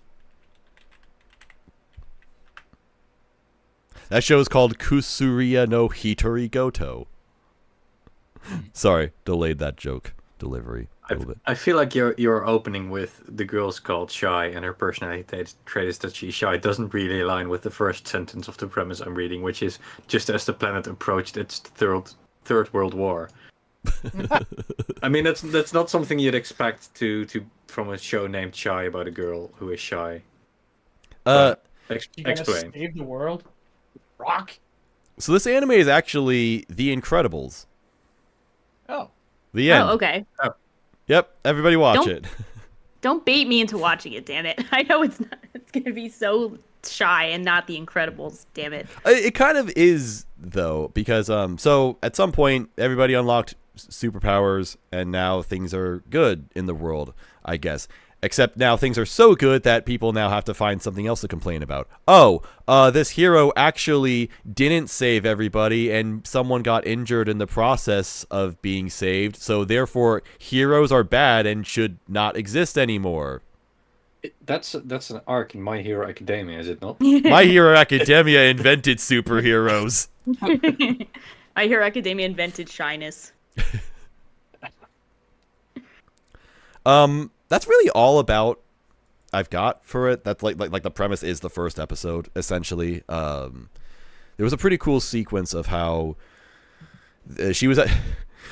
show is called Kusuriya no Hitorigoto. Sorry, delayed that joke delivery a little bit. I feel like your opening with the girl's called Shy and her personality trait is that she's shy doesn't really align with the first sentence of the premise I'm reading, which is just as the planet approached its third world war. I mean that's not something you'd expect to from a show named Shy about a girl who is shy. You gonna Explain. save the world? Rock? So this anime is actually The Incredibles. Oh. The end. Oh, okay. Yep, everybody watch Don't- it. Don't bait me into watching it, damn it. I know it's not. It's gonna be so shy and not The Incredibles, damn it. It kind of is though, because so at some point everybody unlocked superpowers and now things are good in the world, I guess. Except now things are so good that people now have to find something else to complain about. Oh, this hero actually didn't save everybody and someone got injured in the process of being saved, so therefore heroes are bad and should not exist anymore. That's an arc in My Hero Academia, is it not? My Hero Academia invented superheroes. My Hero Academia invented shyness. That's really all about I've got for it. That's like the premise is the first episode essentially. There was a pretty cool sequence of how she was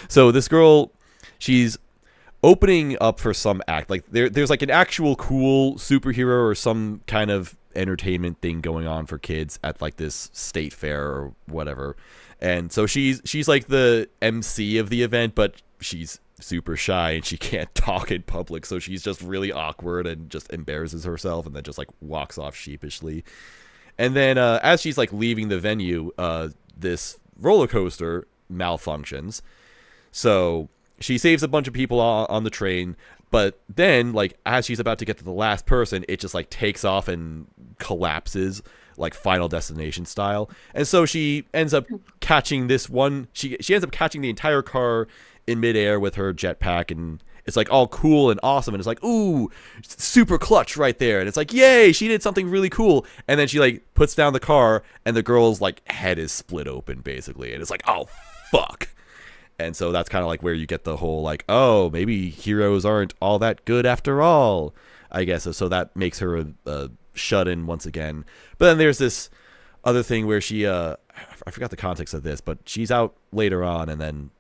so this girl, she's opening up for some act, like there's like an actual cool superhero or some kind of entertainment thing going on for kids at like this state fair or whatever. And so she's like the MC of the event, but she's super shy and she can't talk in public, so she's just really awkward and just embarrasses herself and then just like walks off sheepishly. And then as she's like leaving the venue, this roller coaster malfunctions, so she saves a bunch of people on the train, but then, like, as she's about to get to the last person, it just, like, takes off and collapses, like Final Destination style. And so she ends up catching this one. She ends up catching the entire car in midair with her jetpack, and it's like all cool and awesome. And it's like, ooh, super clutch right there. And it's like, yay, she did something really cool. And then she like puts down the car, and the girl's like head is split open basically. And it's like, oh fuck. And so that's kind of like where you get the whole like, oh, maybe heroes aren't all that good after all, I guess. So that makes her a shut in once again. But then there's this other thing where she I forgot the context of this, but she's out later on, and then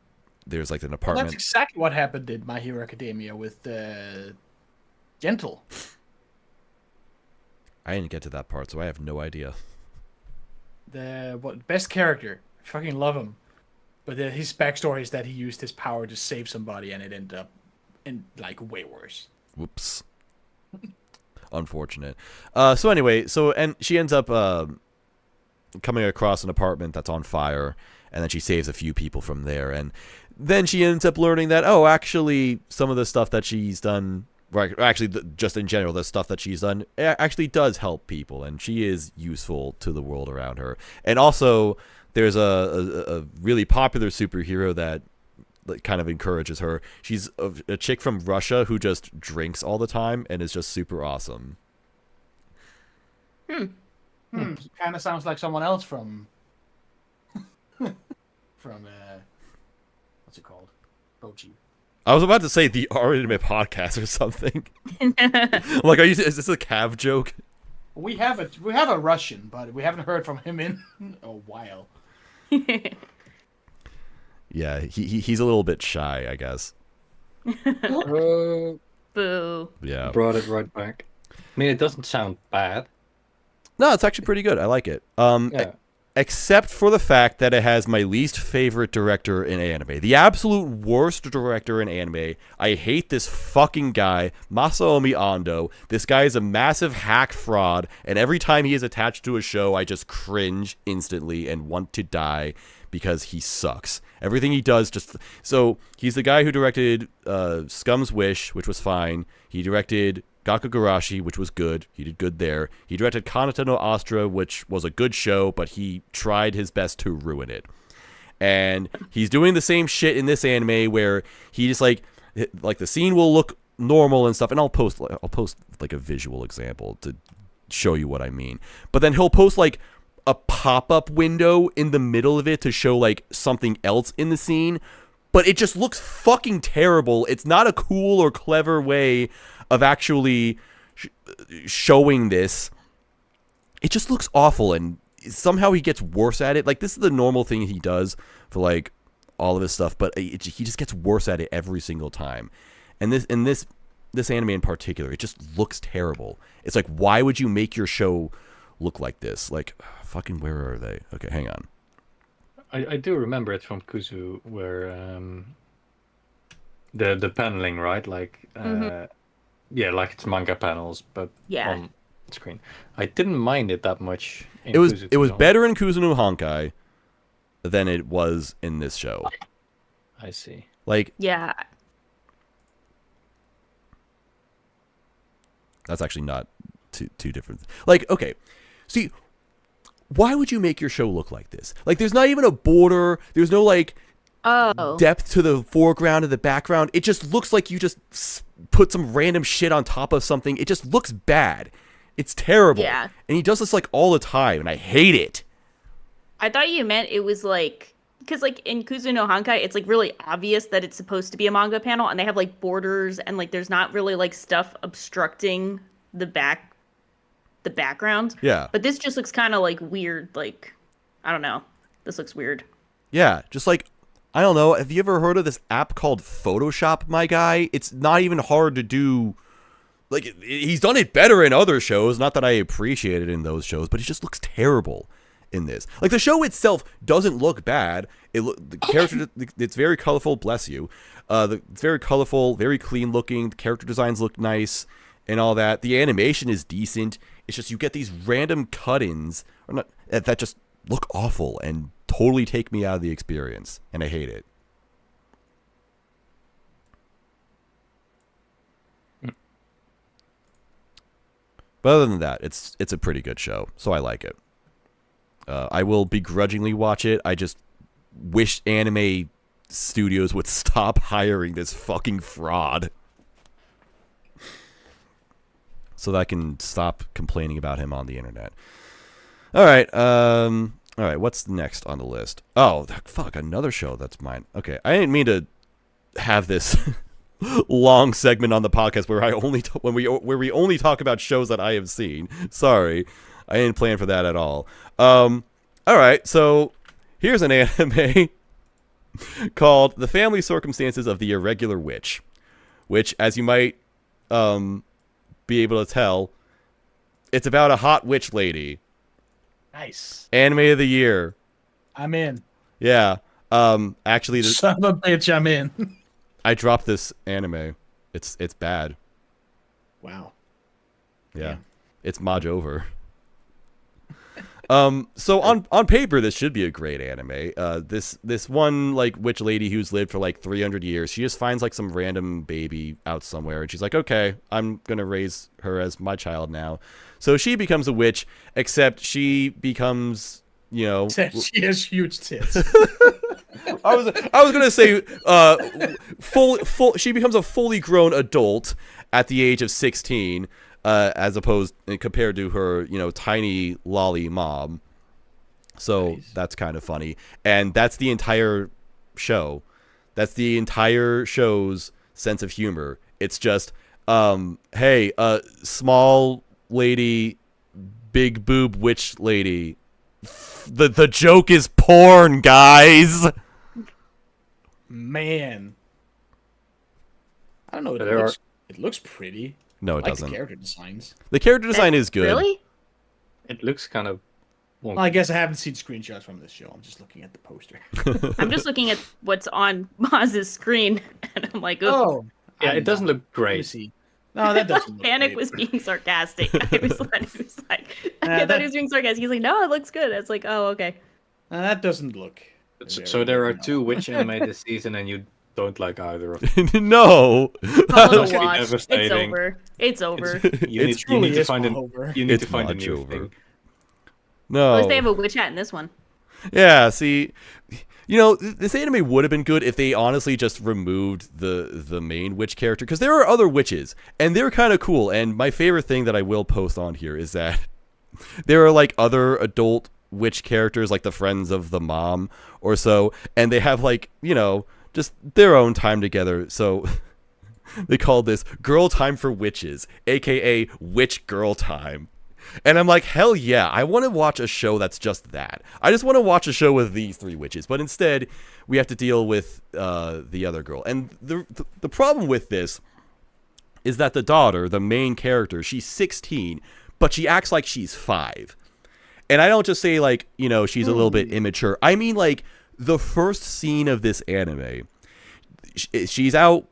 there's like an apartment. Well, that's exactly what happened in My Hero Academia with Gentle. I didn't get to that part, so I have no idea. The best character, I fucking love him, but his backstory is that he used his power to save somebody, and it ended up in like way worse. Whoops. Unfortunate. So anyway, and she ends up coming across an apartment that's on fire, and then she saves a few people from there, and then she ends up learning that, oh, actually, some of the stuff that she's done, or actually, just in general, the stuff that she's done actually does help people, and she is useful to the world around her. And also, there's a really popular superhero that kind of encourages her. She's a chick from Russia who just drinks all the time and is just super awesome. Kind of sounds like someone else from what's it called? Bochi. I was about to say the R-Anime podcast or something. Like, is this a Cav joke? We have a Russian, but we haven't heard from him in a while. Yeah, he's a little bit shy, I guess. Boo. Yeah. Brought it right back. I mean, it doesn't sound bad. No, it's actually pretty good. I like it. Yeah. Except for the fact that it has my least favorite director in anime. The absolute worst director in anime. I hate this fucking guy, Masaomi Ando. This guy is a massive hack fraud, and every time he is attached to a show, I just cringe instantly and want to die because he sucks. Everything he does just... So, he's the guy who directed Scum's Wish, which was fine. He directed Gakugarashi, which was good. He did good there. He directed Kanata no Astra, which was a good show, but he tried his best to ruin it. And he's doing the same shit in this anime where he just like the scene will look normal and stuff, and I'll post like a visual example to show you what I mean. But then he'll post like a pop-up window in the middle of it to show like something else in the scene, but it just looks fucking terrible. It's not a cool or clever way of actually showing this. It just looks awful, and somehow he gets worse at it. Like, this is the normal thing he does for like all of his stuff, but he just gets worse at it every single time. And this anime in particular, it just looks terrible. It's like, why would you make your show look like this? Like, fucking, where are they? Okay, hang on. I do remember it from Kuzu, where the paneling, right? Like, yeah, like it's manga panels, but on screen. I didn't mind it that much. It was better in Kuzu no Honkai than it was in this show. I see. Like, Yeah. that's actually not too different. Like, okay, see, why would you make your show look like this? Like, there's not even a border. There's no like depth to the foreground and the background. It just looks like you just put some random shit on top of something. It just looks bad. It's terrible. Yeah. And he does this like all the time, and I hate it. I thought you meant it was like, because like in Kuzu no Honkai, it's like really obvious that it's supposed to be a manga panel, and they have like borders, and like there's not really like stuff obstructing the background. Yeah. But this just looks kind of like weird. Like, I don't know. This looks weird. Yeah, just like, I don't know. Have you ever heard of this app called Photoshop, my guy? It's not even hard to do. Like, he's done it better in other shows. Not that I appreciate it in those shows, but it just looks terrible in this. Like, the show itself doesn't look bad. The character, it's very colorful. Bless you. It's very colorful, very clean looking. The character designs look nice and all that. The animation is decent. It's just you get these random cut-ins that just look awful and totally take me out of the experience, and I hate it. But other than that, it's a pretty good show, so I like it. I will begrudgingly watch it. I just wish anime studios would stop hiring this fucking fraud, so that I can stop complaining about him on the internet. All right, what's next on the list? Oh, fuck, another show that's mine. Okay, I didn't mean to have this long segment on the podcast where where we only talk about shows that I have seen. Sorry, I didn't plan for that at all. All right, so here's an anime called The Family Circumstances of the Irregular Witch, which, as you might be able to tell, it's about a hot witch lady. Nice. Anime of the year. I'm in. Yeah. Actually, Son of a bitch, I'm in. I dropped this anime. It's bad. Wow. Yeah. Damn. It's Majo over. So on paper, this should be a great anime. This one like witch lady who's lived for like 300 years, she just finds like some random baby out somewhere, and she's like, okay, I'm gonna raise her as my child now. So she becomes a witch, except she becomes, you know, Except she has huge tits. I was gonna say, she becomes a fully grown adult at the age of 16. As opposed compared to her, you know, tiny lolly mom. So nice. That's kind of funny. And that's the entire show. That's the entire show's sense of humor. It's just, hey, small lady, big boob witch lady. The joke is porn, guys. Man. I don't know. It looks pretty. No, it like doesn't. The character designs. The character design is good. Really? It looks kind of wonky. Well, I guess I haven't seen screenshots from this show. I'm just looking at the poster. I'm just looking at what's on Maz's screen, and I'm like, oh. Yeah, it doesn't look great. No, that doesn't look Panic great. was being sarcastic. I thought he was being sarcastic. He's like, no, it looks good. It's like, oh, okay. That doesn't look... So there are two witch anime this season, and you don't like either of them. No. Call it a wash. It's over. It's over. You need to find a new over. thing. No. At least they have a witch hat in this one. Yeah, see, you know, this anime would have been good if they honestly just removed the main witch character, because there are other witches, and they're kind of cool. And my favorite thing that I will post on here is that there are like other adult witch characters, like the friends of the mom or so, and they have like, you know, just their own time together. So they call this Girl Time for Witches, aka Witch Girl Time. And I'm like, hell yeah, I want to watch a show that's just that. I just want to watch a show with these three witches. But instead, we have to deal with the other girl. And the problem with this is that the daughter, the main character, she's 16, but she acts like she's 5. And I don't just say, like, you know, she's a little bit immature. I mean, like, the first scene of this anime, she's out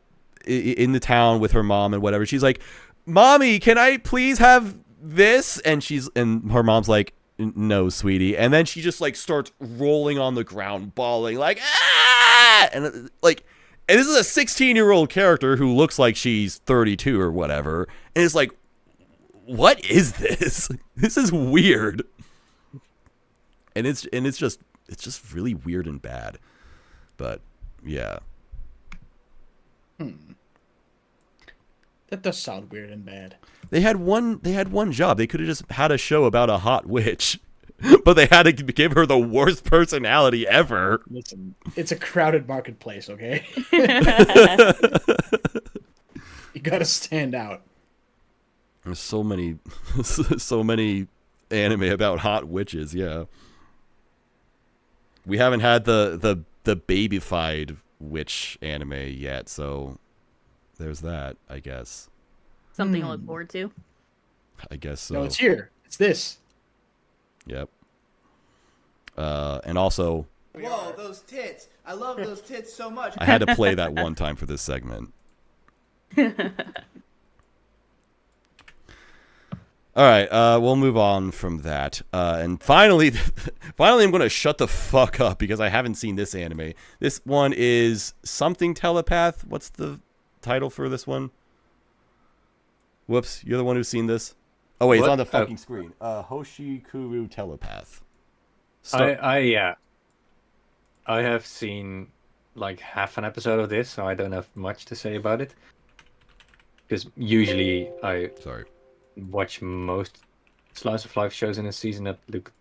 in the town with her mom and whatever. She's like, Mommy, can I please have this? And her mom's like, no, sweetie. And then she just like starts rolling on the ground, bawling like, ah! And like, and this is a 16-year-old character who looks like she's 32 or whatever. And it's like, what is this? This is weird. And it's just really weird and bad. But yeah. That does sound weird and bad. They had one job. They could have just had a show about a hot witch, but they had to give her the worst personality ever. Listen, it's a crowded marketplace, okay? You gotta stand out. There's so many anime about hot witches. Yeah, we haven't had the babyfied witch anime yet, so there's that, I guess. Something to look forward to. I guess so. No, it's here. It's this. Yep. And also... Whoa, those tits. I love those tits so much. I had to play that one time for this segment. All right, we'll move on from that. And finally, I'm going to shut the fuck up because I haven't seen this anime. This one is Something Telepath. What's the title for this one? Whoops, you're the one who's seen this? Oh wait, it's What? on the fucking screen. Hoshikuru Telepath. Yeah. I have seen like half an episode of this, so I don't have much to say about it. Because usually I Sorry. watch most slice of life shows in a season that look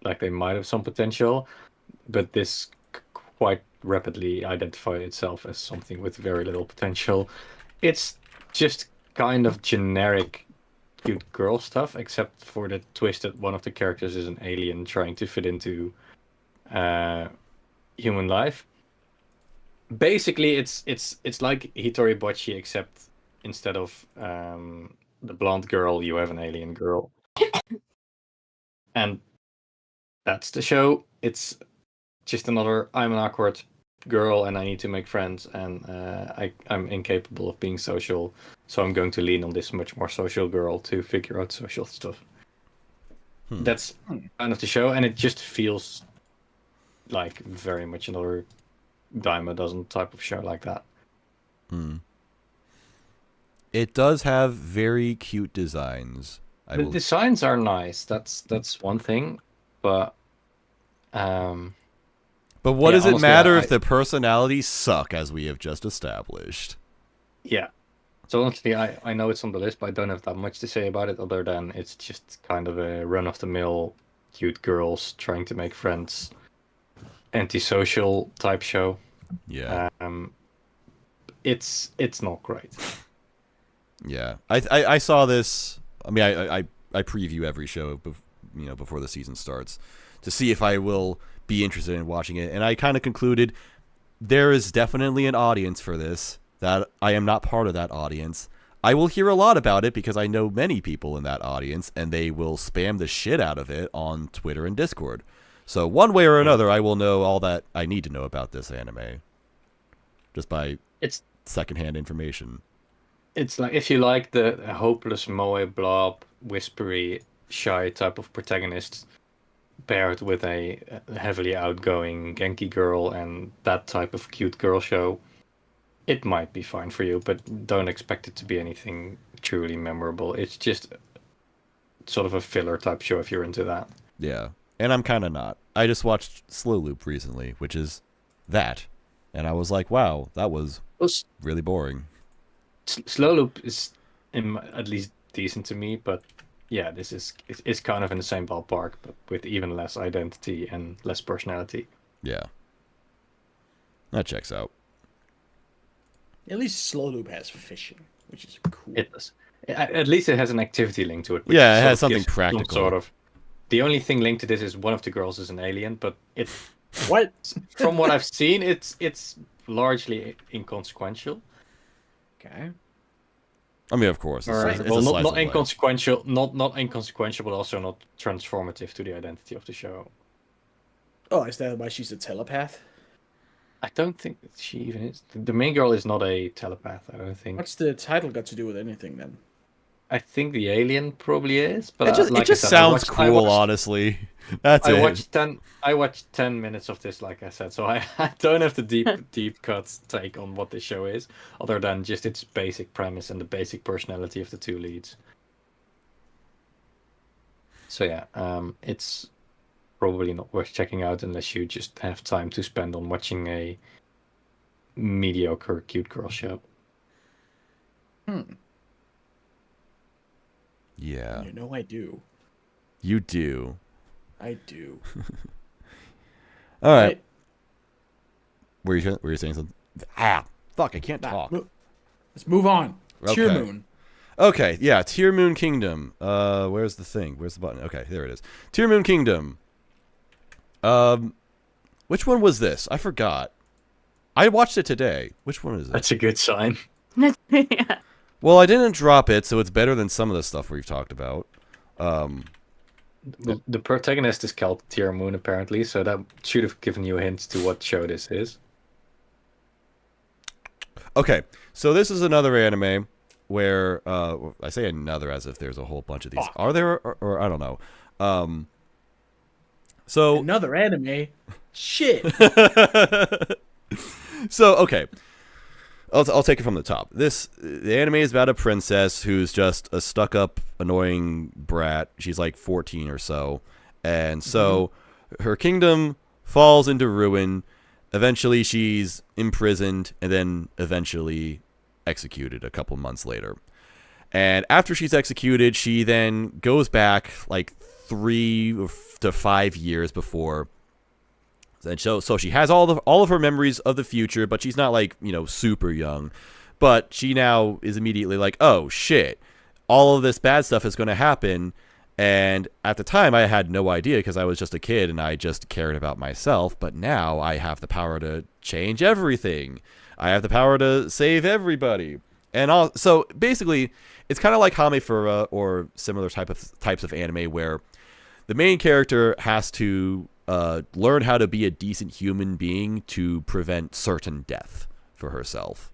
like they might have some potential, but this quite rapidly identified itself as something with very little potential. It's just kind of generic cute girl stuff, except for the twist that one of the characters is an alien trying to fit into human life. Basically, it's like Hitoribochi, except instead of the blonde girl, you have an alien girl, and that's the show. It's just another I'm an awkward girl and I need to make friends, and I'm incapable of being social, so I'm going to lean on this much more social girl to figure out social stuff. That's kind of the show, and it just feels like very much another dime a dozen type of show like that. It does have very cute designs. The designs are nice. That's one thing, but what does it honestly, matter if the personalities suck, as we have just established? Yeah. So honestly, I know it's on the list, but I don't have that much to say about it, other than it's just kind of a run-of-the-mill cute girls trying to make friends, antisocial type show. Yeah. It's not great. Yeah. I saw this. I mean, I preview every show, before the season starts, to see if I will be interested in watching it, and I kind of concluded there is definitely an audience for this. That I am not part of that audience. I will hear a lot about it because I know many people in that audience, and they will spam the shit out of it on Twitter and Discord. So one way or another, I will know all that I need to know about this anime, just by secondhand information. It's like if you like the hopeless moe blob, whispery, shy type of protagonist, paired with a heavily outgoing Genki girl and that type of cute girl show, it might be fine for you, but don't expect it to be anything truly memorable. It's just sort of a filler type show if you're into that. Yeah, and I'm kind of not. I just watched Slow Loop recently, which is that, and I was like, wow, that was really boring. Slow Loop is at least decent to me, but yeah, this is kind of in the same ballpark, but with even less identity and less personality. Yeah, that checks out. At least Slow Loop has fishing, which is cool. It does. At least it has an activity link to it. Which Yeah, it has something practical. Sort of. The only thing linked to this is one of the girls is an alien, but it. What? From what I've seen, it's largely inconsequential. Okay. I mean, of course, not inconsequential, not inconsequential, but also not transformative to the identity of the show. Oh, is that why she's a telepath? I don't think she even is. The main girl is not a telepath, I don't think. What's the title got to do with anything then? I think the alien probably is, but it just sounds cool, honestly. That's it. I watched 10 minutes of this, like I said, so I don't have the deep cut take on what this show is, other than just its basic premise and the basic personality of the two leads. So yeah, it's probably not worth checking out unless you just have time to spend on watching a mediocre cute girl show. Yeah. You know I do. You do. I do. All right. Were you saying something? Fuck! I can't talk. Let's move on. Okay. Tear Moon. Okay, yeah, Tear Moon Kingdom. Where's the thing? Where's the button? Okay, there it is. Tear Moon Kingdom. Which one was this? I forgot. I watched it today. Which one is it? That's a good sign. Yeah. Well, I didn't drop it, so it's better than some of the stuff we've talked about. The protagonist is called Tear Moon, apparently, so that should have given you a hint to what show this is. Okay, so this is another anime where I say another as if there's a whole bunch of these. Are there, or I don't know. So Another anime. Shit. So okay. I'll take it from the top. The anime is about a princess who's just a stuck-up, annoying brat. She's like 14 or so, and so her kingdom falls into ruin. Eventually, she's imprisoned, and then eventually executed a couple months later. And after she's executed, she then goes back like 3 to 5 years before. And so she has all of her memories of the future, but she's not like, super young. But she now is immediately like, oh shit, all of this bad stuff is going to happen. And at the time, I had no idea because I was just a kid and I just cared about myself. But now I have the power to change everything. I have the power to save everybody. And so basically, it's kind of like Hamefura or similar types of anime where the main character has to learn how to be a decent human being to prevent certain death for herself.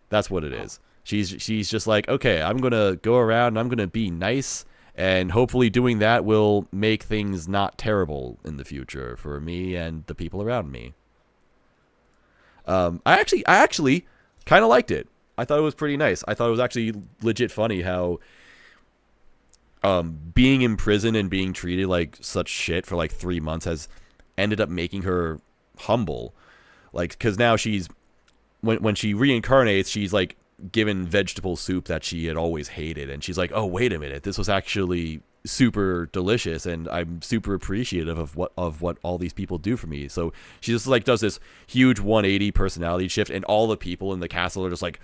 That's what it is. She's just like, okay, I'm going to go around and I'm going to be nice, and hopefully doing that will make things not terrible in the future for me and the people around me. I actually kind of liked it. I thought it was pretty nice. I thought it was actually legit funny how being in prison and being treated like such shit for like 3 months has ended up making her humble. Like, because now she's, when she reincarnates, she's like given vegetable soup that she had always hated, and she's like, oh wait a minute, this was actually super delicious, and I'm super appreciative of what all these people do for me. So she just like does this huge 180 personality shift, and all the people in the castle are just like,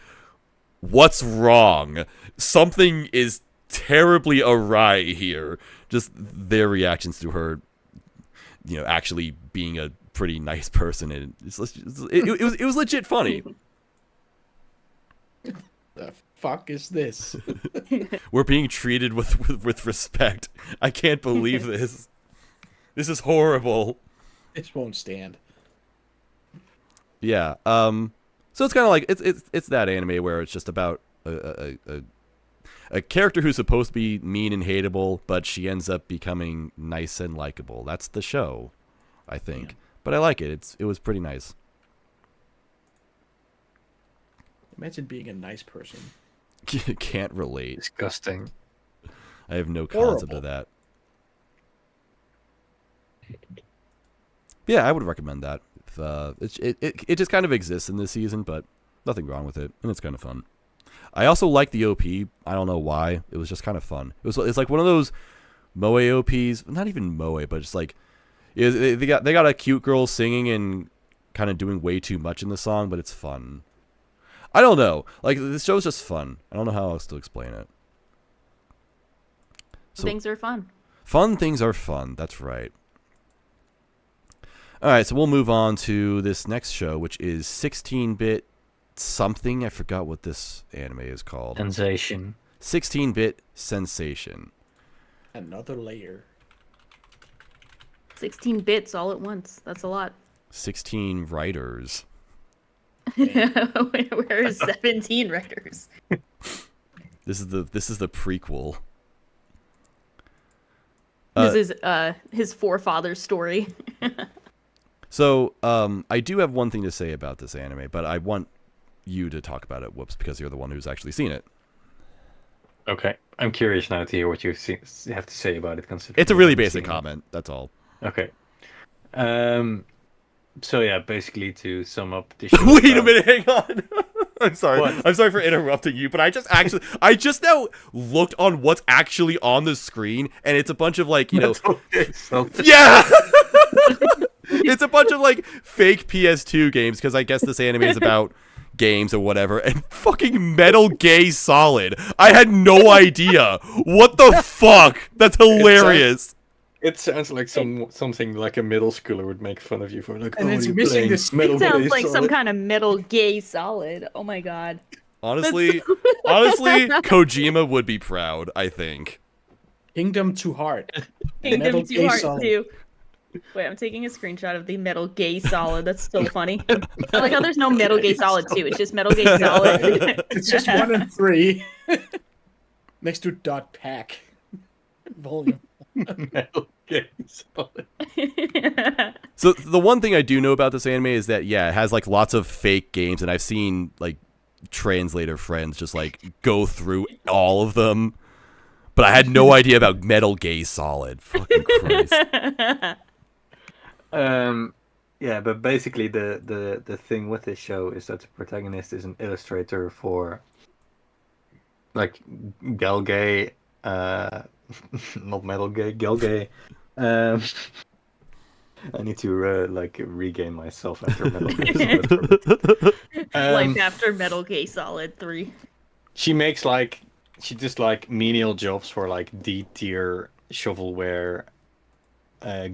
what's wrong? Something is terribly awry here. Just their reactions to her, actually being a pretty nice person, and it was legit funny. The fuck is this? We're being treated with respect. I can't believe this. This is horrible. This won't stand. Yeah. So it's kind of like it's that anime where it's just about a character who's supposed to be mean and hateable, but she ends up becoming nice and likable. That's the show, I think. Yeah. But I like it. It was pretty nice. Imagine being a nice person. Can't relate. Disgusting. I have no concept of that. Yeah, I would recommend that. It just kind of exists in this season, but nothing wrong with it, and it's kind of fun. I also like the OP. I don't know why. It was just kind of fun. It's like one of those moe OPs, not even moe, but just like they got a cute girl singing and kind of doing way too much in the song, but it's fun. I don't know. Like, this show's just fun. I don't know how else to explain it. So, things are fun. Fun things are fun. That's right. All right, so we'll move on to this next show, which is 16-bit something. I forgot what this anime is called. Sensation. 16-bit Sensation. Another layer. 16 bits all at once. That's a lot. 16 writers. Where is 17 writers? This is the prequel. This is his forefather's story. So I do have one thing to say about this anime, but I want you to talk about it, Whoops, because you're the one who's actually seen it. Okay, I'm curious now to hear what you have to say about it. Considering it's a really basic comment. That's all. Okay. So yeah, basically to sum up the show. Wait a minute, hang on. I'm sorry. What? I'm sorry for interrupting you, but I just now looked on what's actually on the screen, and it's a bunch of like, yeah. It's a bunch of like fake PS2 games, because I guess this anime is about games or whatever, and fucking Metal Gear Solid. I had no idea. What the fuck? That's hilarious. It sounds like something like a middle schooler would make fun of you for. Like, and it's missing this. It sounds like some kind of Metal Gear Solid. Oh my god. Honestly, Kojima would be proud, I think. Kingdom to Heart. Kingdom to Heart too. Wait, I'm taking a screenshot of the Metal Gear Solid. That's so funny. I like how there's no Metal Gear Solid 2. It's just Metal Gear Solid. It's just 1 and 3. Next to .pack. Volume. Metal Gear Solid. So the one thing I do know about this anime is that it has like lots of fake games, and I've seen like translator friends just like go through all of them. But I had no idea about Metal Gear Solid. Fucking Christ. Yeah, but basically the thing with this show is that the protagonist is an illustrator for like Galgay, not Metal Gear, Galgay. I need to like regain myself after Metal Gear Solid. Life after Metal Gear Solid 3. She just like menial jobs for like D tier shovelware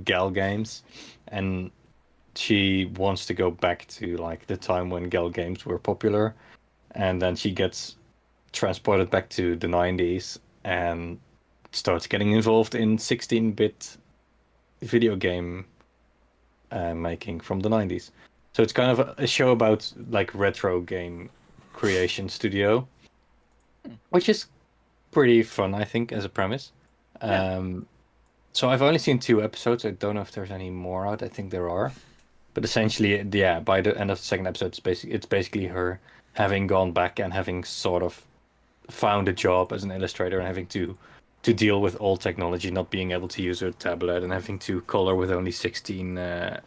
gal games, and she wants to go back to like the time when gal games were popular, and then she gets transported back to the 90s and starts getting involved in 16-bit video game making from the 90s. So it's kind of a show about like retro game creation studio, which is pretty fun, I think, as a premise. So I've only seen 2 episodes. I don't know if there's any more out. I think there are. But essentially, by the end of the second episode, it's basically her having gone back and having sort of found a job as an illustrator and having to deal with old technology, not being able to use her tablet and having to color with only 16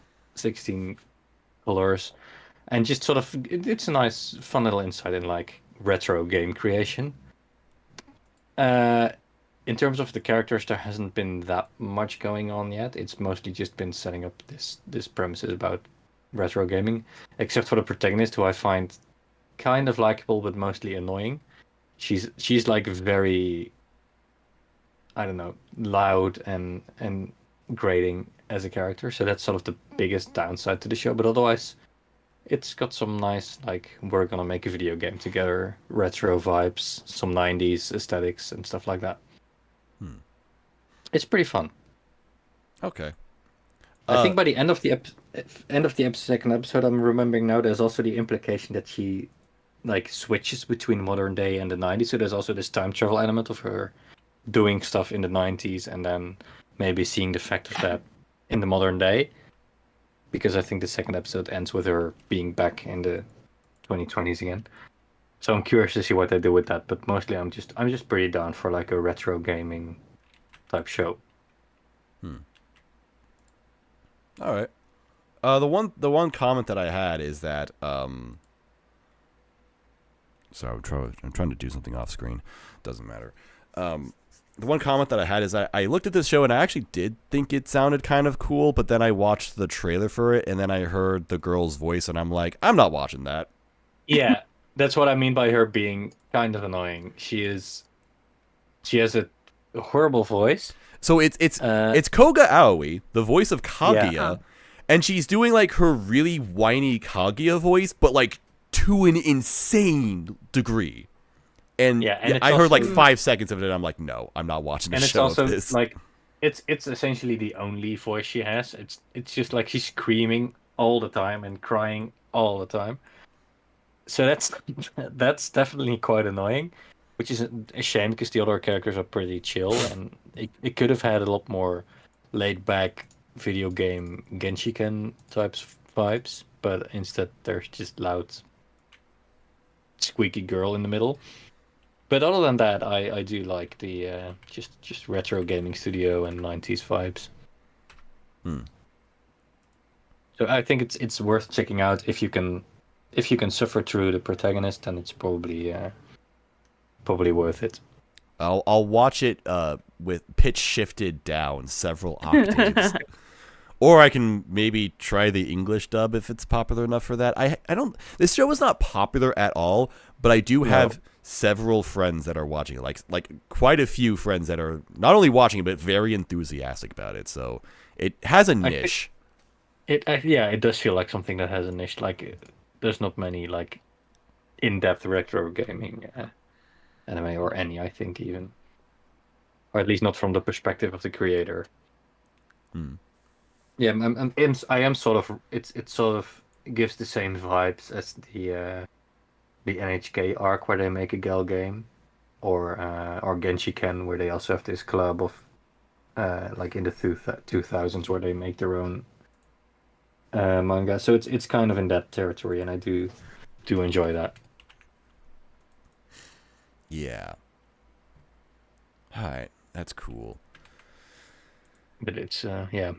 colors. And just sort of, it's a nice, fun little insight in like retro game creation. In terms of the characters, there hasn't been that much going on yet. It's mostly just been setting up this premises about retro gaming, except for the protagonist, who I find kind of likable but mostly annoying. She's like very, I don't know, loud and grating as a character. So that's sort of the biggest downside to the show. But otherwise, it's got some nice, like, we're gonna make a video game together, retro vibes, some 90s aesthetics and stuff like that. It's pretty fun. Okay. I think by the end of the second episode, I'm remembering now, there's also the implication that she like switches between modern day and the 90s. So there's also this time travel element of her doing stuff in the 90s and then maybe seeing the effect of that in the modern day. Because I think the second episode ends with her being back in the 2020s again. So I'm curious to see what they do with that. But mostly I'm just pretty down for like a retro gaming type show. All right. The one comment that I had is that sorry, I'm trying to do something off screen. Doesn't matter. The one comment that I had is I looked at this show and I actually did think it sounded kind of cool, but then I watched the trailer for it and then I heard the girl's voice and I'm like, I'm not watching that. Yeah, that's what I mean by her being kind of annoying. She has a horrible voice. So it's Koga Aoi, the voice of Kaguya, and she's doing like her really whiny Kaguya voice, but like to an insane degree. And I heard like 5 seconds of it, and I'm like, no, I'm not watching a show of this. And it's also like, it's essentially the only voice she has. It's just like she's screaming all the time and crying all the time. So that's definitely quite annoying, which is a shame because the other characters are pretty chill, and it could have had a lot more laid back video game Genshiken types vibes, but instead there's just loud squeaky girl in the middle. But other than that, I do like the just retro gaming studio and 90s vibes. So I think it's worth checking out if you can suffer through the protagonist, then it's probably worth it. I'll watch it with pitch shifted down several octaves. Or I can maybe try the English dub if it's popular enough for that. I don't. This show is not popular at all, but I do have several friends that are watching it. Like quite a few friends that are not only watching it but very enthusiastic about it. So it has a niche. It does feel like something that has a niche. Like there's not many like in-depth retro gaming anime or any, I think, even, or at least not from the perspective of the creator. Yeah, I am sort of. It sort of gives the same vibes as the NHK arc where they make a gal game, or Genshiken where they also have this club of like in the 2000s, where they make their own manga. So it's kind of in that territory, and I do enjoy that. Yeah. Alright, that's cool. But it's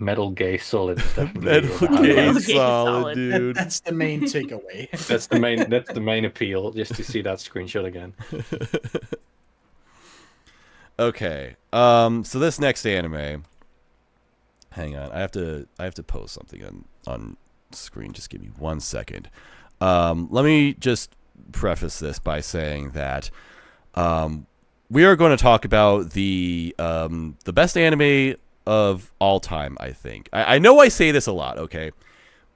Metal Gay Solid is definitely Metal the Gay highlight. Solid, dude. That's the main takeaway. That's the main appeal, just to see that screenshot again. Okay. So this next anime. Hang on, I have to post something on screen. Just give me 1 second. Let me just preface this by saying that we are going to talk about the best anime of all time, I think. I know I say this a lot, okay?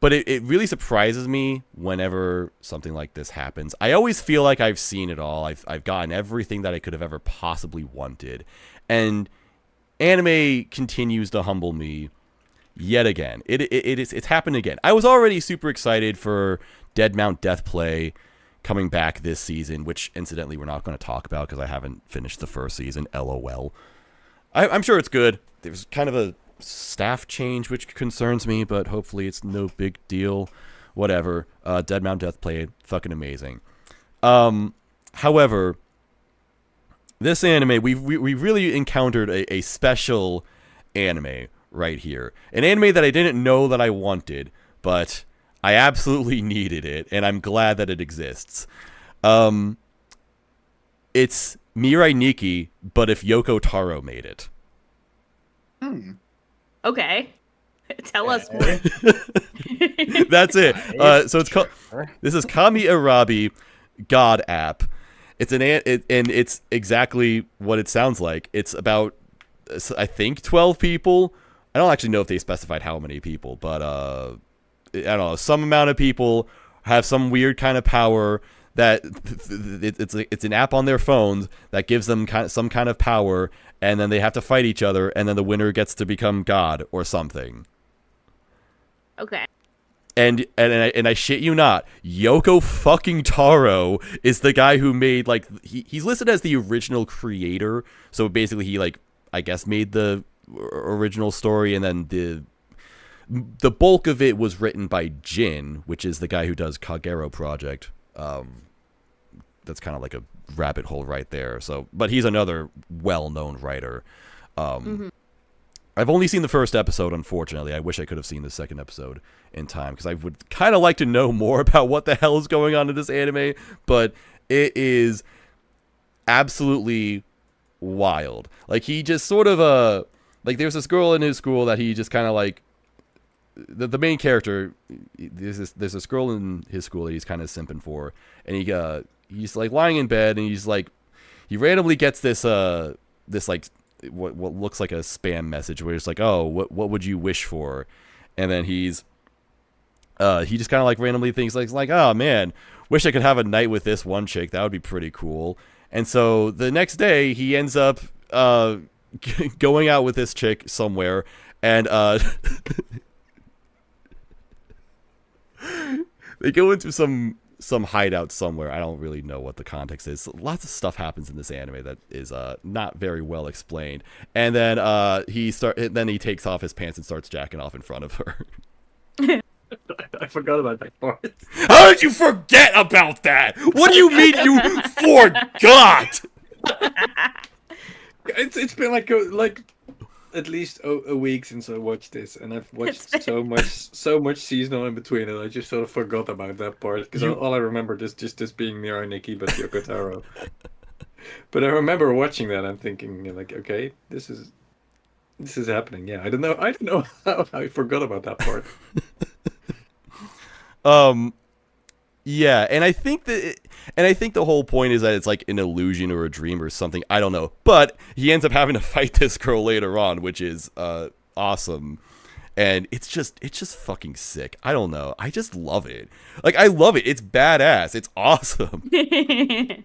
But it really surprises me whenever something like this happens. I always feel like I've seen it all. I've gotten everything that I could have ever possibly wanted. And anime continues to humble me yet again. It's happened again. I was already super excited for Dead Mount Death Play coming back this season, which incidentally we're not going to talk about because I haven't finished the first season. LOL. I'm sure it's good. There's kind of a staff change which concerns me, but hopefully it's no big deal. Whatever. Dead Mount Death Play, fucking amazing. However, this anime, we really encountered a special anime right here. An anime that I didn't know that I wanted, but I absolutely needed it, and I'm glad that it exists. It's Mirai Nikki, but if Yoko Taro made it. Okay. Tell us more. That's it. So it's called. This is Kami Arabi God App. It's and it's exactly what it sounds like. It's about, I think, 12 people. I don't actually know if they specified how many people, but I don't know. Some amount of people have some weird kind of power that it's an app on their phones that gives them some kind of power, and then they have to fight each other, and then the winner gets to become God or something. Okay. And I shit you not, Yoko fucking Taro is the guy who made, like, he's listed as the original creator. So basically he, like, I guess made the original story, and then the bulk of it was written by Jin, which is the guy who does Kagero Project. That's kind of like a rabbit hole right there. So, but he's another well-known writer. I've only seen the first episode, unfortunately. I wish I could have seen the second episode in time, because I would kind of like to know more about what the hell is going on in this anime, but it is absolutely wild. Like, he just sort of, like, there's this girl in his school that he just kind of, like, the main character, there's this girl in his school that he's kind of simping for, and he's, like, lying in bed, and he's, like, he randomly gets this, like, what looks like a spam message where it's like, oh, what would you wish for? And then he just kind of, like, randomly thinks like, oh man, wish I could have a night with this one chick. That would be pretty cool. And so the next day he ends up going out with this chick somewhere, and they go into some hideout somewhere. I don't really know what the context is. Lots of stuff happens in this anime that is not very well explained. And then he takes off his pants and starts jacking off in front of her. I forgot about that part. How did you forget about that? What do you mean you forgot? It's been like at least a week since I watched this, and I've watched so much seasonal in between, and I just sort of forgot about that part, because all I remembered is just this being Mirai Nikki but Yoko Taro. But I remember watching that and thinking, like, okay, this is happening. Yeah, I don't know how I forgot about that part. Yeah, and I think the whole point is that it's like an illusion or a dream or something. I don't know, but he ends up having to fight this girl later on, which is awesome, and it's just fucking sick. I don't know, I just love it. Like, I love it. It's badass. It's awesome. It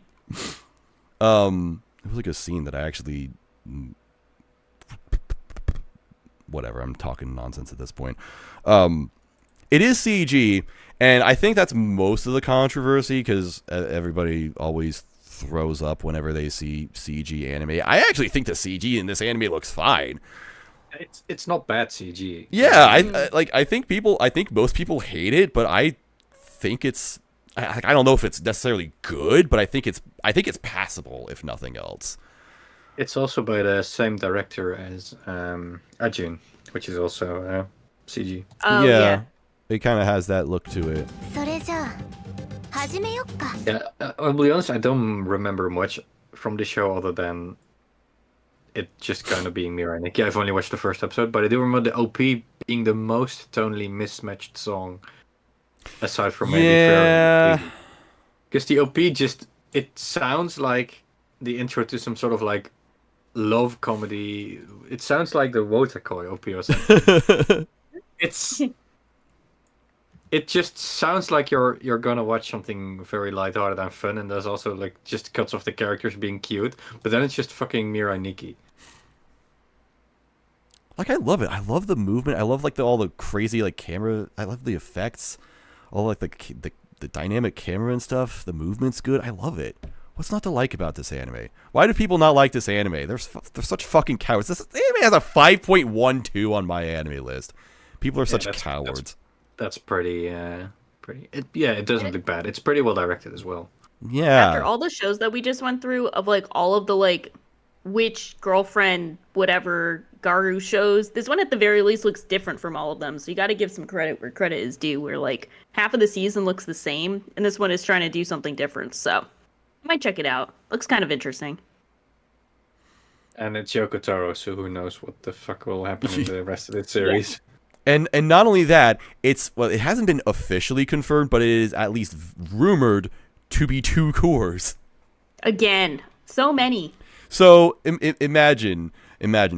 was like a scene that I actually, whatever. I'm talking nonsense at this point. It is CG. And I think that's most of the controversy, because everybody always throws up whenever they see CG anime. I actually think the CG in this anime looks fine. It's not bad CG. Yeah, I think most people hate it, but I think it's I don't know if it's necessarily good, but I think it's passable if nothing else. It's also by the same director as Ajun, which is also CG. Oh, yeah. It kind of has that look to it. Yeah, I'll be honest, I don't remember much from the show other than it just kind of being Mirai Nikki. I've only watched the first episode, but I do remember the OP being the most tonally mismatched song, aside from maybe Frieren. Because the OP it sounds like the intro to some sort of like love comedy. It sounds like the Wotakoi OP or something. It just sounds like you're gonna watch something very lighthearted and fun, and there's also like just cuts of the characters being cute, but then it's just fucking Mirai Nikki. Like, I love it. I love the movement. I love like all the crazy like camera. I love the effects. All like the dynamic camera and stuff. The movement's good. I love it. What's not to like about this anime? Why do people not like this anime? They're such fucking cowards. This anime has a 5.12 on my anime list. People are such cowards. That's pretty. It doesn't look bad. It's pretty well directed as well. Yeah. After all the shows that we just went through of like all of the like witch, girlfriend, whatever Garu shows, this one at the very least looks different from all of them. So you got to give some credit where credit is due. Where like half of the season looks the same, and this one is trying to do something different. So I might check it out. Looks kind of interesting. And it's Yoko Taro, so who knows what the fuck will happen in the rest of the series. Yeah. And not only that, it hasn't been officially confirmed, but it is at least rumored to be 2 cores. Again, so many. So imagine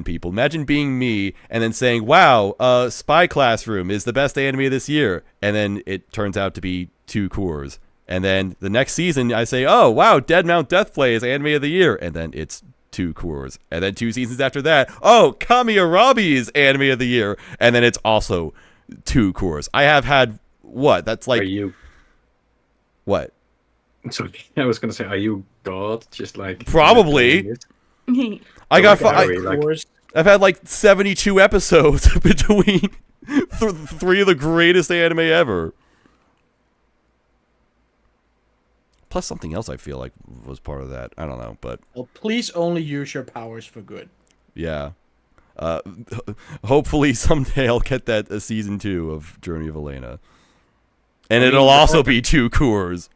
people. Imagine being me and then saying, "Wow, Spy Classroom is the best anime this year," and then it turns out to be 2 cores. And then the next season, I say, "Oh, wow, Dead Mount Deathplay is anime of the year," and then it's 2 cores. And then 2 seasons after that, oh, Kami-Arabi is anime of the year, and then it's also 2 cores. I have had what? That's like Are you? What? So I was gonna say, are you God? Just like probably. I got. I've had like 72 episodes between 3 of the greatest anime ever. Plus something else I feel like was part of that. I don't know, but... Well, please only use your powers for good. Yeah. Hopefully someday I'll get that season 2 of Journey of Elena. And it'll also be 2 cores.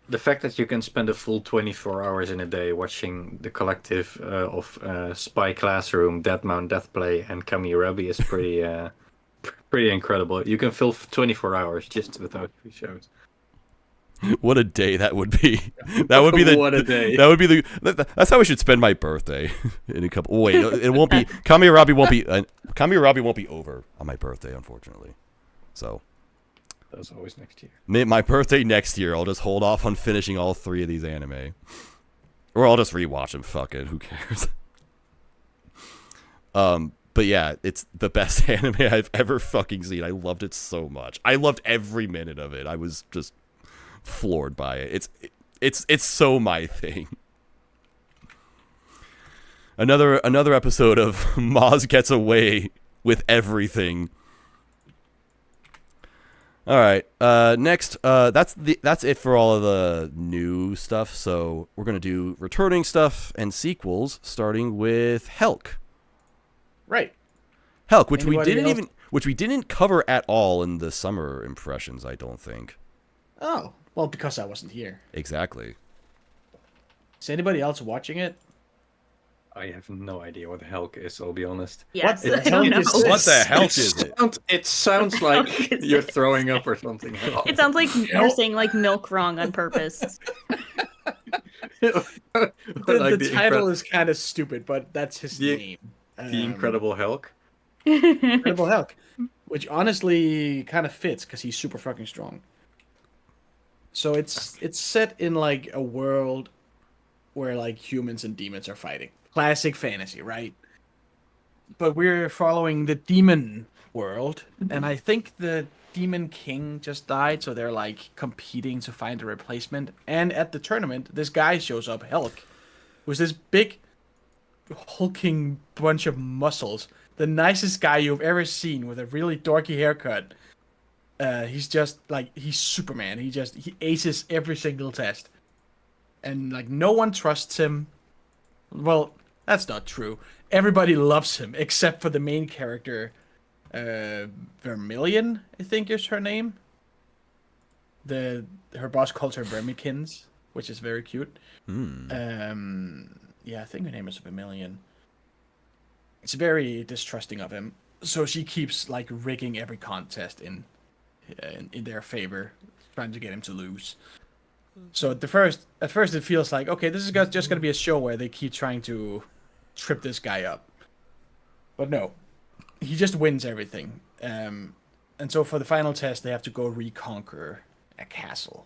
The fact that you can spend a full 24 hours in a day watching the collective of Spy Classroom, Dead Mount Deathplay, and Kami-Arabi is pretty incredible. You can fill 24 hours just with those 3 shows. What a day that would be. That would be the what a day. That would be the that's how I should spend my birthday in a couple. Wait, it won't be Kami-Arabi won't be over on my birthday, unfortunately. So that's always next year. My birthday next year, I'll just hold off on finishing all 3 of these anime. Or I'll just rewatch them, fuck it, who cares. But yeah, it's the best anime I've ever fucking seen. I loved it so much. I loved every minute of it. I was just floored by it. It's so my thing. Another episode of Maz gets away with everything. All right. Next, that's it for all of the new stuff. So we're gonna do returning stuff and sequels, starting with Helk. Right. Helk, which we didn't cover at all in the summer impressions. I don't think. Oh. Well, because I wasn't here. Exactly. Is anybody else watching it? I have no idea what the Helk is, I'll be honest. Yes, What I don't know. What the hell is it? It sounds like you're throwing up or something. It sounds like you're saying like milk wrong on purpose. The title is kind of stupid, but that's his name. The Incredible Hulk. Incredible Hulk. Which honestly kind of fits because he's super fucking strong. So it's set in like a world where like humans and demons are fighting. Classic fantasy, right? But we're following the demon world, and I think the demon king just died, so they're like competing to find a replacement. And at the tournament, this guy shows up, Helk, who's this big hulking bunch of muscles the nicest guy you've ever seen with a really dorky haircut. He's just like, he's Superman. He aces every single test. And like, no one trusts him. Well, that's not true. Everybody loves him except for the main character, Vermilion, I think is her name. Her boss calls her Vermikins, which is very cute. Yeah, I think her name is Vermilion. It's very distrusting of him, so she keeps like rigging every contest in their favor, trying to get him to lose. So at first it feels like, okay, this is just gonna be a show where they keep trying to trip this guy up, but no, he just wins everything. And so for the final test, they have to go reconquer a castle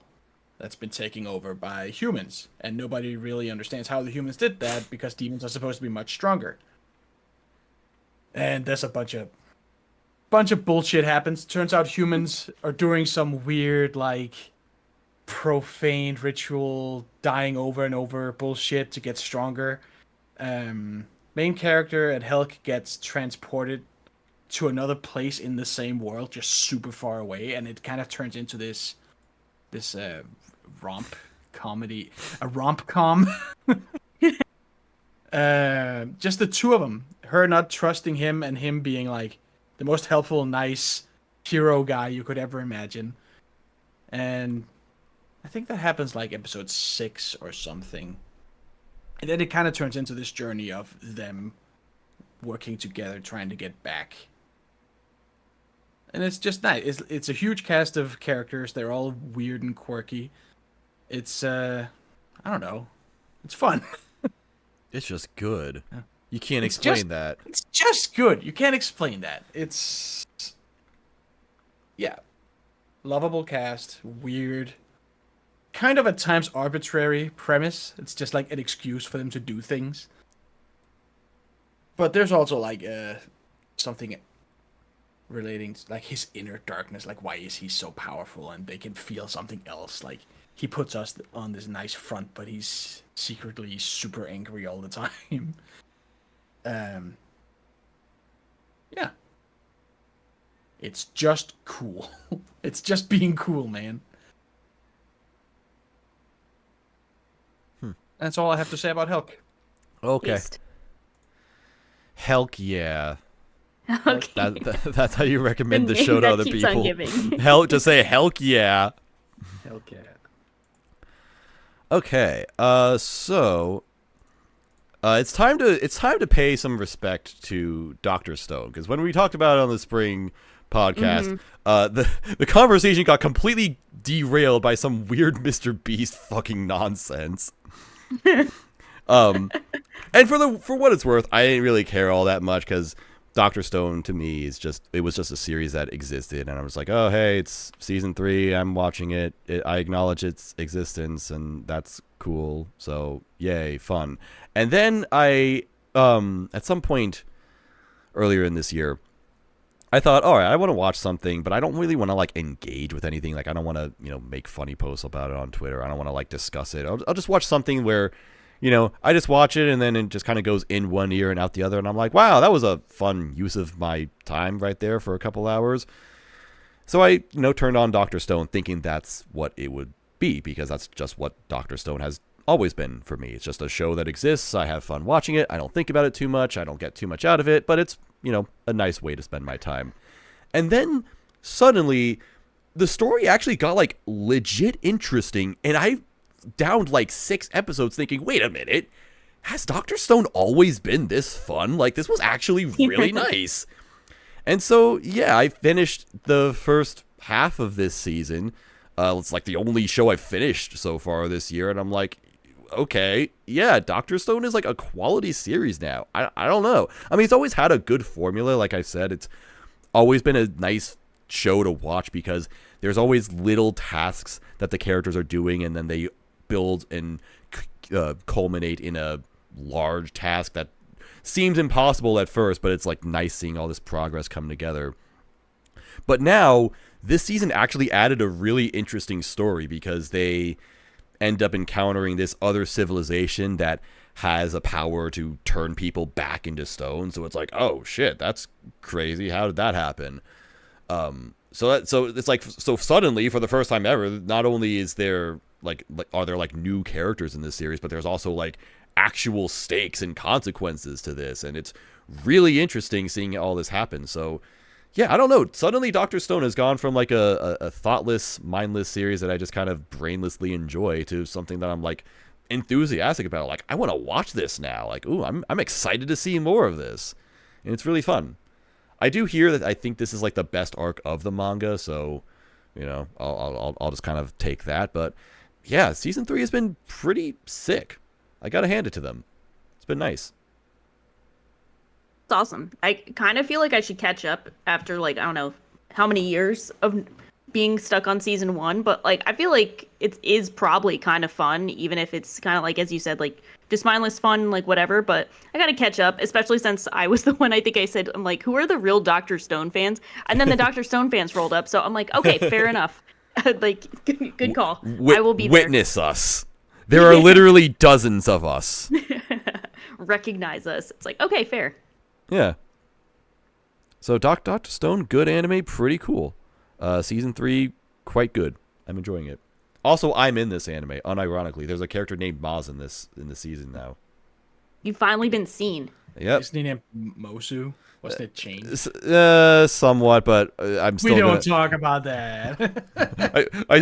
that's been taken over by humans, and nobody really understands how the humans did that because demons are supposed to be much stronger. And there's a bunch of bullshit happens. Turns out humans are doing some weird, like, profane ritual, dying over and over bullshit to get stronger. Main character at Helk gets transported to another place in the same world, just super far away, and it kind of turns into this romp comedy, a romp-com. Just the two of them, her not trusting him and him being like the most helpful, nice hero guy you could ever imagine. And I think that happens like episode 6 or something. And then it kind of turns into this journey of them working together, trying to get back. And it's just nice. It's a huge cast of characters. They're all weird and quirky. It's, I don't know. It's fun. It's just good. Yeah. You can't explain that. It's just good. You can't explain that. It's... Yeah. Lovable cast. Weird. Kind of at times arbitrary premise. It's just like an excuse for them to do things. But there's also like something relating to like his inner darkness. Like, why is he so powerful? And they can feel something else. Like, he puts us on this nice front, but he's secretly super angry all the time. Yeah. It's just cool. It's just being cool, man. That's all I have to say about Helk. Okay. Beast. Helk, yeah. Okay. That's how you recommend the name show to that other keeps on people. giving. Helk, just say Helk, yeah. Helk yeah. Okay. So it's time to pay some respect to Dr. Stone, because when we talked about it on the spring podcast, the conversation got completely derailed by some weird Mr. Beast fucking nonsense. And for what it's worth, I didn't really care all that much, because Dr. Stone to me it was just a series that existed, and I was like, oh hey, it's season 3, I'm watching it, I acknowledge its existence, and that's cool, so yay, fun. And then I at some point earlier in this year, I thought, all right, I want to watch something, but I don't really want to like engage with anything. Like, I don't want to, make funny posts about it on Twitter. I don't want to like discuss it. I'll just watch something where, I just watch it and then it just kind of goes in one ear and out the other. And I'm like, wow, that was a fun use of my time right there for a couple hours. So I, turned on Dr. Stone thinking that's what it would be, because that's just what Dr. Stone has always been for me. It's just a show that exists. I have fun watching it. I don't think about it too much. I don't get too much out of it, but it's, a nice way to spend my time. And then suddenly the story actually got like legit interesting, and I downed like 6 episodes thinking, wait a minute, has Dr. Stone always been this fun? Like, this was actually really nice. And so, yeah, I finished the first half of this season. It's like the only show I've finished so far this year, and I'm like, okay, yeah, Dr. Stone is like a quality series now. I don't know. I mean, it's always had a good formula. Like I said, it's always been a nice show to watch because there's always little tasks that the characters are doing, and then they build and culminate in a large task that seems impossible at first, but it's like nice seeing all this progress come together. But now, this season actually added a really interesting story because they end up encountering this other civilization that has a power to turn people back into stone. So it's like, oh shit, that's crazy. How did that happen? So it's like, so suddenly for the first time ever, not only is there are there like new characters in this series, but there's also like actual stakes and consequences to this, and it's really interesting seeing all this happen. So yeah, I don't know. Suddenly Dr. Stone has gone from like a thoughtless, mindless series that I just kind of brainlessly enjoy to something that I'm like enthusiastic about. Like, I want to watch this now. Like, ooh, I'm excited to see more of this. And it's really fun. I do hear that I think this is like the best arc of the manga, so you know, I'll just kind of take that. But yeah, season 3 has been pretty sick. I gotta hand it to them. It's been nice. It's awesome. I kind of feel like I should catch up after like, I don't know how many years of being stuck on season 1, but like I feel like it is probably kind of fun, even if it's kind of like, as you said, like just mindless fun, like whatever. But I gotta catch up, especially since I was the one, I think I said, I'm like, who are the real Dr. Stone fans? And then the Dr. Stone fans rolled up, so I'm like, okay, fair enough. Like, good call. I will be there. Witness us. There are literally dozens of us. Recognize us. It's like, okay, fair. Yeah. So Dr. Stone, good anime, pretty cool. Season 3, quite good. I'm enjoying it. Also, I'm in this anime, unironically. There's a character named Maz in the season now. You've finally been seen. Yep. Isn't he named Mosu? Wasn't it changed? Somewhat, but I'm still. We don't talk about that.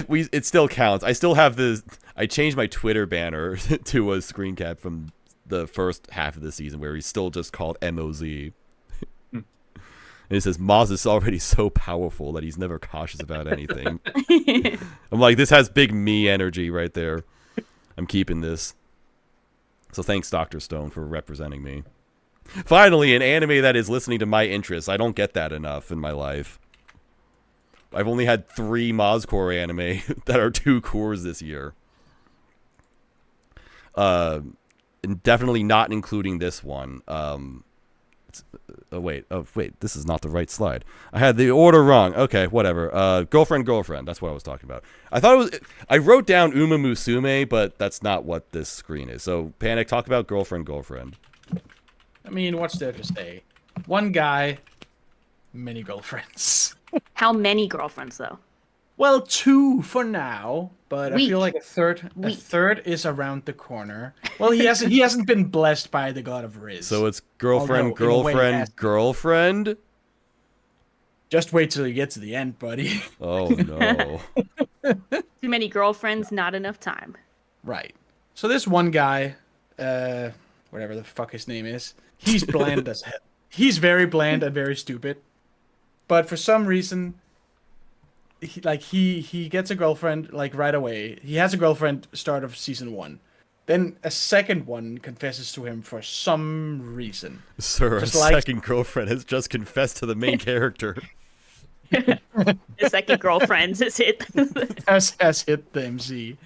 It still counts. I still have this. I changed my Twitter banner to a screen cap from the first half of the season where he's still just called MOZ. And it says, Maz is already so powerful that he's never cautious about anything. I'm like, this has big me energy right there. I'm keeping this. So thanks, Dr. Stone, for representing me. Finally, an anime that is listening to my interests. I don't get that enough in my life. I've only had 3 Mazcore anime that are 2 cores this year. And definitely not including this one. Wait, this is not the right slide. I had the order wrong. Okay, whatever. Girlfriend, that's what I was talking about. I wrote down Uma Musume, but that's not what this screen is. So, Panic, talk about girlfriend. I mean, what's there to say? One guy, many girlfriends. How many girlfriends, though? Well, 2 for now, but Weak. I feel like a third is around the corner. Well, he hasn't been blessed by the god of Riz. So it's girlfriend. Just wait till you get to the end, buddy. Oh no. Too many girlfriends, not enough time. Right. So this one guy, whatever the fuck his name is, he's bland as hell. He's very bland and very stupid. But for some reason, he gets a girlfriend like right away. He has a girlfriend start of season 1. Then a second one confesses to him for some reason. Sir, a second girlfriend has just confessed to the main character. The second girlfriend has hit. has hit the MC.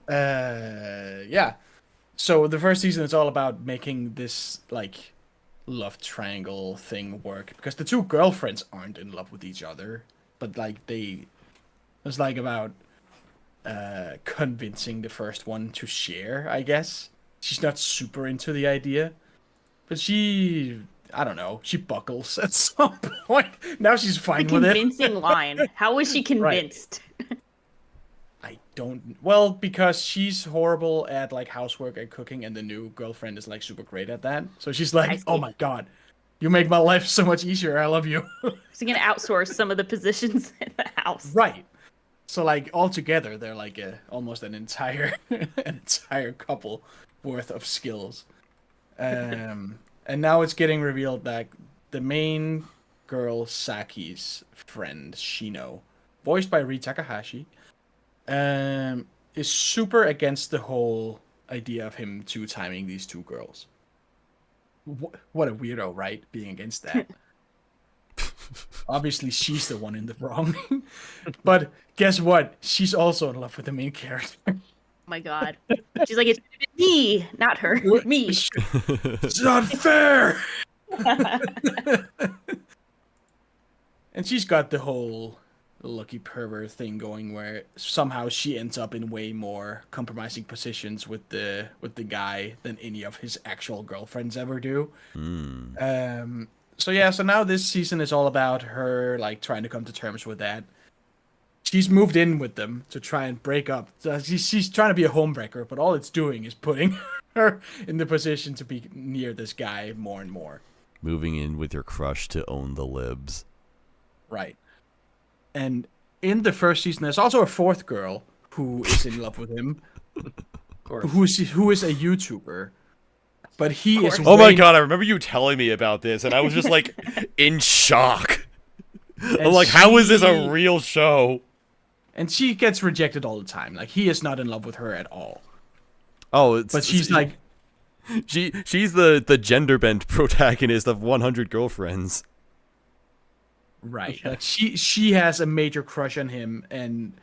Yeah. So the first season is all about making this like love triangle thing work because the 2 girlfriends aren't in love with each other, but like it's like about convincing the first one to share, I guess. She's not super into the idea, but I don't know, she buckles at some point. Now she's fine with it. Convincing line. How was she convinced? I don't. Well, because she's horrible at like housework and cooking, and the new girlfriend is like super great at that. So she's like, "Oh my god, you make my life so much easier. I love you." She's gonna outsource some of the positions in the house. Right. So like all together, they're like almost an entire couple worth of skills. And now it's getting revealed that the main girl, Saki's friend, Shino, voiced by Ri Takahashi, is super against the whole idea of him two-timing these 2 girls. What a weirdo, right? Being against that. Obviously, she's the one in the wrong. But guess what? She's also in love with the main character. Oh my god. She's like, it's me, not her. Me. It's not fair! And she's got the whole lucky pervert thing going where somehow she ends up in way more compromising positions with the guy than any of his actual girlfriends ever do. So now this season is all about her like trying to come to terms with that. She's moved in with them to try and break up. So she's trying to be a homewrecker, but all it's doing is putting her in the position to be near this guy more and more. Moving in with your crush to own the libs. Right. And in the first season, there's also a fourth girl who is in love with him, who is a YouTuber. But he is. Oh my god! I remember you telling me about this, and I was just like in shock. I'm like, how is this a real show? And she gets rejected all the time. Like he is not in love with her at all. Oh, but she's like, she's the gender bent protagonist of 100 Girlfriends. Right. Like she has a major crush on him, and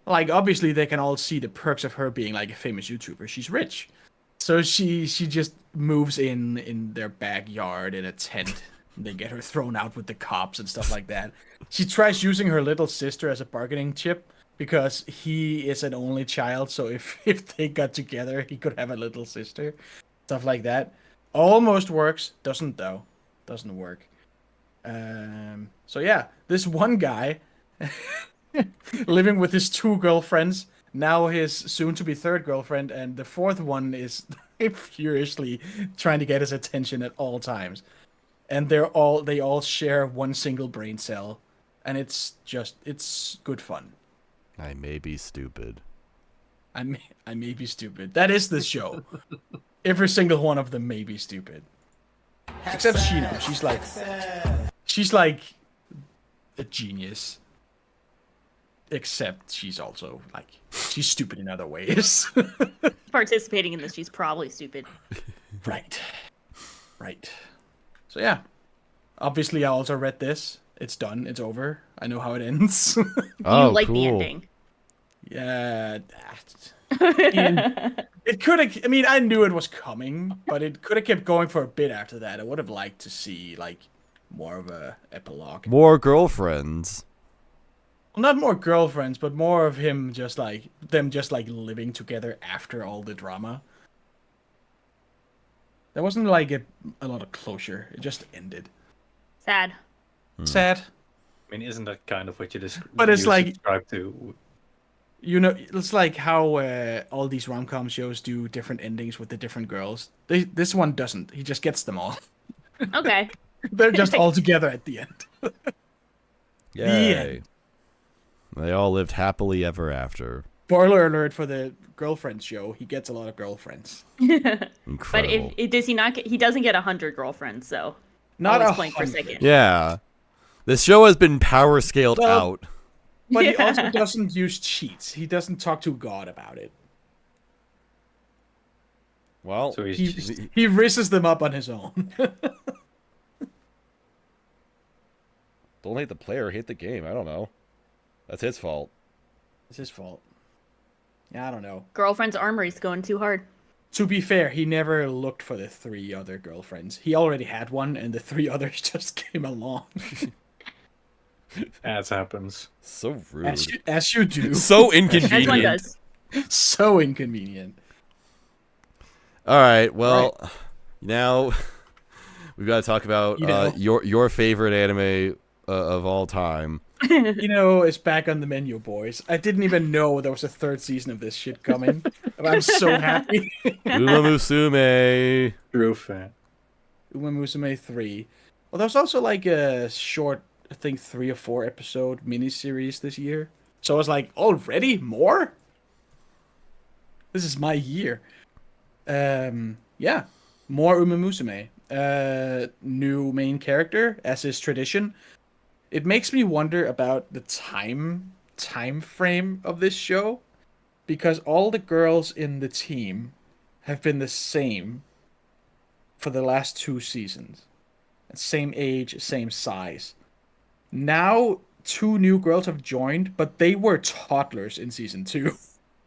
like obviously they can all see the perks of her being like a famous YouTuber. She's rich. So she just moves in their backyard in a tent. They get her thrown out with the cops and stuff like that. She tries using her little sister as a bargaining chip because he is an only child. So if they got together, he could have a little sister. Stuff like that. Almost works. Doesn't though. Doesn't work. So yeah, this one guy living with his two girlfriends. Now his soon-to-be third girlfriend, and the fourth one is furiously trying to get his attention at all times. And they all share one single brain cell, and it's good fun. I may be stupid. I may be stupid. That is the show. Every single one of them may be stupid, except Shino. She's like a genius. Except she's also like she's stupid in other ways. Participating in this, she's probably stupid. Right. So yeah, obviously I also read this. It's done. It's over. I know how it ends. Oh, you like cool. the ending? Yeah. It could have. I mean, I knew it was coming, but it could have kept going for a bit after that. I would have liked to see like more of a epilogue. More girlfriends. Well, not more girlfriends, but more of him just like living together after all the drama. There wasn't like a lot of closure. It just ended. Sad. Sad. I mean, isn't that kind of what you describe? But it's like subscribe to. You know, it's like how all these rom-com shows do different endings with the different girls. This one doesn't. He just gets them all. Okay. They're just all together at the end. Yay. The end. They all lived happily ever after. Spoiler alert for the girlfriend show. He gets a lot of girlfriends. Incredible. But does he not get? He doesn't get 100 girlfriends, so. Not I'll a explain for a second. Yeah. This show has been power scaled out. But he also doesn't use cheats. He doesn't talk to God about it. Well, So He rises them up on his own. don't hate the player, hate the game. I don't know. That's his fault. It's his fault. Yeah, I don't know. Girlfriend's armory's going too hard. To be fair, he never looked for the 3 other girlfriends. He already had one, and the 3 others just came along. as happens. So rude. As you do. So As one inconvenient. does. So inconvenient. All right. Well, now we've got to talk about your favorite anime of all time. It's back on the menu, boys. I didn't even know there was a 3rd season of this shit coming. I'm so happy. Uma Musume. True fan. Uma Musume 3. Well, there was also like a short, I think 3 or 4 episode miniseries this year. So I was like, already? More? This is my year. Yeah. More Uma Musume. New main character, as is tradition. It makes me wonder about the time frame of this show, because all the girls in the team have been the same for the last 2 seasons. Same age, same size. Now 2 new girls have joined, but they were toddlers in season 2.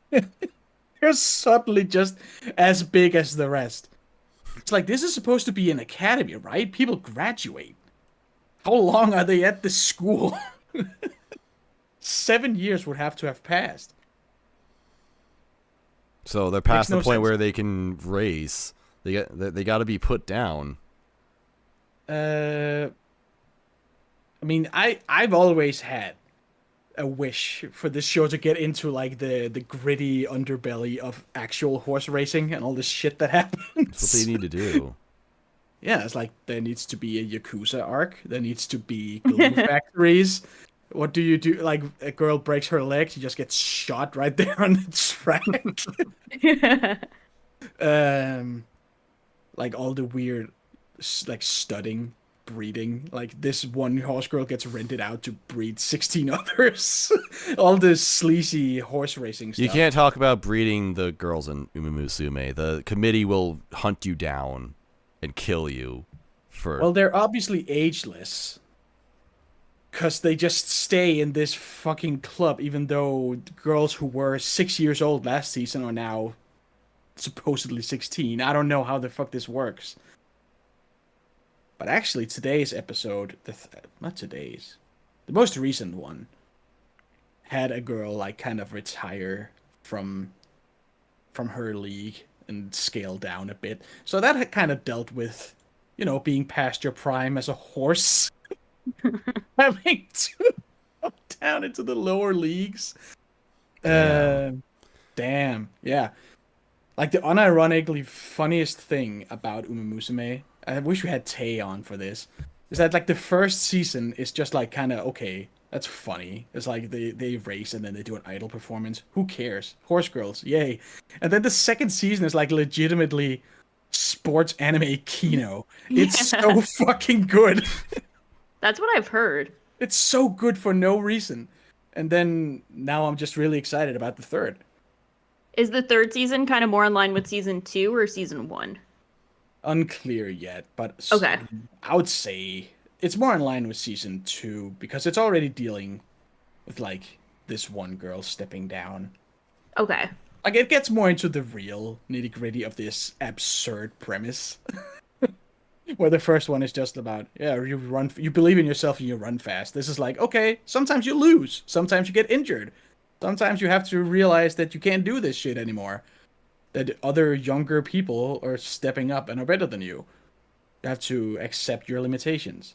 They're suddenly just as big as the rest. It's like, this is supposed to be an academy, right? People graduate. How long are they at this school? 7 years would have to have passed. So they're past Makes the no point sense. where they can race. They got to be put down. I mean, I've always had a wish for this show to get into like the gritty underbelly of actual horse racing and all this shit that happens. That's what they need to do. Yeah, it's like there needs to be a Yakuza arc. There needs to be glue factories. What do you do? Like a girl breaks her leg, she just gets shot right there on the track. Like all the weird, like studding, breeding. Like this one horse girl gets rented out to breed 16 others. All this sleazy horse racing stuff. You can't talk about breeding the girls in Umemusume. The committee will hunt you down and kill you for. Well, they're obviously ageless. Because they just stay in this fucking club, even though the girls who were 6 years old last season are now supposedly 16. I don't know how the fuck this works. But actually, today's episode, not today's, the most recent one, had a girl like kind of retire from her league and scale down a bit. So that had kind of dealt with, being past your prime as a horse. Having to go down into the lower leagues. Damn, yeah. Like the unironically funniest thing about Umemusume, I wish we had Tay on for this, is that like the first season is just like kind of okay, that's funny. It's like they race and then they do an idol performance. Who cares? Horse girls, yay. And then the second season is like legitimately sports anime kino. It's so fucking good. That's what I've heard. It's so good for no reason. And then now I'm just really excited about the third. Is the third season kind of more in line with season 2 or season 1? Unclear yet, but Okay. I would say it's more in line with season 2 because it's already dealing with like this one girl stepping down. Okay. Like it gets more into the real nitty-gritty of this absurd premise. Where the first one is just about, you believe in yourself and you run fast. This is like, okay, sometimes you lose. Sometimes you get injured. Sometimes you have to realize that you can't do this shit anymore. That other younger people are stepping up and are better than you. You have to accept your limitations.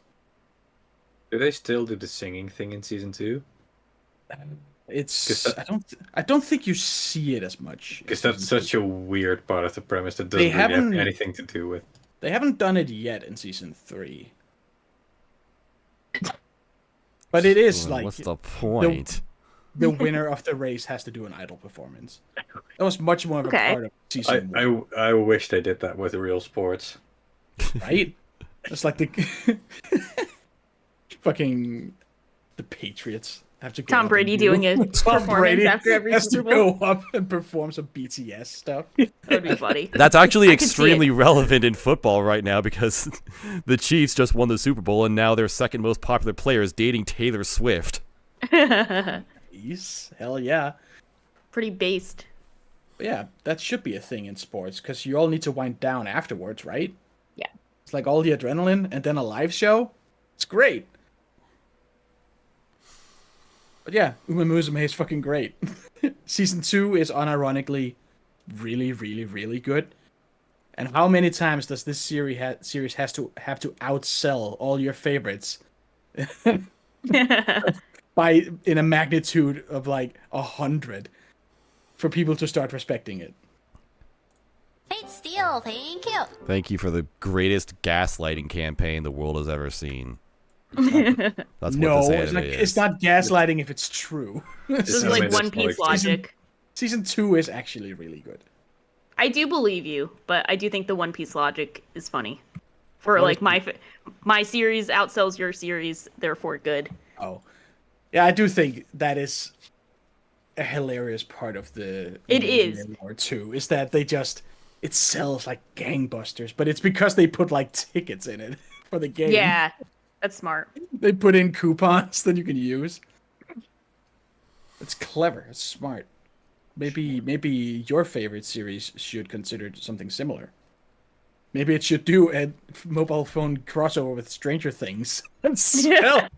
Do they still do the singing thing in season 2? It's I don't think you see it as much. Because that's such a weird part of the premise that They doesn't really have haven't- anything to do with. They haven't done it yet in season 3. But it is like What's the point? the winner of the race has to do an idol performance. That was much more of a Okay. part of season 1, I wish they did that with real sports. right? It's like the fucking the Patriots have to go Tom up Brady and doing a Tom performance Brady after every has to Super Bowl. go up and perform some BTS stuff. That'd be funny. That's actually I could see extremely relevant in football right now because the Chiefs just won the Super Bowl and now their second most popular player is dating Taylor Swift. Yes, hell yeah. Pretty based. But yeah, that should be a thing in sports because you all need to wind down afterwards, right? Yeah. It's like all the adrenaline and then a live show. It's great. But yeah, Umemusume is fucking great. Season 2 is unironically really, really, really good. And how many times does this series have to outsell all your favorites by in a magnitude of like 100 for people to start respecting it? Great steal, thank you. Thank you for the greatest gaslighting campaign the world has ever seen. That's what No, this anime is. it's not gaslighting if it's true. This is Season- like One Piece logic. Season 2 is actually really good. I do believe you, but I do think the One Piece logic is funny. For What like is- my series outsells your series, therefore good. Oh, yeah, I do think that is a hilarious part of the It is. War too. Is that it sells like gangbusters, but it's because they put like tickets in it for the game. Yeah, that's smart. They put in coupons that you can use. It's clever. It's smart. Maybe your favorite series should consider something similar. Maybe it should do a mobile phone crossover with Stranger Things. Spell.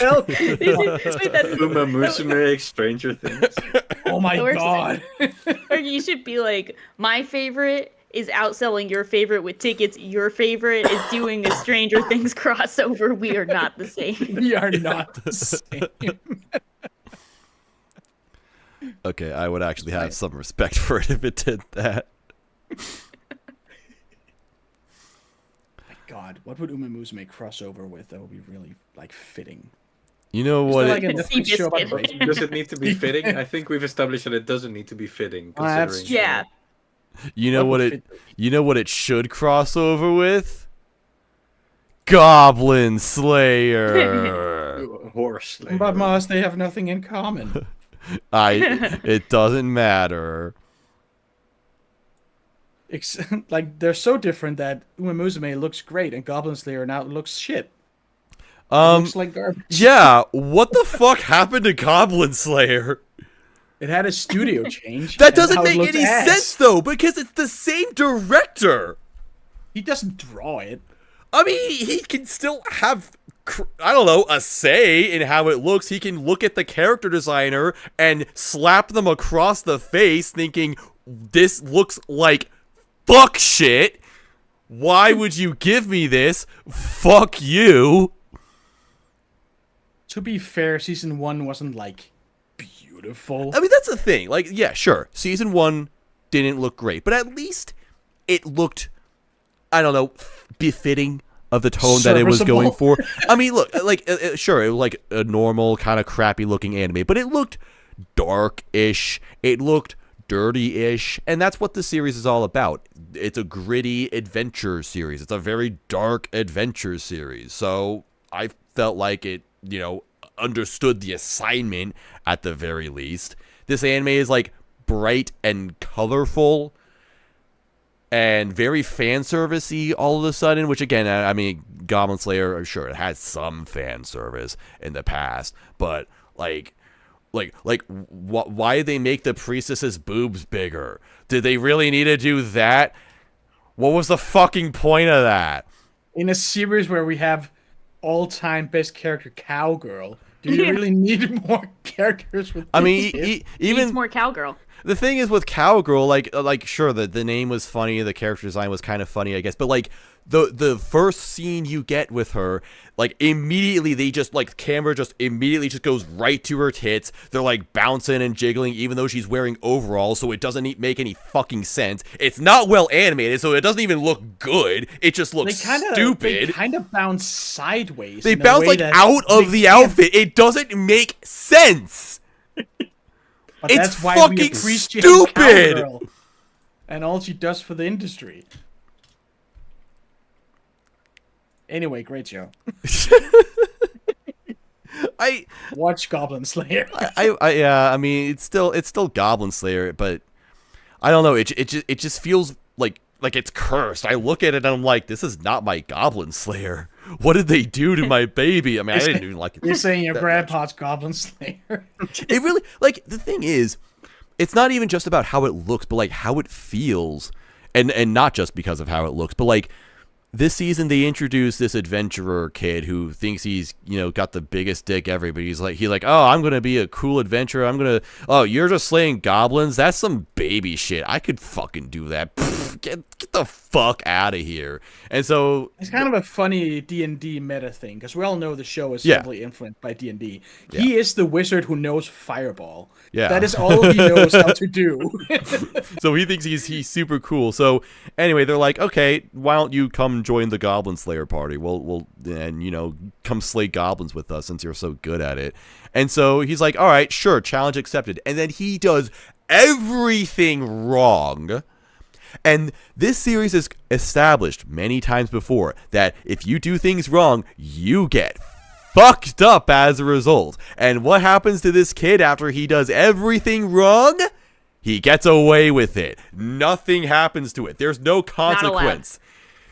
Uma Musume, Stranger Things. Oh my Or- god. Or you should be like, my favorite is outselling your favorite with tickets. Your favorite is doing a Stranger Things crossover. We are not the same. We are not the same. Okay, I would actually have some respect for it if it did that. God, what would Uma Musume crossover with that would be really like fitting? You know Is what? there, like a Sea Netflix show about Biscuit. racing? Does it need to be fitting? I think we've established that it doesn't need to be fitting. That's Considering Yeah. You know That what would it? fit. You know what it should cross over with? Goblin Slayer. horse. Like, But Mars, they have nothing in common. It doesn't matter. Like they're so different that Uma Musume looks great and Goblin Slayer now looks shit. Looks like garbage. Yeah. What the fuck happened to Goblin Slayer? It had a studio change. That and doesn't how it make looked any ass. sense though, because it's the same director. He doesn't draw it. I mean, he can still have, I don't know, a say in how it looks. He can look at the character designer and slap them across the face thinking, this looks like fuck shit. Why would you give me this? Fuck you. To be fair, season 1 wasn't like beautiful. I mean, that's the thing. Like, yeah, sure. Season 1 didn't look great, but at least it looked, I don't know, befitting of the tone that it was going for. I mean, look, like, sure, it was like a normal kind of crappy looking anime, but it looked dark-ish. It looked dirty-ish, and that's what the series is all about. It's a gritty adventure series. It's a very dark adventure series. So I felt like it, you know, understood the assignment at the very least. This anime is like bright and colorful and very fan servicey all of a sudden, which again, I mean, Goblin Slayer, sure, it had some fan service in the past, but why did they make the priestess's boobs bigger? Did they really need to do that? What was the fucking point of that? In a series where we have all-time best character Cowgirl, do you really need more characters with I mean, tits? even Needs more cowgirl. the thing is with Cowgirl, like sure, the name was funny, the character design was kind of funny, I guess, but like the first scene you get with her, like immediately they just like camera just immediately just goes right to her tits. They're like bouncing and jiggling even though she's wearing overalls, so it doesn't make any fucking sense. It's not well animated, so it doesn't even look good. It just looks stupid. They kind of bounce sideways. They in a bounce way like that out of makes the sense. outfit. It doesn't make sense. But It's that's why fucking we appreciate stupid. Cowgirl and all she does for the industry. Anyway, great show. Watch Goblin Slayer. I mean, it's still Goblin Slayer, but I don't know. It just feels like it's cursed. I look at it and I'm like, this is not my Goblin Slayer. What did they do to my baby? I mean, I didn't even like it. You're saying your that grandpa's Goblin Slayer. It really, like, the thing is, it's not even just about how it looks, but like how it feels, and not just because of how it looks, but like this season they introduced this adventurer kid who thinks he's, you know, got the biggest dick ever, but he's like, oh, I'm gonna be a cool adventurer. Oh, you're just slaying goblins? That's some baby shit. I could fucking do that. Pfft, get the fuck out of here. And so It's kind of a funny D&D meta thing, because we all know the show is Yeah. heavily influenced by D&D. He is the wizard who knows Fireball. Yeah. That is all he knows how to do. so he thinks he's super cool. So anyway, they're like, okay, why don't you come join the Goblin Slayer party? We'll and you know, come slay goblins with us since you're so good at it. And so he's like, all right, sure, challenge accepted. And then he does everything wrong. And this series has established many times before that if you do things wrong, you get fucked up as a result. And what happens to this kid after he does everything wrong? He gets away with it. Nothing happens to it. There's no consequence.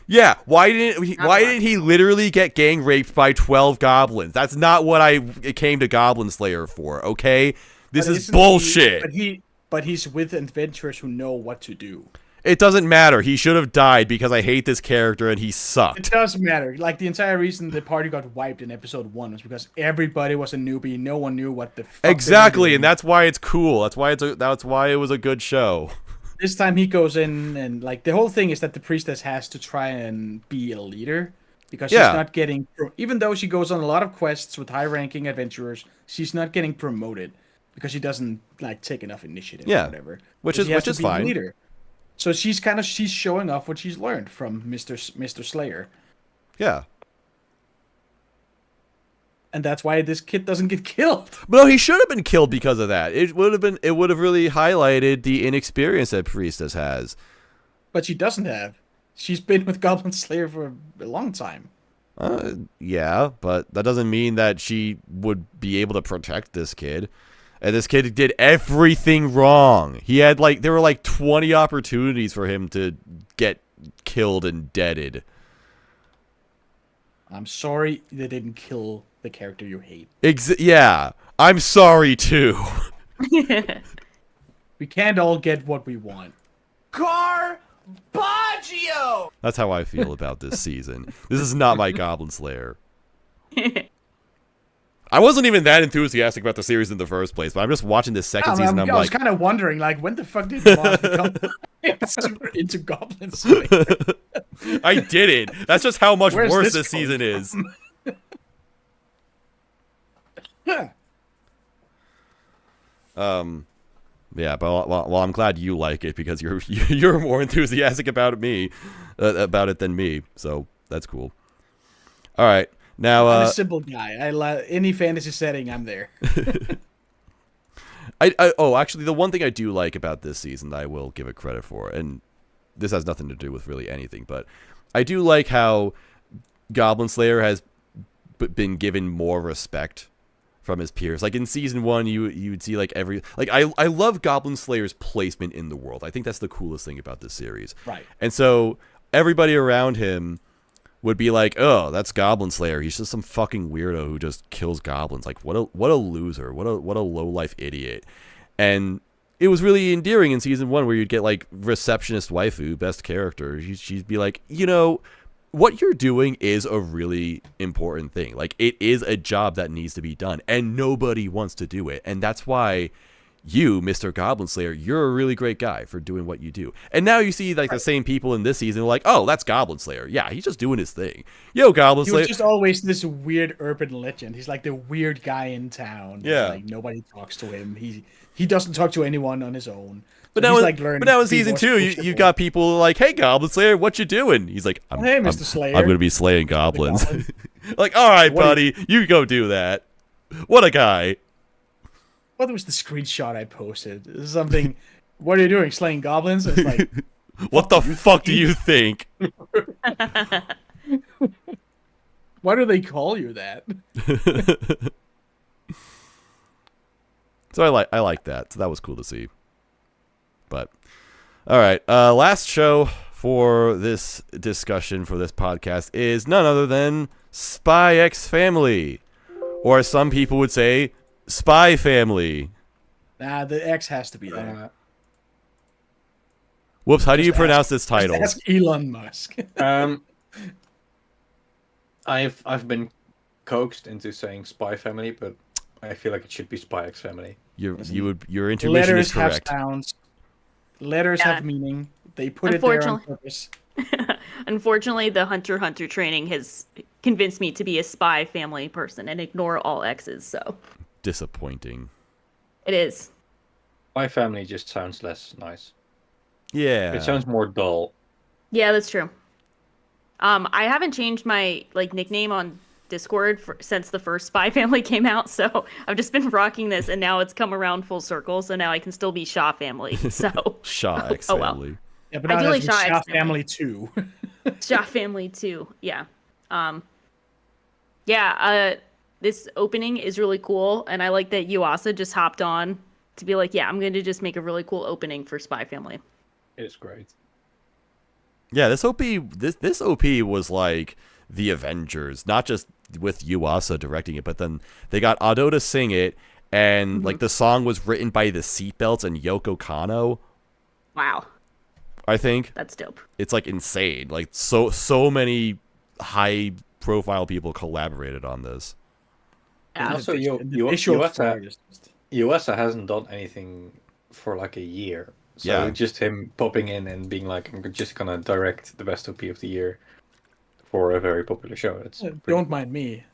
Yeah, why didn't he literally get gang raped by 12 goblins? That's not what I came to Goblin Slayer for, okay? This But is isn't bullshit. But he's with adventurers who know what to do. It doesn't matter. He should have died because I hate this character and he It sucked. does matter. Like, the entire reason the party got wiped in episode 1 was because everybody was a newbie. No one knew what the fuck they were Exactly, doing. and that's why it's cool. That's why it was a good show. This time he goes in and, like, the whole thing is that the priestess has to try and be a leader because she's not getting, even though she goes on a lot of quests with high-ranking adventurers, she's not getting promoted because she doesn't, like, take enough initiative or whatever. Which So is she has to be a fine. leader. So she's showing off what she's learned from Mr. Slayer. Yeah. And that's why this kid doesn't get killed. But no, he should have been killed because of that. It would have really highlighted the inexperience that Priestess has. But she doesn't have. She's been with Goblin Slayer for a long time. Yeah, but that doesn't mean that she would be able to protect this kid. And this kid did everything wrong. He had there were 20 opportunities for him to get killed and deaded. I'm sorry they didn't kill the character you hate. Yeah, I'm sorry too. We can't all get what we want. Carbaggio! That's how I feel about this season. This is not my Goblin Slayer. I wasn't even that enthusiastic about the series in the first place, but I'm just watching this second season. I was kind of wondering, when the fuck did Bob become into Goblin Slayer? I didn't. That's just how much Where's worse this this season is. Yeah, but well, I'm glad you like it because you're more enthusiastic about it than me. So that's cool. All right, now I'm a simple guy. Any fantasy setting, I'm there. Actually, the one thing I do like about this season that I will give it credit for, and this has nothing to do with really anything, but I do like how Goblin Slayer has been given more respect from his peers. Like in season 1, you would see I love Goblin Slayer's placement in the world. I think that's the coolest thing about this series. Right. And so everybody around him would be like, "Oh, that's Goblin Slayer. He's just some fucking weirdo who just kills goblins. Like what a loser. What a low-life idiot." And it was really endearing in season 1 where you'd get receptionist waifu, best character. She'd be like, what you're doing is a really important thing. It is a job that needs to be done, and nobody wants to do it. And that's why you, Mr. Goblin Slayer, you're a really great guy for doing what you do. And now you see the same people in this season like, oh, that's Goblin Slayer. Yeah, he's just doing his thing. Yo, Goblin Slayer. He was just always this weird urban legend. He's like the weird guy in town. Yeah. Nobody talks to him. He doesn't talk to anyone on his own. But now, in season 2, you got people like, "Hey, Goblin Slayer, what you doing?" He's like, "Hey, Mr. Slayer, I'm gonna be slaying goblins." Like, all right, buddy, you go do that. What a guy! What was the screenshot I posted? This is something. What are you doing? Slaying goblins? It's like, what the fuck do you think? Why do they call you that? So I like that. So that was cool to see. But all right, last show for this discussion for this podcast is none other than Spy X Family, or as some people would say, Spy Family. Nah, the X has to be there. Whoops, how do you pronounce this title? Ask Elon Musk. I've been coaxed into saying Spy Family, but I feel like it should be Spy X Family. Your intuition Letters is correct. have sounds. Letters have meaning. They put it there on purpose. Unfortunately, the Hunter x Hunter training has convinced me to be a Spy Family person and ignore all X's, so. Disappointing. It is. Spy Family just sounds less nice. Yeah. It sounds more dull. Yeah, that's true. I haven't changed my nickname on Discord since the first Spy Family came out, so I've just been rocking this, and now it's come around full circle, so now I can still be Shaw Family. So Shaw X Family. Well. Yeah, but now Ideally, that's Shaw X Family 2. Shaw Family 2, yeah. This opening is really cool, and I like that Yuasa just hopped on to be like, yeah, I'm going to just make a really cool opening for Spy Family. It's great. Yeah, this OP was like the Avengers, not just with Yuasa directing it, but then they got Ado to sing it, and the song was written by the Seatbelts and Yoko Kanno. Wow. I think. That's dope. It's like insane. Like so many high profile people collaborated on this. And Yeah. also, Yuasa hasn't done anything for like a year. So Yeah. just him popping in and being like, I'm just gonna direct the best OP of the year for a very popular show. It's Don't mind me.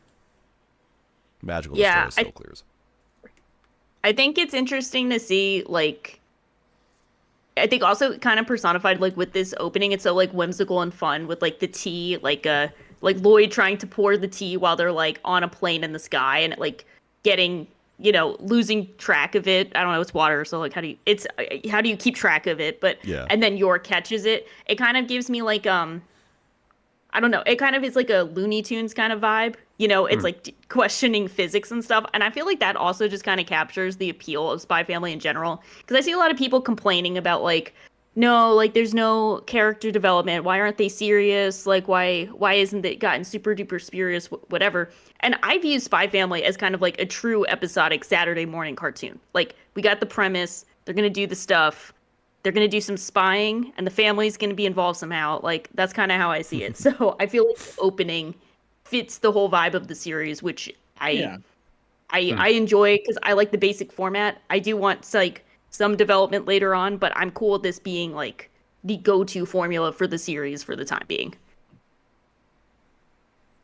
Magical Yeah, Destroy still clears. I think it's interesting to see, like, I think also kind of personified, like, with this opening, it's so, like, whimsical and fun with, like, the tea, like Lloyd trying to pour the tea while they're, like, on a plane in the sky and, like, getting, losing track of it. I don't know, it's water, so, like, how do you keep track of it? But, Yeah. and then Yor catches it. It kind of gives me, like, I don't know. It kind of is like a Looney Tunes kind of vibe. It's like questioning physics and stuff. And I feel like that also just kind of captures the appeal of Spy Family in general. Because I see a lot of people complaining about like, no, like there's no character development. Why aren't they serious? Like why isn't it gotten super duper spurious, whatever. And I view Spy Family as kind of like a true episodic Saturday morning cartoon. Like we got the premise. They're going to do the stuff. They're going to do some spying, and the family's going to be involved somehow. Like, that's kind of how I see it. So I feel like the opening fits the whole vibe of the series, which I enjoy because I like the basic format. I do want, like, some development later on, but I'm cool with this being, like, the go-to formula for the series for the time being.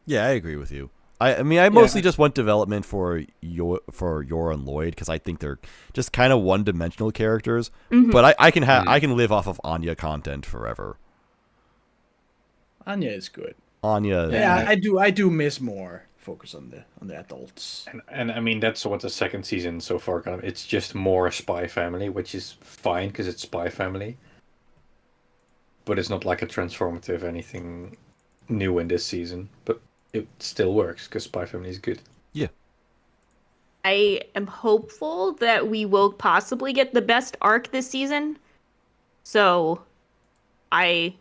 Yeah, I agree with you. I mean, I mostly just want development for Yor and Lloyd because I think they're just kind of one-dimensional characters. Mm-hmm. But I can live off of Anya content forever. Anya is good. Anya. Yeah, I do miss more focus on the adults. And I mean that's what the second season so far kind of. It's just more Spy Family, which is fine because it's Spy Family. But it's not like a transformative anything new in this season. But it still works because Spy Family is good. Yeah. I am hopeful that we will possibly get the best arc this season. So I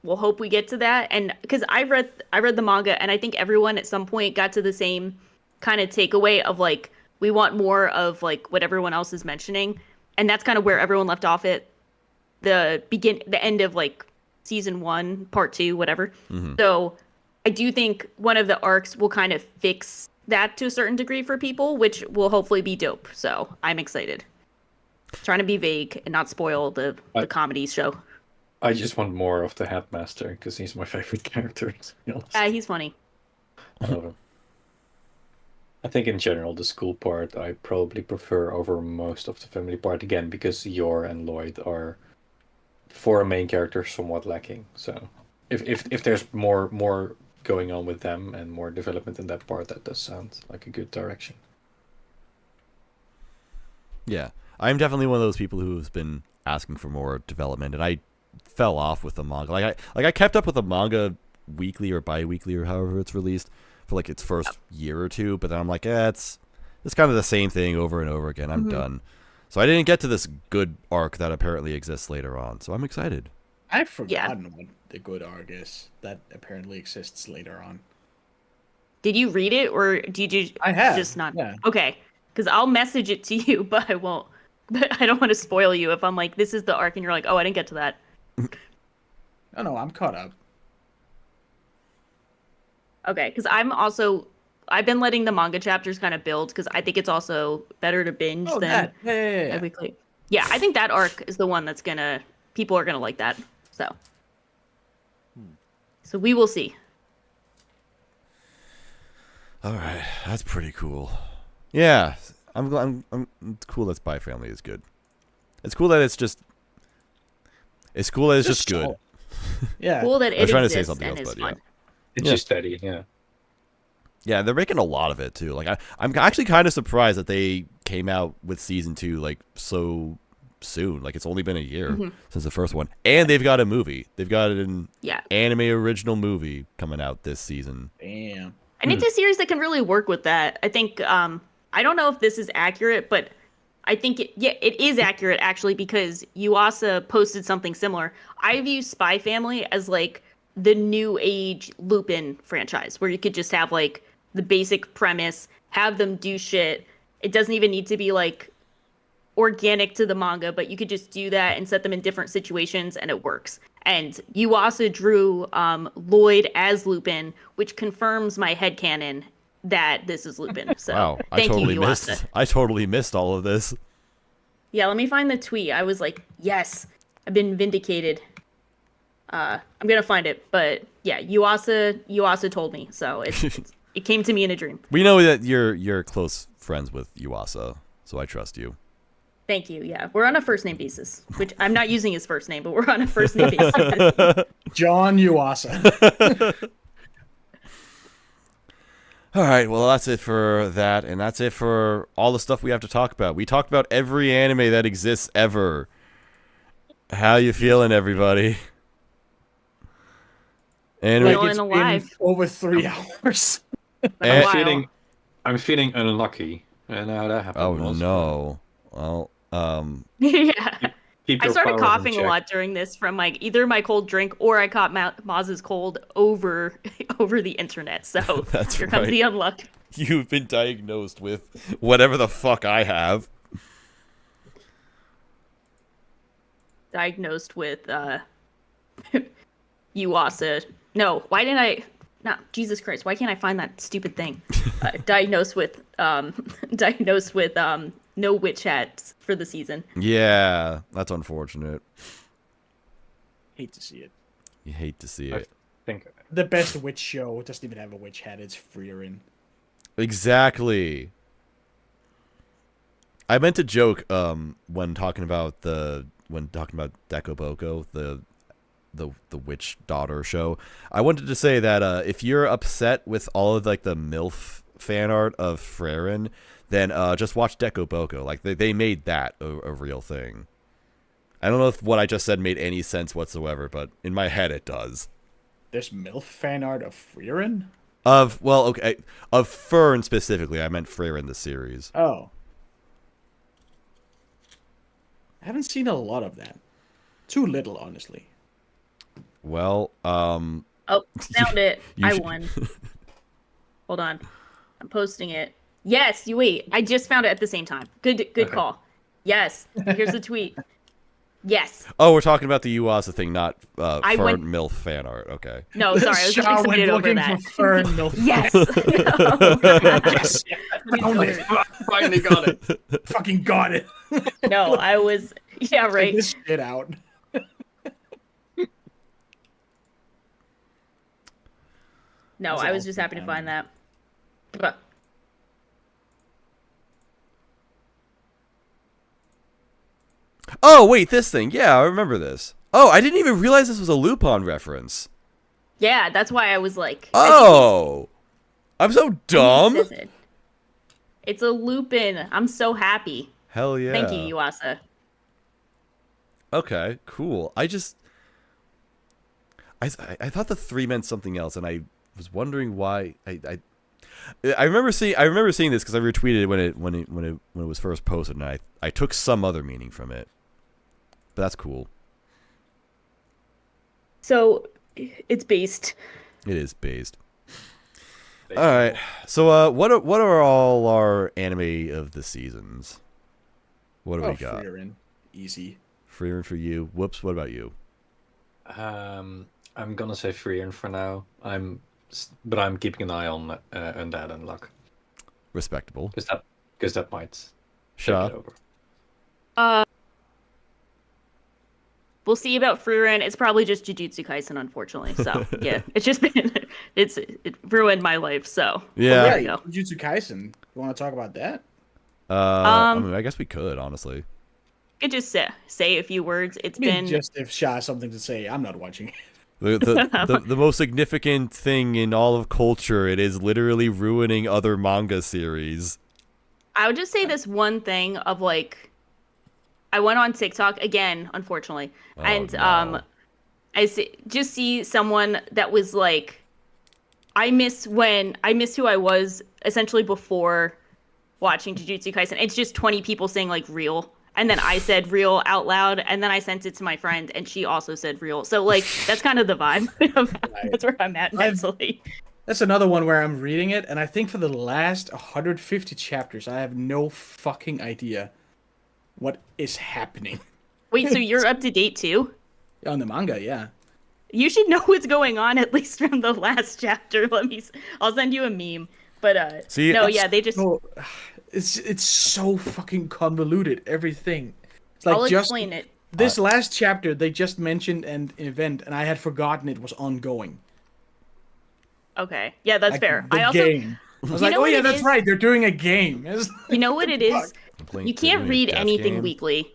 will hope we get to that. And because I read the manga and I think everyone at some point got to the same kind of takeaway of like, we want more of like what everyone else is mentioning. And that's kind of where everyone left off at the end of like season 1, part 2, whatever. Mm-hmm. So I do think one of the arcs will kind of fix that to a certain degree for people, which will hopefully be dope. So I'm excited. Trying to be vague and not spoil the comedy show. I just want more of the Headmaster because he's my favorite character. To be honest. He's funny. I love him. I think in general the school part I probably prefer over most of the family part again because Yor and Lloyd are for a main character somewhat lacking. So if there's more going on with them and more development in that part, that does sound like a good direction. Yeah, I'm definitely one of those people who's been asking for more development, and I fell off with the manga. I kept up with the manga weekly or bi-weekly or however it's released for like its first year or two, but then I'm like, it's kind of the same thing over and over again. I'm done. So I didn't get to this good arc that apparently exists later on. So I'm excited. I've forgotten what the good arc is that apparently exists later on. Did you read it or did you I have, just not? Yeah. Okay, because I'll message it to you, but I won't. But I don't want to spoil you if I'm like, this is the arc, and you're like, oh, I didn't get to that. No, I'm caught up. Okay, because I've been letting the manga chapters kind of build because I think it's also better to binge than yeah. weekly. Yeah, I think that arc is the one that's people are gonna like that. So we will see. All right, that's pretty cool. Yeah, I'm it's cool that Spy Family is good. It's cool that it's just good. Yeah. Cool that it I was trying to say exists something and else, is but fun. yeah. It's just steady, yeah. Yeah, they're making a lot of it too. Like I'm actually kind of surprised that they came out with season 2 like so soon. Like it's only been a year since the first one, and they've got a movie. They've got an anime original movie coming out this season. Damn. And it's a series that can really work with that. I think I don't know if this is accurate, but I think it is accurate actually because Yuasa posted something similar. I view Spy Family as like the new age Lupin franchise where you could just have like the basic premise, have them do shit. It doesn't even need to be like organic to the manga, but you could just do that and set them in different situations and it works. And Yuasa drew Lloyd as Lupin, which confirms my headcanon that this is Lupin. So Wow, thank you, Yuasa. I totally missed all of this. Yeah, let me find the tweet. I was like, yes, I've been vindicated. I'm gonna find it, but yeah, Yuasa told me, so it came to me in a dream. We know that you're close friends with Yuasa, so I trust you. Thank you. Yeah, we're on a first name basis, which I'm not using his first name, but we're on a first name basis. John Yuasa. All right, well, that's it for that, and that's it for all the stuff we have to talk about. We talked about every anime that exists ever. How you feeling, everybody? And Like Feeling it's alive. been over 3 hours. And- Wow. I'm feeling unlucky. And now that happened. oh also. no. Well, Yeah. Keep I your started powers in coughing a check. lot during this from like either my cold drink or I caught Maz's cold over the internet. So That's here comes right. the unluck. you've been diagnosed with whatever the fuck I have. Diagnosed with Yuasa. No, why didn't I? No, Jesus Christ! Why can't I find that stupid thing? Diagnosed with no witch hats for the season. Yeah, that's unfortunate. Hate to see it. You hate to see I it. think The best witch show doesn't even have a witch hat. It's Frieren. Exactly. I meant to joke when talking about Dekoboko, the witch daughter show. I wanted to say that if you're upset with all of like the MILF fan art of Frieren, then just watch Dekoboko. Like they made that a real thing. I don't know if what I just said made any sense whatsoever, but in my head it does. There's MILF fan art of Frieren? Of Fern specifically. I meant Frieren the series. Oh. I haven't seen a lot of that. Too little, honestly. Well, Oh, found it. You I should- won. Hold on, I'm posting it. Yes, you wait. I just found it at the same time. Good call. Yes, here's the tweet. Yes. Oh, we're talking about the Yuasa thing, not I Fern went- MILF fan art. Okay. No, sorry, I was Shaw getting went excited over looking that. for Fern MILF. Yes. Yes. Found it. finally got it. Fucking got it. No, I was. Yeah, Check right. this shit out. No, That's I was all just happy to fine. find that. But Oh, wait, this thing. Yeah, I remember this. Oh, I didn't even realize this was a Lupin reference. yeah, that's why I was like. Oh. I'm so dumb. It's a Lupin. I'm so happy. Hell yeah. Thank you, Yuasa. Okay, cool. I thought the 3 meant something else, and I was wondering why. I remember seeing this because I retweeted it when it was first posted, and I took some other meaning from it. But that's cool. So, it's based. It is based. All right. So what are all our anime of the seasons? What do we got? Frieren. Easy. Frieren for you. Whoops. What about you? I'm gonna say Frieren for now. But I'm keeping an eye on Undead Unluck Respectable. because that might take Sha. it over. We'll see about Frieren. It's probably just Jujutsu Kaisen, unfortunately. So yeah, it's just been it ruined my life. So Yeah. there you go. Jujutsu Kaisen. You want to talk about that? I mean, I guess we could honestly. I could just say a few words. It's I mean, been just if Sha has something to say, I'm not watching it. The most significant thing in all of culture, it is literally ruining other manga series. I would just say this one thing of like, I went on TikTok again, unfortunately, and no. I see someone that was like, I miss who I was essentially before watching Jujutsu Kaisen. It's just 20 people saying like real. And then I said real out loud, and then I sent it to my friend, and she also said real. So, like, that's kind of the vibe. That's where I'm at mentally. That's another one where I'm reading it, and I think for the last 150 chapters, I have no fucking idea what is happening. Wait, so you're up to date too? On the manga, yeah. You should know what's going on at least from the last chapter. I'll send you a meme. But See, no, yeah, they just. No, it's so fucking convoluted. Everything. It's like I'll just explain it. this last chapter. They just mentioned an event, and I had forgotten it was ongoing. Okay, yeah, that's Like, fair. the I also. game. I was You like, know oh what yeah, it that's is? right. They're doing a game. It's You know what it is? fuck. You can't read anything weekly.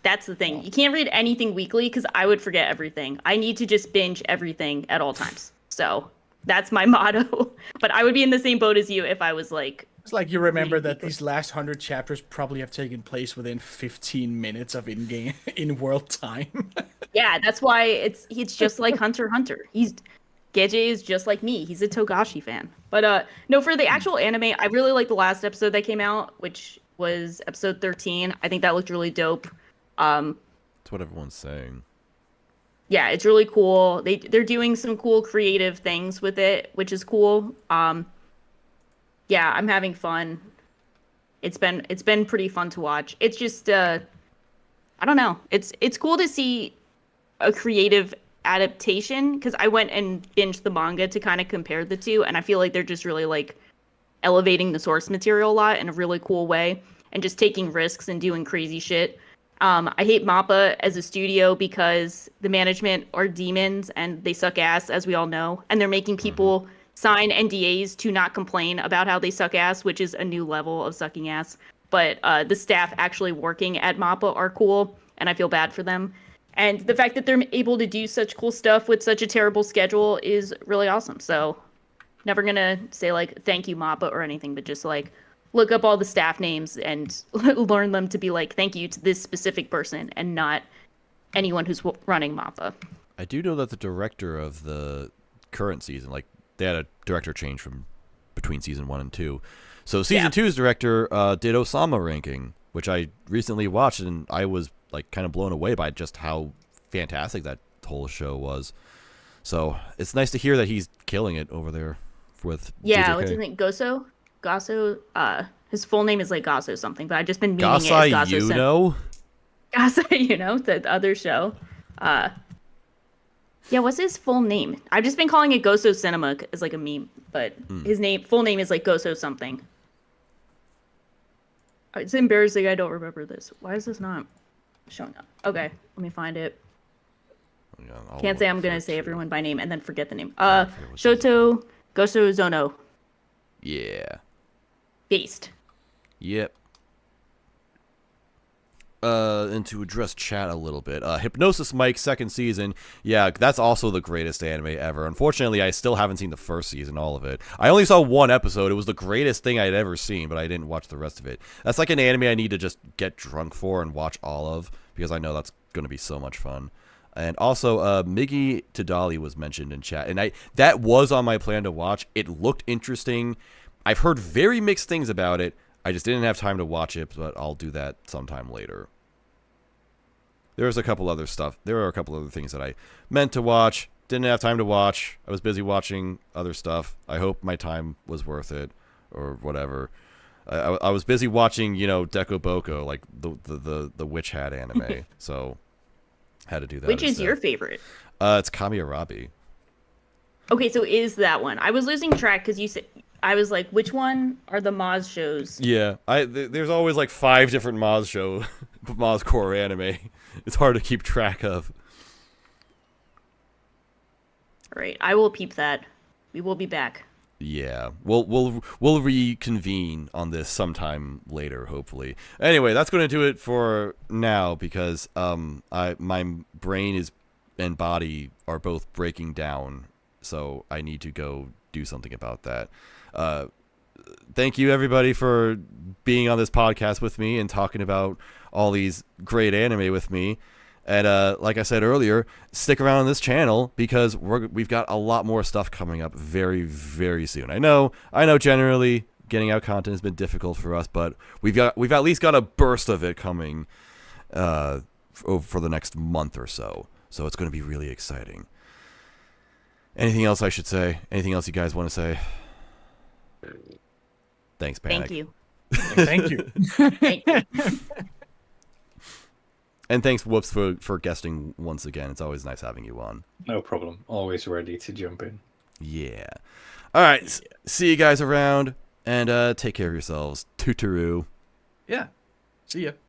That's the thing. You can't read anything weekly because I would forget everything. I need to just binge everything at all times. So that's my motto. But I would be in the same boat as you if I was like. It's like you remember that these last 100 chapters probably have taken place within 15 minutes of in-game, in-world time. Yeah, that's why it's just like Hunter x Hunter. Geje is just like me. He's a Togashi fan. But no, for the actual anime, I really like the last episode that came out, which was episode 13. I think that looked really dope. That's what everyone's saying. Yeah, it's really cool. They're doing some cool creative things with it, which is cool. Yeah, I'm having fun. It's been pretty fun to watch. It's just I don't know. It's cool to see a creative adaptation because I went and binged the manga to kind of compare the two, and I feel like they're just really like elevating the source material a lot in a really cool way and just taking risks and doing crazy shit. I hate MAPPA as a studio because the management are demons and they suck ass, as we all know, and they're making people sign NDAs to not complain about how they suck ass, which is a new level of sucking ass. But the staff actually working at MAPPA are cool, and I feel bad for them. And the fact that they're able to do such cool stuff with such a terrible schedule is really awesome. So never gonna say like thank you MAPPA or anything, but just like look up all the staff names and learn them to be like thank you to this specific person and not anyone who's running MAPPA. I do know that the director of the current season, like they had a director change from between season 1 and 2. So season 2's director did Osama ranking, which I recently watched, and I was like kind of blown away by just how fantastic that whole show was. So it's nice to hear that he's killing it over there with Yeah, JJK. what's his name? Gosso? His full name is like Gosso something, but I've just been meaning it as Gosso. Gosso, the other show. Yeah, what's his full name? I've just been calling it Gosso Cinema as like a meme, but his full name is like Gosso something. It's embarrassing I don't remember this. Why is this not showing up? Okay, let me find it. Yeah, Can't say I'm gonna say everyone by name and then forget the name. what's Shoto Gosso Zono. Yeah. Based. Yep. And to address chat a little bit, Hypnosis Mike second season, yeah, that's also the greatest anime ever. Unfortunately, I still haven't seen the first season, all of it. I only saw one episode. It was the greatest thing I'd ever seen, but I didn't watch the rest of it. That's like an anime I need to just get drunk for and watch all of, because I know that's going to be so much fun. And also, Miggy Tadali was mentioned in chat, and that was on my plan to watch. It looked interesting. I've heard very mixed things about it. I just didn't have time to watch it, but I'll do that sometime later. There are a couple other things that I meant to watch, didn't have time to watch. I was busy watching other stuff. I hope my time was worth it, or whatever. I was busy watching, Dekoboko, like the Witch Hat anime, so had to do that. Which is your favorite? It's Kamiarabi. Okay, so is that one? I was losing track because you said. I was like, which one are the Moz shows? Yeah, there's always like 5 different Moz core anime. It's hard to keep track of. All right, I will peep that. We will be back. Yeah, we'll reconvene on this sometime later, hopefully. Anyway, that's going to do it for now because my brain and body are both breaking down, so I need to go do something about that. Thank you everybody for being on this podcast with me and talking about all these great anime with me. And like I said earlier, stick around on this channel because we've got a lot more stuff coming up very, very soon. I know generally getting out content has been difficult for us, but we've at least got a burst of it coming for the next month or so. So it's going to be really exciting. Anything else I should say? Anything else you guys want to say? Thanks, Panic. Thank you. Thank you. Thank you. And thanks, Whoops, for guesting once again. It's always nice having you on. No problem. Always ready to jump in. Yeah. All right. See you guys around, and take care of yourselves. Tutoru. Yeah. See ya.